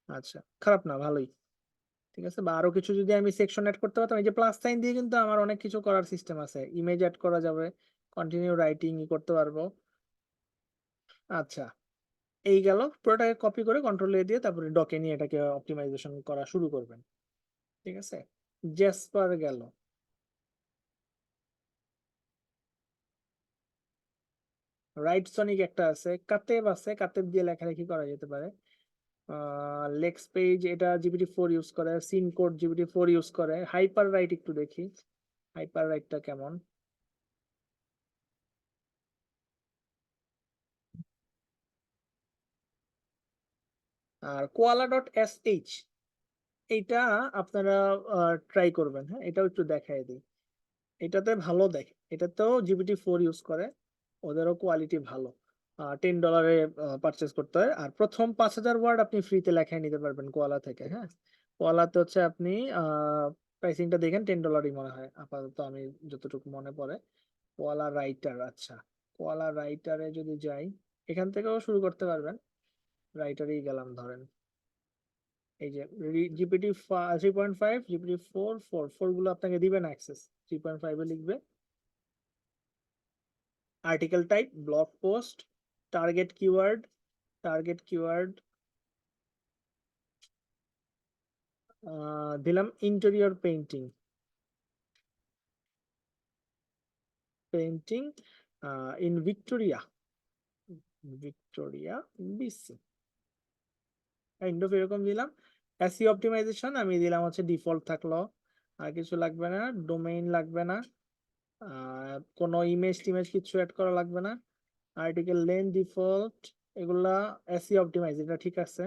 আচ্ছা, খারাপ না, ভালোই। ঠিক আছে, বা আরো কিছু যদি আমি সেকশন অ্যাড করতে পারতাম, এই যে প্লাস সাইন দিয়ে কিন্তু আমার অনেক কিছু করার সিস্টেম আছে। ইমেজ অ্যাড করা যাবে, কন্টিনিউ রাইটিং করতে পারবো। আচ্ছা, এই গেল। পুরোটাকে কপি করে কন্ট্রোল এ দিয়ে তারপরে ডকে নিয়ে এটাকে অপটিমাইজেশন করা শুরু করবেন। ঠিক আছে, জেসপার গেল। রাইট সনিক একটা আছে, কাতেব আছে, কাতেব দিয়ে লেখালেখি করা যেতে পারে। লেক্স পেজ এটা GPT-4 ইউজ করে, সিন কোড GPT-4 ইউজ করে। হাইপার রাইট একটু দেখি, হাইপার রাইটটা কেমন। আর koala.sh এইটা আপনারা ট্রাই করবেন, হ্যাঁ এটাও একটু দেখাই দিই। এটাতে ভালো দেখে, এটাতেও GPT-4 ইউজ করে, ওদেরও কোয়ালিটি ভালো। $10 পারচেস করতে হয়, আর প্রথম 5,000 ওয়ার্ড আপনি ফ্রিতে লেখায় নিতে পারবেন কোয়ালা থেকে। হ্যাঁ, কোয়ালাতে হচ্ছে আপনি প্রাইসিংটা দেখেন $10 মনে হয় আপাতত, আমি যতটুকু মনে পড়ে। কোয়ালা রাইটার, আচ্ছা কোয়ালা রাইটারে যদি যাই, এখান থেকেও শুরু করতে পারবেন। রাইটারেই গেলাম ধরেন, এই যে GPT-3.5, GPT-4 গুলো আপনাকে দিবে না অ্যাক্সেস, 3.5 এ লিখবে article type, blog post, target keyword, target keyword দিলাম interior painting, painting in Victoria, Victoria BC, kind of এরকম দিলাম। এসইও অপটিমাইজেশন আমি দিলাম হচ্ছে ডিফল্ট থাকলো, আর কিছু লাগবে না, ডোমেইন লাগবে না, কোনো ইমেজ টিমেজ কিছু অ্যাড করা লাগবে না, আর্টিকেল লেন্থ ডিফল্ট, এগুলা এসইও অপটিমাইজ, এটা ঠিক আছে।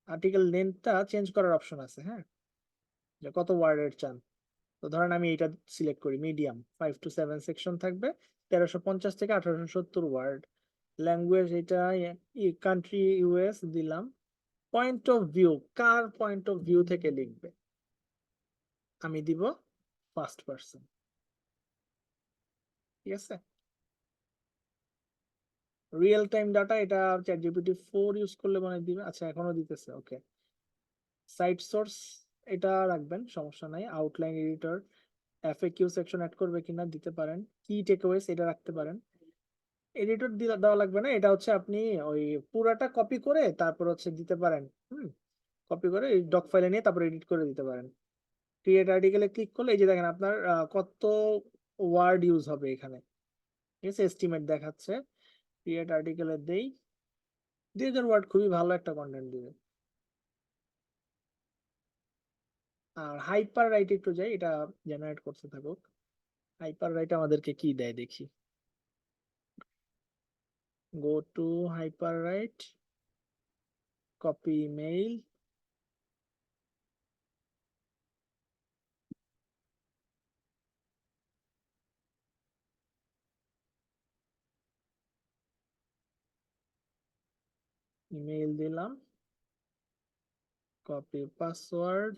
আর্টিকেল লেন্থটা চেঞ্জ করার অপশন আছে, হ্যাঁ, যে কত ওয়ার্ডের চান। তো ধরেন আমি এটা সিলেক্ট করি মিডিয়াম, 5 to 7 সেকশন থাকবে, 1350 থেকে 1870 ওয়ার্ড। ল্যাঙ্গুয়েজ এটা কান্ট্রি ইউএস দিলাম। Point of view, car point of view থেকে লিখবে, আমি দিব ফার্স্ট পারসন, ঠিক আছে। রিয়েল টাইম ডাটা এটা চ্যাট GPT-4 ইউজ করলে মনে হয় দিবে, আচ্ছা এখনো দিতেছে, ওকে। সাইট সোর্স এটা রাখবেন, সমস্যা নাই। Outline editor, FAQ section add করবে কিনা দিতে পারেন। কি টেকঅ্যাওয়েস এটা রাখতে পারেন। এডিটর দেওয়া লাগবে না, এটা হচ্ছে আপনি ওই পুরাটা কপি করে তারপর হচ্ছে দিতে পারেন। কপি করে ডক ফাইলে নিয়ে তারপর এডিট করে দিতে পারেন। ক্রিয়েট আর্টিকেলে ক্লিক করলে এই যে দেখেন আপনার কত ওয়ার্ড ইউজ হবে এখানে, ঠিক আছে, এস্টিমেট দেখাচ্ছে। ক্রিয়েট আর্টিকেলে দেই 2000 ওয়ার্ড, খুবই ভালো একটা কন্টেন্ট দিবে। আর হাইপার রাইট একটু যাই, এটা জেনারেট করতে থাকুক। হাইপার রাইট আমাদেরকে কি দেয় দেখি। Go to hyper right, copy email, email দিলাম, কপি পাসওয়ার্ড,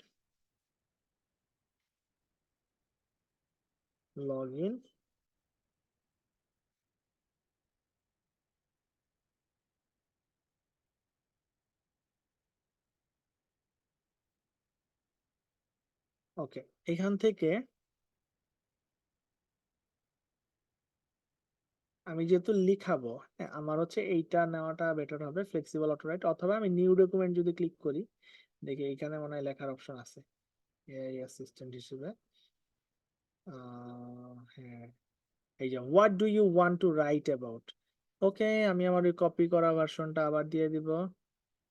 লগ ইন। ওকে, এখান থেকে আমি যেহেতু লিখাবো, হ্যাঁ, আমার হচ্ছে এইটা নেওয়াটা বেটার হবে, ফ্লেক্সিবল অটো রাইট, অথবা আমি নিউ ডকুমেন্ট যদি ক্লিক করি, দেখি এখানে মনে হয় লেখার অপশন আছে এআই অ্যাসিস্ট্যান্ট হিসেবে। হ্যাঁ, এই যে what do you want to write about. Okay, আমি আমার ওই কপি করা ভার্সনটা আবার দিয়ে দিব,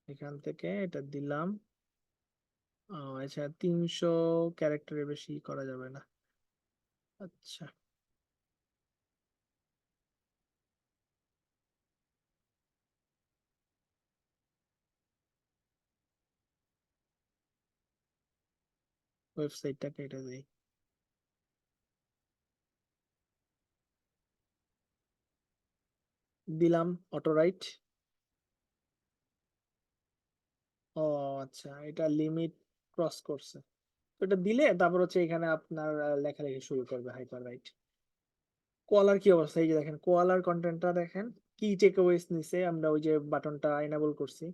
এখান থেকে এটা দিলাম। আচ্ছা, 300 ক্যারেক্টারের বেশি করা যাবে না, আচ্ছা। ওয়েবসাইটটা কেটে দিই, দিলাম অটো রাইট। ও আচ্ছা, এটা লিমিট ক্রস করছে। তো এটা দিলে তারপর হচ্ছে এখানে আপনার লেখালেখি শুরু করবে হাইপার রাইট। কোয়ালার কি অবস্থা, এই যে দেখেন কোয়ালার কন্টেন্টটা দেখেন, কি টেকঅ্যাওয়েস নিছে, আমরা ওই যে বাটনটা এনেবল করছি।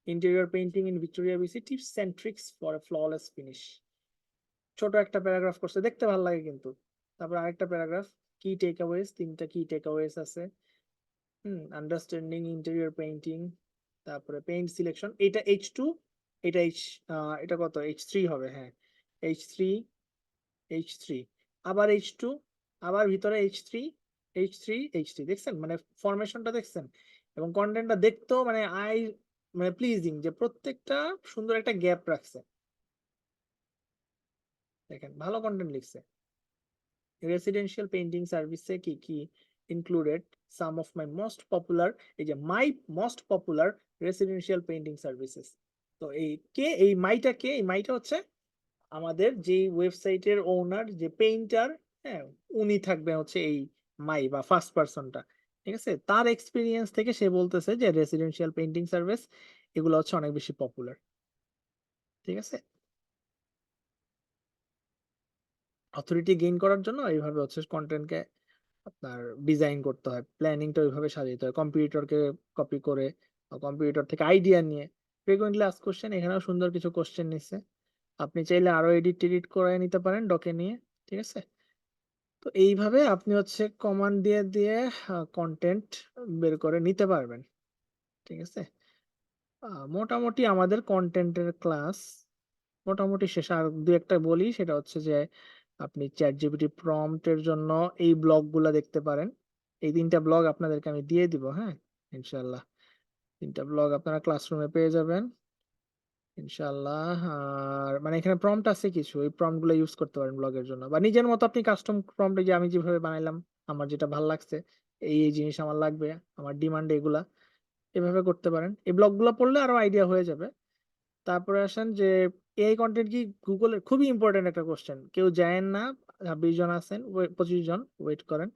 Interior painting in Victoria BC, tips and tricks for a flawless finish. ছোট একটা প্যারাগ্রাফ করছে, দেখতে ভালো লাগে কিন্তু। তারপর আরেকটা প্যারাগ্রাফ, কি টেকঅ্যাওয়েস, তিনটা কি টেকঅ্যাওয়েস আছে। আন্ডারস্ট্যান্ডিং ইন্টেরিয়র পেইন্টিং, তারপরে পেইন্ট সিলেকশন, এটা H2, এটা এটা কত H3 হবে, হ্যাঁ H3, H3, আবার H2, আবার ভিতরে H3, H3 দেখছেন, মানে ফরমেশনটা দেখছেন, এবং কন্টেন্টটা দেখতেও মানে মানে প্লিজিং, যে প্রত্যেকটা সুন্দর একটা গ্যাপ রাখছে। দেখেন ভালো কন্টেন্ট লিখছে। রেসিডেন্সিয়াল পেইন্টিং সার্ভিসে কি কি included some of my most popular, এই যে my most popular residential painting services. তো এই মাইটা কে, এই মাইটা হচ্ছে আমাদের যে ওয়েবসাইটের ওনার, যে পেইন্টার, হ্যাঁ, উনি থাকবে হচ্ছে এই মাই বা ফার্স্ট পার্সনটা। ঠিক আছে, তার এক্সপিরিয়েন্স থেকে সে বলতেছে যে রেসিডেন্সিয়াল পেইন্টিং সার্ভিস এগুলো হচ্ছে অনেক বেশি পপুলার। ঠিক আছে, অথরিটি গেইন করার জন্য এইভাবে হচ্ছে কন্টেন্টকে আপনার ডিজাইন করতে হয়, প্ল্যানিংটা ওইভাবে সাজাইতে হয়, কম্পিউটারকে কপি করে, কম্পিউটার থেকে আইডিয়া নিয়ে। ফ্রিকোয়েন্টলি আস্ক কোশ্চেন, এখানেও সুন্দর কিছু কোশ্চেন নিচ্ছে, আপনি চাইলে আরো এডিট টেডিট করে নিতে পারেন ডকে নিয়ে। ঠিক আছে, তো এইভাবে আপনি হচ্ছে কমান্ড দিয়ে দিয়ে কন্টেন্ট বের করে নিতে পারবেন। ঠিক আছে, মোটামুটি আমাদের কন্টেন্টের ক্লাস মোটামুটি শেষ। আর দু একটা বলি, সেটা হচ্ছে যে আপনি চ্যাট জিপিটি প্রম্পটের জন্য এই ব্লগগুলা দেখতে পারেন। এই 3টা ব্লগ আপনাদেরকে আমি দিয়ে দিব, হ্যাঁ, ইনশাল্লাহ। 3টা ব্লগ আপনারা ক্লাসরুমে পেয়ে যাবেন ইনশাল্লাহ। আর মানে এখানে প্রম্পট আছে কিছু, এই প্রম্পট গুলো ইউজ করতে পারেন ব্লগের জন্য, বা নিজের মতো আপনি কাস্টম প্রম্পট, যে আমি যেভাবে বানাইলাম, আমার যেটা ভালো লাগছে, এই জিনিস আমার লাগবে, আমার ডিমান্ড এগুলা, এভাবে করতে পারেন। এই ব্লগগুলো পড়লে আরো আইডিয়া হয়ে যাবে। তারপরে আসেন যে এআই কন্টেন্ট কি গুগলের, খুবই ইম্পর্টেন্ট একটা কোশ্চেন, কেউ জানেন না, 20 জন আছেন, 25 জন ওয়েট করেন।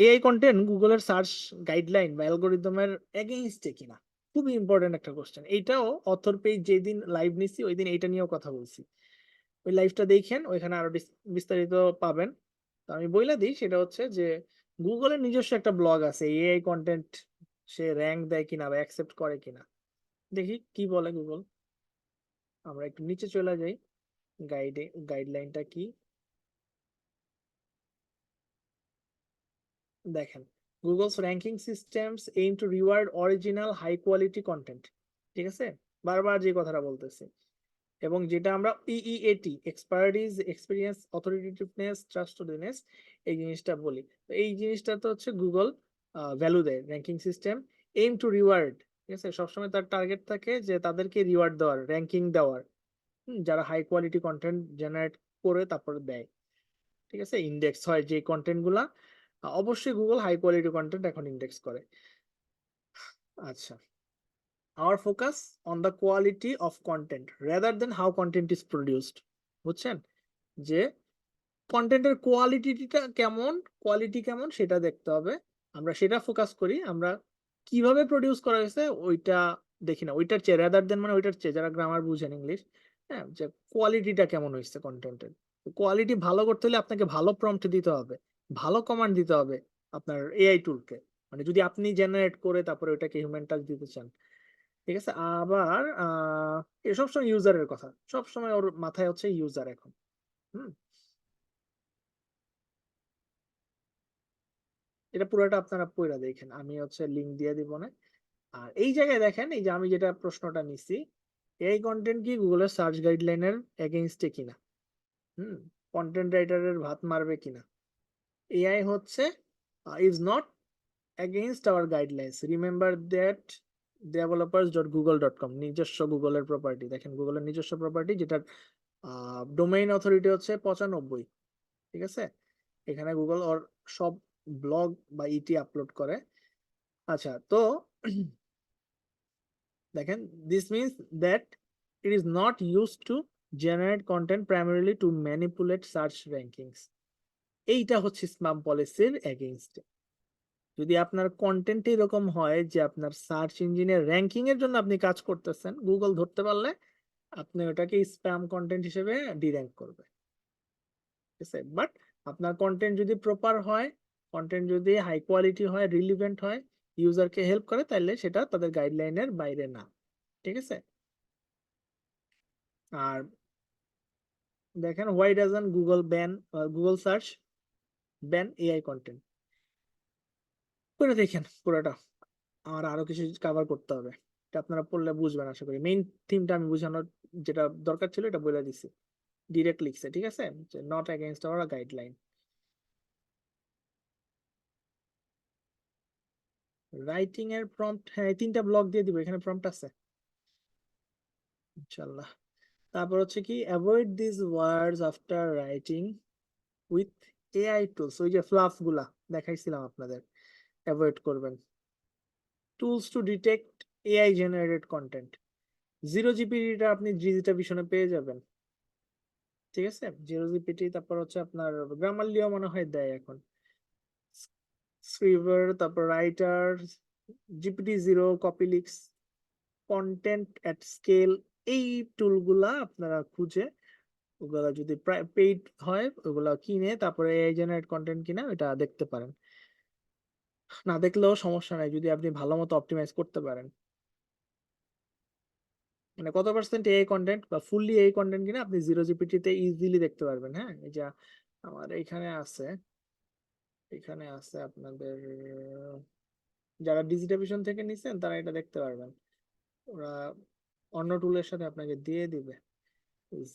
এআই কন্টেন্ট গুগলের সার্চ গাইডলাইন বা অ্যালগোরিদমের এগেইনস্টে কিনা, খুবই ইম্পর্টেন্ট একটা কোশ্চেন। এইটাও অথর পেজ যেদিন লাইভ নিছি ওই দিন এইটা নিয়েও কথা বলছি, ওই লাইভটা দেখেন, ওইখানে আরো বিস্তারিত পাবেন। তো আমি বইলা দিই, সেটা হচ্ছে যে গুগলের নিজস্ব একটা ব্লগ আছে এআই কন্টেন্ট সে র্যাঙ্ক দেয় কিনা বা অ্যাকসেপ্ট করে কিনা। দেখি কি বলে গুগল। আমরা একটু নিচে চলে যাই, গাইডলাইনটা কি দেখেন। Google's ranking systems aim to reward original high quality content. ঠিক আছে, বারবার যে কথাটা বলতেছি, এবং যেটা আমরা ইইএটি, এক্সপার্টিস, এক্সপিরিয়েন্স, অথরিটেটিভনেস, ট্রাস্টওয়ার্দিনেস, এই জিনিসটা বলি। তো এই জিনিসটা তো হচ্ছে গুগল ভ্যালু দেয়। Ranking system aim to reward, ঠিক আছে, সবসময় তার টার্গেট থাকে যে তাদেরকে রিওয়ার্ড দেওয়ার, র্যাঙ্কিং দেওয়ার, যারা হাই কোয়ালিটি কন্টেন্ট জেনারেট করে তারপর দেয়। ঠিক আছে, ইন্ডেক্স হয় যে কন্টেন্ট গুলা, অবশ্যই গুগল হাই কোয়ালিটি কন্টেন্ট এখন ইন্ডেক্স করে। আচ্ছা, our focus on the quality of content rather than how content is produced। বুঝছেন, যে কন্টেন্টের কোয়ালিটি কেমন সেটা দেখতে হবে, আমরা সেটা ফোকাস করি। আমরা কিভাবে প্রডিউস করা হয়েছে ওইটা দেখি না, ওইটার চেয়ে রাদার দেন, মানে ওইটার চেয়ে, যারা গ্রামার বুঝেন ইংলিশ, হ্যাঁ, যে কোয়ালিটিটা কেমন হয়েছে কন্টেন্টের। কোয়ালিটি ভালো করতে হলে আপনাকে ভালো প্রম্পট দিতে হবে, ভালো কমান্ড দিতে হবে আপনার এআই টুলকে, মানে যদি আপনি জেনারেট করে তারপরে ওইটাকে হিউম্যান টাচ দিতে চান। ঠিক আছে, আবার এ সবসময় ইউজারের কথা, সবসময় ওর মাথায় হচ্ছে ইউজার এখন। হুম, এটা পুরোটা আপনারা পড়া দেখেন, আমি হচ্ছে লিঙ্ক দিয়ে দিব না। আর এই জায়গায় দেখেন, এই যে আমি যেটা প্রশ্নটা নিছি, এই কন্টেন্ট কি গুগলের সার্চ গাইডলাইনের এগেইনস্টে কিনা, হুম, কন্টেন্ট রাইটারের ভাত মারবে কিনা। এআই হচ্ছে is not against our guidelines, remember that developers.google.com, নিজস্ব গুগলের প্রপার্টি। দেখেন গুগলের নিজস্ব প্রপার্টি, যেটার ডোমেইন অথরিটি হচ্ছে 95। ঠিক আছে, এখানে গুগল ওর সব ব্লগ বা ইটি আপলোড করে। আচ্ছা, তো দেখেন, this means that it is not use to generate content primarily two manipulate search rankings. এইটা হচ্ছে স্প্যাম পলিসির এগেইনস্ট। যদি আপনার কন্টেন্ট এরকম হয় যে আপনার সার্চ ইঞ্জিনের র্যাঙ্কিং এর জন্য আপনি কাজ করতেছেন, গুগল ধরতে পারলে আপনি ওটাকে স্প্যাম কন্টেন্ট হিসেবে ডির্যাঙ্ক করবে। ঠিক আছে, বাট আপনার কন্টেন্ট যদি প্রপার হয়, কন্টেন্ট যদি হাই কোয়ালিটি হয়, রিলিভেন্ট হয়, ইউজারকে হেল্প করে, তাহলে সেটা তাদের গাইডলাইনের বাইরে না। ঠিক আছে, আর দেখেন, why doesn't Google search ban AI content, করে দেখেন পুরোটা। আর আরো কিছু কভার করতে হবে, এটা আপনারা পড়লে বুঝবেন আশা করি। মেইন থিমটা আমি বুঝানোর যেটা দরকার ছিল এটা বলে দিছি, ডিরেক্ট লিখছে। ঠিক আছে, not against our guideline. Writing এর প্রম্পট, হ্যাঁ 3টা ব্লক দিয়ে দিব, এখানে প্রম্পট আছে ইনশাআল্লাহ। তারপর হচ্ছে কি avoid this words after writing with AI tools, ওই যে ফ্লাফ গুলা দেখাইছিলাম আপনাদের, অ্যাভয়েড করবেন। Tools to detect AI generated content, 0 জিপিটিটা আপনি ডিজিটাল ভিশনে পেয়ে যাবেন, ঠিক আছে? 0 জিপিটি, তারপর হচ্ছে আপনার গ্রামারলিও মনে হয় দেয় এখন, স্ক্রিভার, তারপর রাইটার, জিপিটি 0, কপিলিক্স, কন্টেন্ট এট স্কেল, এই টুলগুলা আপনারা খুঁজে ওগুলা যদি পেইড হয় ওগুলা কিনে তারপরে এআই জেনারেট কন্টেন্ট কিনা ওটা দেখতে পারেন। না দেখলেও সমস্যা নাই যদি আপনি ভালো মতো অপটিমাইজ করতে পারেন। মানে কত পার্সেন্ট এআই কন্টেন্ট বা ফুললি এআই কন্টেন্ট কিনা আপনি 0 জিপিটিতে ইজিলি দেখতে পারবেন। হ্যাঁ, এই যে আমার এখানে আছে, এখানে আছে আপনাদের যারা ডিজিটাল ভিশন থেকে নিছেন তারা এটা দেখতে পারবেন, ওরা অন্য টুলের সাথে আপনাকে দিয়ে দিবে।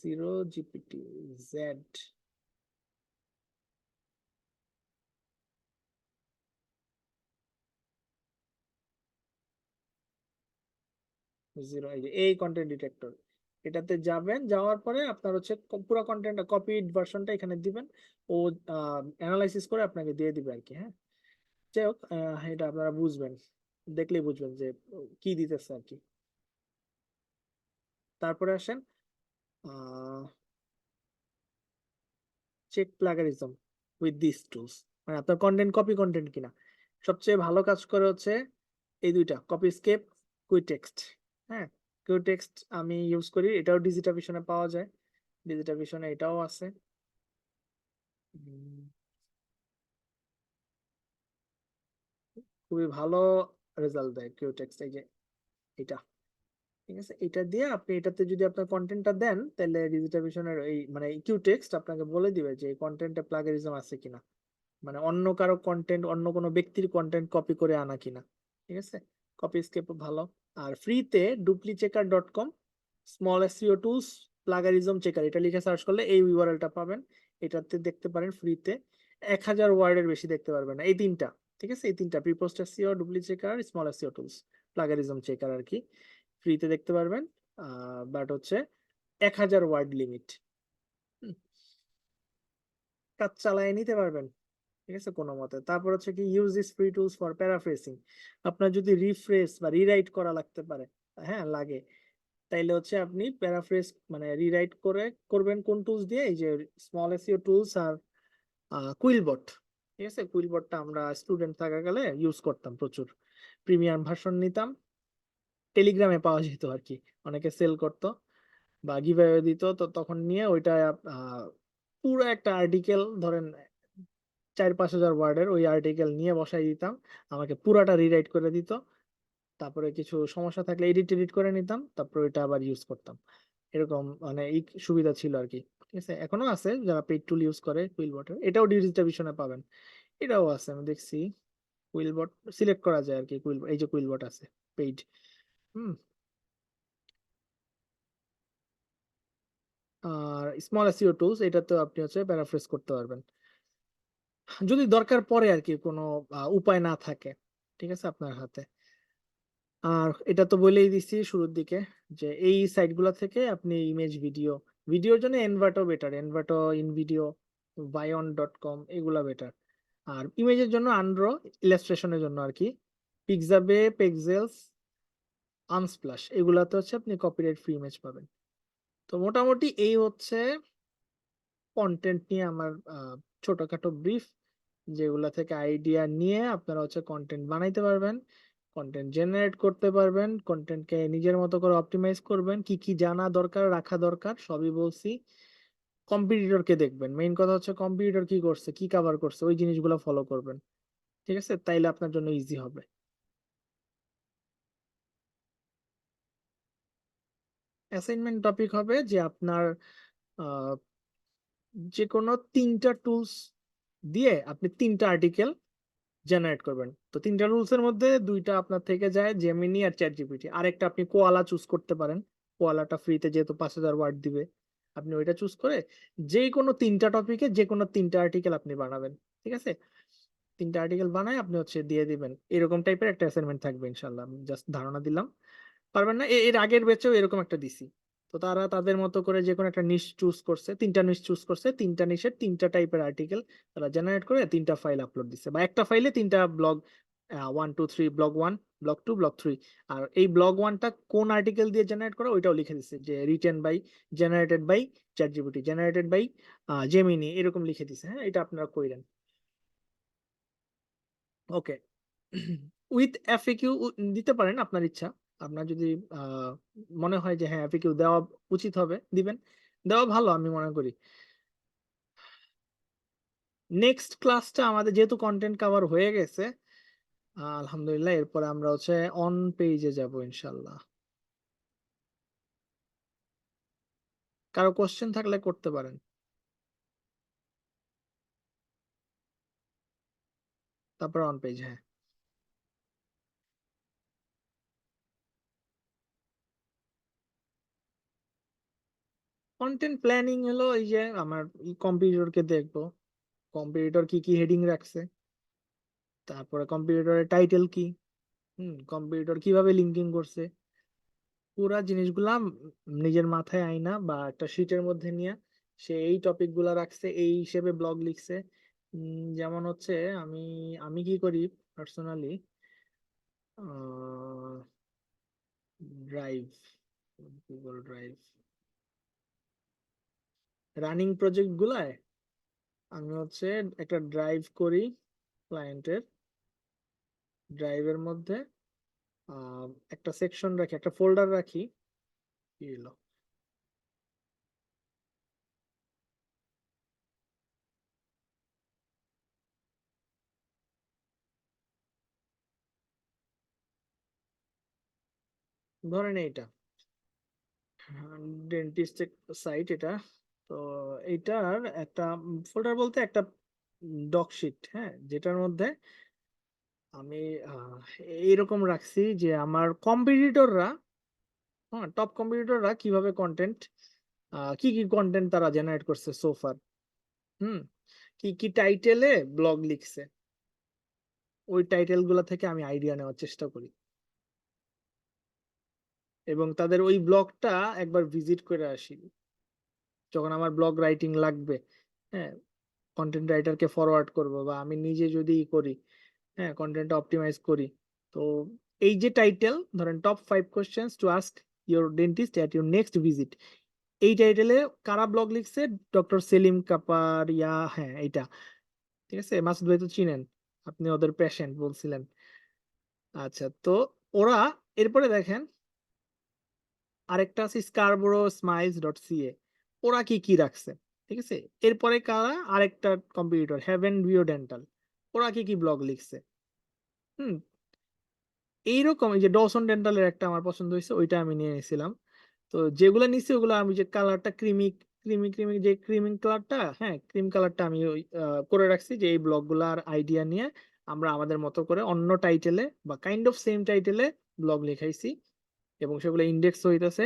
0 জিপিটি এই কন্টেন্ট ডিটেক্টর, এটাতে যাবেন, যাওয়ার পরে আপনার হচ্ছে পুরো কন্টেন্ট কপিড ভার্সনটা এখানে দিবেন, ও অ্যানালাইসিস করে আপনাকে দিয়ে দিবে আর কি। হ্যাঁ, যাই হোক, এটা আপনারা বুঝবেন, দেখলেই বুঝবেন যে কি দিতেছে আর কি। তারপরে আসেন check plagiarism with this tools, মানে আপনার কন্টেন্ট কপি কন্টেন্ট কিনা। সবচেয়ে ভালো কাজ করে হচ্ছে এই দুইটা, কপি স্কেপ, কুইটেক্সট। হ্যাঁ, কুইটেক্সট আমি ইউজ করি, এটাও ডিজিটাল ভিশনে পাওয়া যায়, ডিজিটাল ভিশনে এটাও আছে। উম, খুবই ভালো রেজাল্ট দেয় কিউটেক্সট, এই যে এটা, ঠিক আছে? এটা দিয়ে আপনি এটাতে যদি আপনার কন্টেন্টটা দেন তাহলে ডিজিটাল ভিশনের এই মানে কিউটেক্সট আপনাকে বলে দিবে যে এই কন্টেন্টে প্লাগারিজম আছে কিনা, মানে অন্য কারো কন্টেন্ট, অন্য কোনো ব্যক্তির কন্টেন্ট কপি করে আনা কিনা, ঠিক আছে? কপি স্কেপ ভালো। আর ফ্রিতে ডুপ্লিচেকার.com small SEO tools plagiarism checker, এটা লিখে সার্চ করলে এই ইউআরএলটা পাবেন, এটাতে দেখতে পারেন ফ্রিতে। 1000 ওয়ার্ডের বেশি দেখতে পারবেন না, এই তিনটা, ঠিক আছে? এই তিনটা Prepost SEO, Duplichecker, small SEO tools, plagiarism checker আর কি, ফ্রিতে দেখতে পারবেন। বাট হচ্ছে 1000 ওয়ার্ড লিমিট, কাজ চালায় নিতে পারবেন, ঠিক আছে, কোনো মতে। তারপর হচ্ছে কি use this free tools for paraphrasing, আপনার যদি রিফ্রেশ বা রিরাইট করা লাগতে পারে, হ্যাঁ লাগে, তাইলে হচ্ছে আপনি প্যারাফ্রেস মানে রিরাইট করে করবেন কোন টুলস দিয়ে, এই যে স্মল এসইও টুলস আর কুইলবট, ঠিক আছে? কুইলবটটা আমরা স্টুডেন্ট থাকাকালে ইউজ করতাম প্রচুর, প্রিমিয়াম ভার্সন নিতাম, টেলিগ্রামে পাওয়া যেত আর কি, অনেকে সেল করতো বা গিভঅ্যাওয়ে দিত, তো তখন নিয়ে ওইটা পুরো একটা আর্টিকেল ধরেন 4-5 হাজার ওয়ার্ডের ওই আর্টিকেল নিয়ে বসাই দিতাম, আমাকে পুরাটা রিরাইট করে দিত, তারপরে কিছু সমস্যা থাকলে এডিট টেডিট করে নিতাম, তারপর ওইটা আবার ইউজ করতাম। এরকম মানে এই সুবিধা ছিল আর কি, ঠিক আছে? এখনো আছে যারা পেইড টুল ইউজ করে কুইলবটের, এটাও ডিজিটাল ভিশনে পাবেন, এটাও আছে আমি দেখছি। কুইলবট সিলেক্ট করা যায় আর কি, কুইল এই যে কুইলবট আছে পেইড। হুম। আর স্মল এসইও টুলস, এটা তো আপনি হচ্ছে প্যারাফ্রেজ করতে পারবেন যদি দরকার পড়ে আর কি, কোনো উপায় না থাকে, ঠিক আছে, আপনার হাতে। আর এটা তো বলেই দিছি শুরুর দিকে যে এই সাইটগুলো থেকে আপনি ইমেজ ভিডিও, ভিডিওর জন্য এনভাটো বেটার, এনভাটো, ইনভিডিও, ভাইন.কম এগুলা বেটার। আর ইমেজের জন্য আন্ড্রো, ইলাস্ট্রেশনের জন্য আর কি পিক্সাবে, পেক্সেলস, আনস্প্লাশ, এগুলাতে হচ্ছে আপনি কপিরাইট ফ্রি ইমেজ পাবেন। তো মোটামুটি এই হচ্ছে কন্টেন্ট নিয়ে আমার ছোটখাটো ব্রিফ, যেগুলা থেকে আইডিয়া নিয়ে আপনারা হচ্ছে কন্টেন্ট বানাইতে পারবেন, কন্টেন্ট জেনারেট করতে পারবেন, কন্টেন্টকে নিজের মতো করে অপটিমাইজ করবেন, কি কি জানা দরকার রাখা দরকার সবই বলছি। কম্পিটিটরকে দেখবেন, মেইন কথা হচ্ছে কম্পিটিটর কি করছে, কি কভার করছে, ওই জিনিসগুলো ফলো করবেন, ঠিক আছে? তাইলে আপনার জন্য ইজি হবে। অ্যাসাইনমেন্ট টপিক হবে যে আপনার আহ, যে কোনো 3টা টুলস দিয়ে আপনি 3টা আর্টিকেল জেনারেট করবেন। তো 3টা রুলস এর মধ্যে 2টা আপনার থেকে যায়, জেমিনি আর চ্যাট জিপিটি, আরেকটা আপনি কোয়ালা চুজ করতে পারেন, কোয়ালাটা ফ্রিতে যেহেতু 5000 ওয়ার্ড দিবে, আপনি ওইটা চুজ করে যে কোনো 3টা টপিকে যে কোনো 3টা আর্টিকেল আপনি বানাবেন, ঠিক আছে? 3টা আর্টিকেল বানায় আপনি হচ্ছে দিয়ে দিবেন, এরকম টাইপের একটা অ্যাসাইনমেন্ট থাকবে ইনশাল্লাহ। আমি জাস্ট ধারণা দিলাম। পারবেন না? এর আগের ব্যাচেও এরকম একটা দিছি। তো তারা তাদের মতো করে যে কোনো একটা নিশ চুজ করছে, 3টা নিশ চুজ করছে, 3টা নিশের 3টা টাইপের আর্টিকেল তারা জেনারেট করে 3টা ফাইল আপলোড দিচ্ছে, বা একটা ফাইলে 3টা ব্লগ, 1 2 3, ব্লগ 1, ব্লগ 2, ব্লগ 3। আর এই ব্লগ 1টা কোন আর্টিকেল দিয়ে জেনারেট করা ওইটাও লিখে দিচ্ছে, যে written by, generated by ChatGPT, generated by Gemini, এরকম লিখে দিচ্ছে। হ্যাঁ, এটা আপনারা কইরেন। ওকে। উইথ এফএকিউ দিতে পারেন, আপনার ইচ্ছা। আপনার যদি আহ, মনে হয় যে হ্যাঁ এফএকিউ দেওয়া উচিত হবে, দিবেন। দেওয়া ভালো আমি মনে করি। নেক্সট ক্লাসটা আমাদের যেহেতু কন্টেন্ট কভার হয়ে গেছে, আলহামদুলিল্লাহ, এরপরে আমরা হচ্ছে অন পেজে যাব ইনশাল্লাহ। কারো কোশ্চেন থাকলে করতে পারেন। তারপর অন পেজ, হ্যাঁ। কন্টেন্ট প্ল্যানিং হলো এই যে আমার কম্পিটিটরকে দেখবো, কম্পিটিটর কি কি হেডিং রাখছে, তারপরে কম্পিটিটরের টাইটেল কি, কম্পিটিটর কিভাবে লিঙ্কিং করছে, পুরা জিনিসগুলা নিজের মাথায় আইনা বা একটা শিটের মধ্যে নিয়ে সে এই টপিক গুলা রাখছে, এই হিসেবে ব্লগ লিখছে। যেমন হচ্ছে আমি আমি কি করি personally, drive, Google drive, running project গুলায় আমি হচ্ছে একটা ড্রাইভ করি ক্লায়েন্টের, ড্রাইভের মধ্যে একটা সেকশন রাখি, একটা ফোল্ডার রাখি। কি হলো? ধরেন এইটা ডেন্টিস্ট সাইট, এটা তো এইটার একটা ফোল্ডার বলতে একটা ডকশিট, হ্যাঁ, যেটার মধ্যে আমি আহ, এইরকম রাখছি যে আমার কম্পিটিটররা, হ্যাঁ, টপ কম্পিটিটররা কিভাবে কন্টেন্ট, কি কি কন্টেন্ট তারা জেনারেট করছে সোফার, হুম, কি কি টাইটেলে ব্লগ লিখছে, ওই টাইটেল গুলা থেকে আমি আইডিয়া নেওয়ার চেষ্টা করি, এবং তাদের ওই ব্লগটা একবার ভিজিট করে আসি যখন আমার ব্লগ রাইটিং লাগবে। হ্যাঁ, কন্টেন্ট রাইটারকে ফরওয়ার্ড করব, বা আমি নিজে যদি করি, হ্যাঁ, কন্টেন্ট অপটিমাইজ করি। তো এই যে টাইটেল, ধরেন top 5 questions to ask your dentist at your next visit, এই টাইটেলে কারা ব্লগ লিখছে? ডক্টর সেলিম কাপারিয়া, হ্যাঁ এইটা। ঠিক আছে, মাসুদ ভাই তো চিনেন, আপনি ওদের পেশেন্ট বলছিলেন। আচ্ছা, তো ওরা, এরপরে দেখেন আরেকটা আছে স্কারবোরো স্মাইলস ডট সিএ, ওরা কি কি রাখছে। ঠিক আছে, এরপরে কারা, আরেকটা কম্পিটিটর হেভেন ভিও ডেন্টাল, ওরা কি কি ব্লগ লিখছে। হুম, এইরকম এই যে ডসন ডেন্টালের একটা আমার পছন্দ হয়েছে, ওইটা আমি নিয়ে নিয়েছিলাম। তো যেগুলো নিচ্ছি ওগুলো আমি, যে কালারটা ক্রিমি ক্রিমি ক্রিমি যে ক্রিমিং কালারটা, হ্যাঁ ক্রিম কালারটা আমি ওই করে রাখছি, যে এই ব্লগগুলার আইডিয়া নিয়ে আমরা আমাদের মতো করে অন্য টাইটেলে বা কাইন্ড অফ সেম টাইটেলে ব্লগ লিখাইছি, এবং সেগুলো ইন্ডেক্স হইতেছে,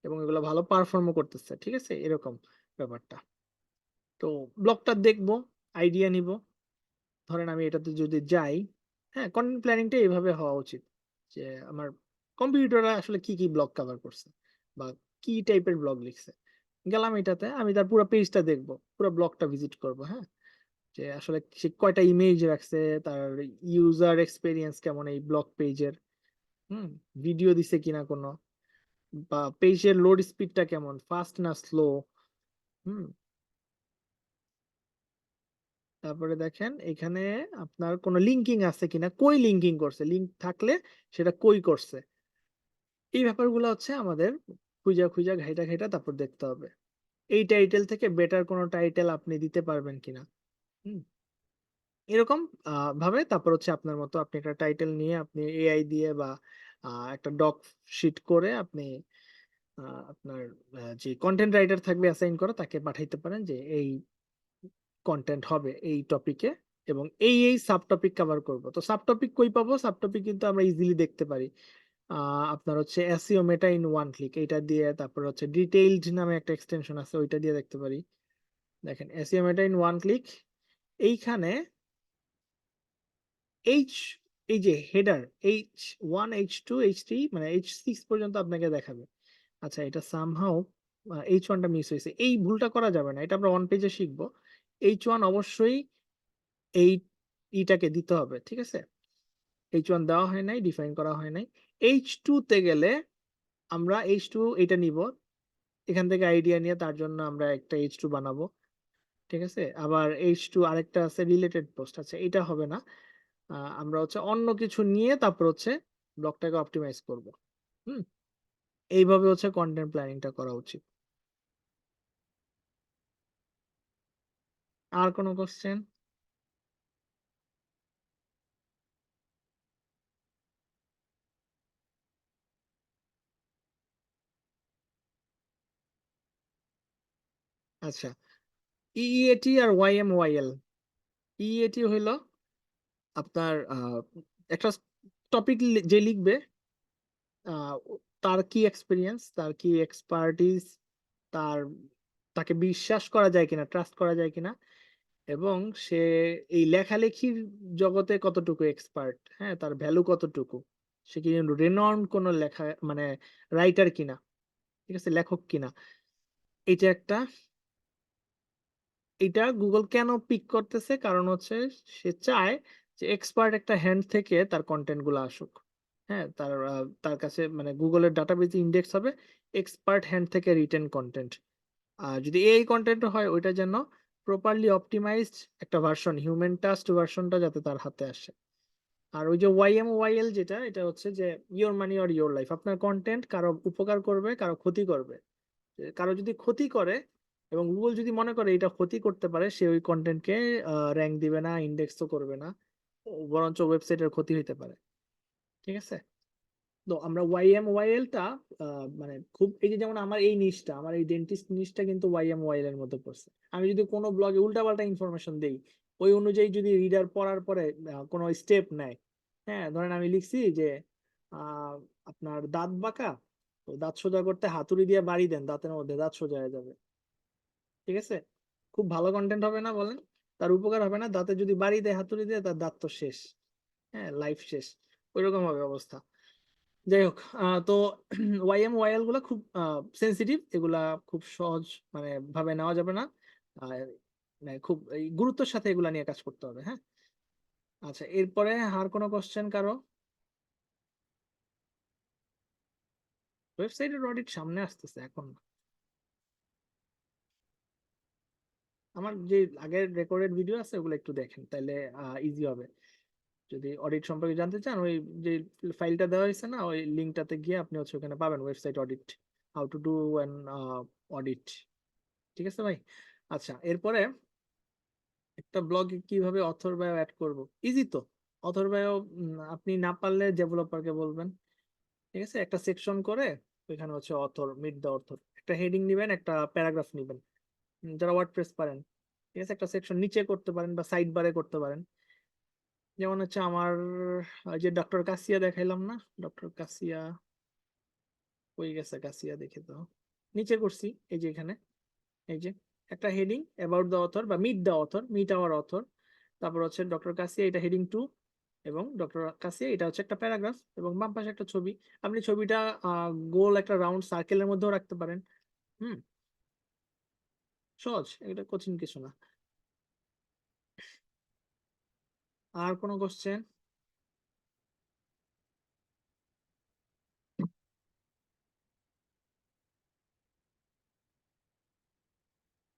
এবং এগুলো ভালো পারফর্মও করতেছে। ঠিক আছে, এরকম ব্যাপারটা। তো ব্লগটা দেখবো, আইডিয়া নিব, ধরেন আমি এটাতে যদি যাই, হ্যাঁ, কন্টেন্ট প্ল্যানিংটা এইভাবে হওয়া উচিত, যে আমার কম্পিউটারে আসলে কি কি ব্লগ কভার করছে, বা কি টাইপের ব্লগ লিখছে। গেলাম এটাতে, আমি তার পুরো পেজটা দেখবো, পুরো ব্লগটা ভিজিট করব, হ্যাঁ, যে আসলে সে কয়টা ইমেজ রাখছে, তার ইউজার এক্সপিরিয়েন্স কেমন এই ব্লগ পেজের, হুম, ভিডিও দিছে কিনা কোনো, বা পেজের লোড স্পিডটা কেমন, ফাস্ট না স্লো, হুম। তারপরে দেখেন এখানে আপনার কোনো লিঙ্কিং আছে কিনা, কই লিঙ্কিং করছে, লিঙ্ক থাকলে সেটা কই করছে, এই ব্যাপারগুলো হচ্ছে আমাদের খুঁজা খুঁজা ঘাইটা ঘাইটা তারপর দেখতে হবে। এই টাইটেল থেকে বেটার কোনো টাইটেল আপনি দিতে পারবেন কিনা, হুম, এরকম ভাবে তারপর হচ্ছে আপনার মতো আপনি একটা টাইটেল নিয়ে আপনি এআই দিয়ে বা একটা ডক শিট করে আপনি আপনার যে কন্টেন্ট রাইটার থাকবে অ্যাসাইন করা, তাকে পাঠাইতে পারেন যে এই কন্টেন্ট হবে এই টপিকে, এবং এই এই সাব টপিক কভার করব। তো সাব টপিক কই পাবো? সাব টপিক কিন্তু আমরা ইজিলি দেখতে পারি, আপনার হচ্ছে SEO meta in one click, এটা দিয়ে, তারপর হচ্ছে ডিটেইলড নামে একটা এক্সটেনশন আছে, ওইটা দিয়ে দেখতে পারি। দেখেন SEO meta in one click, এইখানে এইচ, এই যে হেডার H1 H2 H3 মানে H6 পর্যন্ত আপনাকে দেখাবে। আচ্ছা, এটা সামহাও H1টা মিস হয়েছে, এই ভুলটা করা যাবে না, এটা আমরা অন পেজে শিখবো। H1 অবশ্যই এই ইটাকে দিতে হবে, ঠিক আছে? H1 দেওয়া হয় নাই, ডিফাইন করা হয় নাই। H2 তে গেলে আমরা H2 এটা নিব, এখান থেকে আইডিয়া নিয়ে তার জন্য আমরা একটা H2 বানাবো, ঠিক আছে? আবার H2 আরেকটা আছে রিলেটেড পোস্ট আছে, এটা হবে না। আমরা হচ্ছে অন্য কিছু নিয়ে তারপর হচ্ছে ব্লগটাকে অপটিমাইজ করব। হুম, এইভাবে হচ্ছে কন্টেন্ট প্ল্যানিংটা করা উচিত। আর কোনো কোশ্চেন? আচ্ছা, ইইএটি আর ওয়াইএমওয়াইএল। ইইএটি হইল আপনার একটা টপিক যে লিখবে, আহ, তার কি এক্সপিরিয়েন্স, তার কি এক্সপার্টিস, তার, তাকে বিশ্বাস করা যায় কিনা, ট্রাস্ট করা যায় কিনা, এবং সে এই লেখালেখির জগতে কতটুকু এক্সপার্ট, হ্যাঁ, তার ভ্যালু কতটুকু, সে কি রেনন্ড কোনো লেখা মানে রাইটার কিনা, ঠিক আছে, লেখক কিনা। এটা একটা, এটা গুগল কেন পিক করতেছে, কারণ হচ্ছে সে চায় যে এক্সপার্ট একটা হ্যান্ড থেকে তার কন্টেন্ট গুলো আসুক। হ্যাঁ, তার কাছে মানে গুগলের ডাটাবেজে ইন্ডেক্স হবে এক্সপার্ট হ্যান্ড থেকে রিটেন কন্টেন্ট। আর যদি এই কন্টেন্ট হয়, ওইটা যেন প্রপারলি অপটিমাইজড একটা ভার্সন, হিউম্যান টাস্ট ভার্সনটা যাতে তার হাতে আসে। আর ওই যে ওয়াইএমওয়াইএল যেটা, এটা হচ্ছে যে your money or your life, আপনার কন্টেন্ট কারো উপকার করবে, কারো ক্ষতি করবে। কারো যদি ক্ষতি করে এবং গুগল যদি মনে করে এটা ক্ষতি করতে পারে, সে ওই কন্টেন্টকে র্যাঙ্ক দিবে না, ইন্ডেক্সও করবে না, বরঞ্চ ওয়েবসাইটের ক্ষতি হইতে পারে, ঠিক আছে? তো আমরা ওয়াইএমওয়াইএল টা মানে খুব, এই যে যেমন আমার এই নিশটা, আমার এই ডেন্টিস্ট নিশটা কিন্তু ওয়াইএমওয়াইএল এর মধ্যে পড়ছে। আমি যদি কোনো ব্লগে উল্টাপাল্টা ইনফরমেশন দেই, ওই অনুযায়ী যদি রিডার পড়ার পরে কোনো স্টেপ নেয়, হ্যাঁ, ধরেন আমি লিখছি যে আহ, আপনার দাঁত বাঁকা, তো দাঁত সোজা করতে হাতুড়ি দিয়ে বাড়ি দেন দাঁতের মধ্যে, দাঁত সোজা হয়ে যাবে, ঠিক আছে? খুব ভালো কন্টেন্ট হবে না বলেন? তার উপকার হবে না? দাঁতে যদি বাড়ি দেয় হাতুড়ি দিয়ে, তার দাঁত তো শেষ, হ্যাঁ, লাইফ শেষ, ওইরকম হবে অবস্থা। যাই হোক, তো ওয়াইএম ওয়াইএল গুলা খুব সেন্সিটিভ, এগুলা খুব সহজ মানে ভাবে নেওয়া যাবে না। আর মানে খুব এই গুরুত্বের সাথে এগুলা নিয়ে কাজ করতে হবে, হ্যাঁ। আচ্ছা, এরপরে আর কোনো কোশ্চেন কারো? ওয়েবসাইটের অডিট সামনে আসতেছে এখন না। আমার যে আগের রেকর্ডেড ভিডিও আছে ওগুলো একটু দেখেন, তাহলে ইজি হবে। যদি অডিট সম্পর্কে জানতে চান, ওই যে ফাইলটা দেওয়া হয়েছে না, ওই লিঙ্কটাতে গিয়ে আপনি হচ্ছে ওখানে পাবেন website audit, how to do an audit, ঠিক আছে ভাই? আচ্ছা, এরপরে একটা ব্লগে কিভাবে অথর বায়ো অ্যাড করব, ইজি তো। অথর বায়ো আপনি না পারলে ডেভেলপারকে বলবেন, ঠিক আছে? একটা সেকশন করে ওইখানে হচ্ছে অথর, মিট দ্য অথর, একটা হেডিং নিবেন, একটা প্যারাগ্রাফ নিবেন, যারা ওয়ার্ডপ্রেস পারেন, ঠিক আছে, একটা সেকশন নিচে করতে পারেন বা সাইড বারে করতে পারেন। যেমন হচ্ছে আমার ওই যে ডক্টর কাসিয়া দেখাইলাম না, ডক্টর কাসিয়া কই গেছে, কাসিয়া দেখে তো, নিচে করছি, এই যে এখানে, এই যে একটা হেডিং অ্যাবাউট দ্য অথর বা meet the author, meet our author, তারপর হচ্ছে ডক্টর কাসিয়া, এটা হেডিং 2, এবং ডক্টর কাসিয়া এটা হচ্ছে একটা প্যারাগ্রাফ, এবং বাম পাশে একটা ছবি। আপনি ছবিটা গোল একটা রাউন্ড সার্কেলের মধ্যেও রাখতে পারেন। হুম, সহজ, এটা কঠিন কিছু না। আর কোনো কোশ্চেন?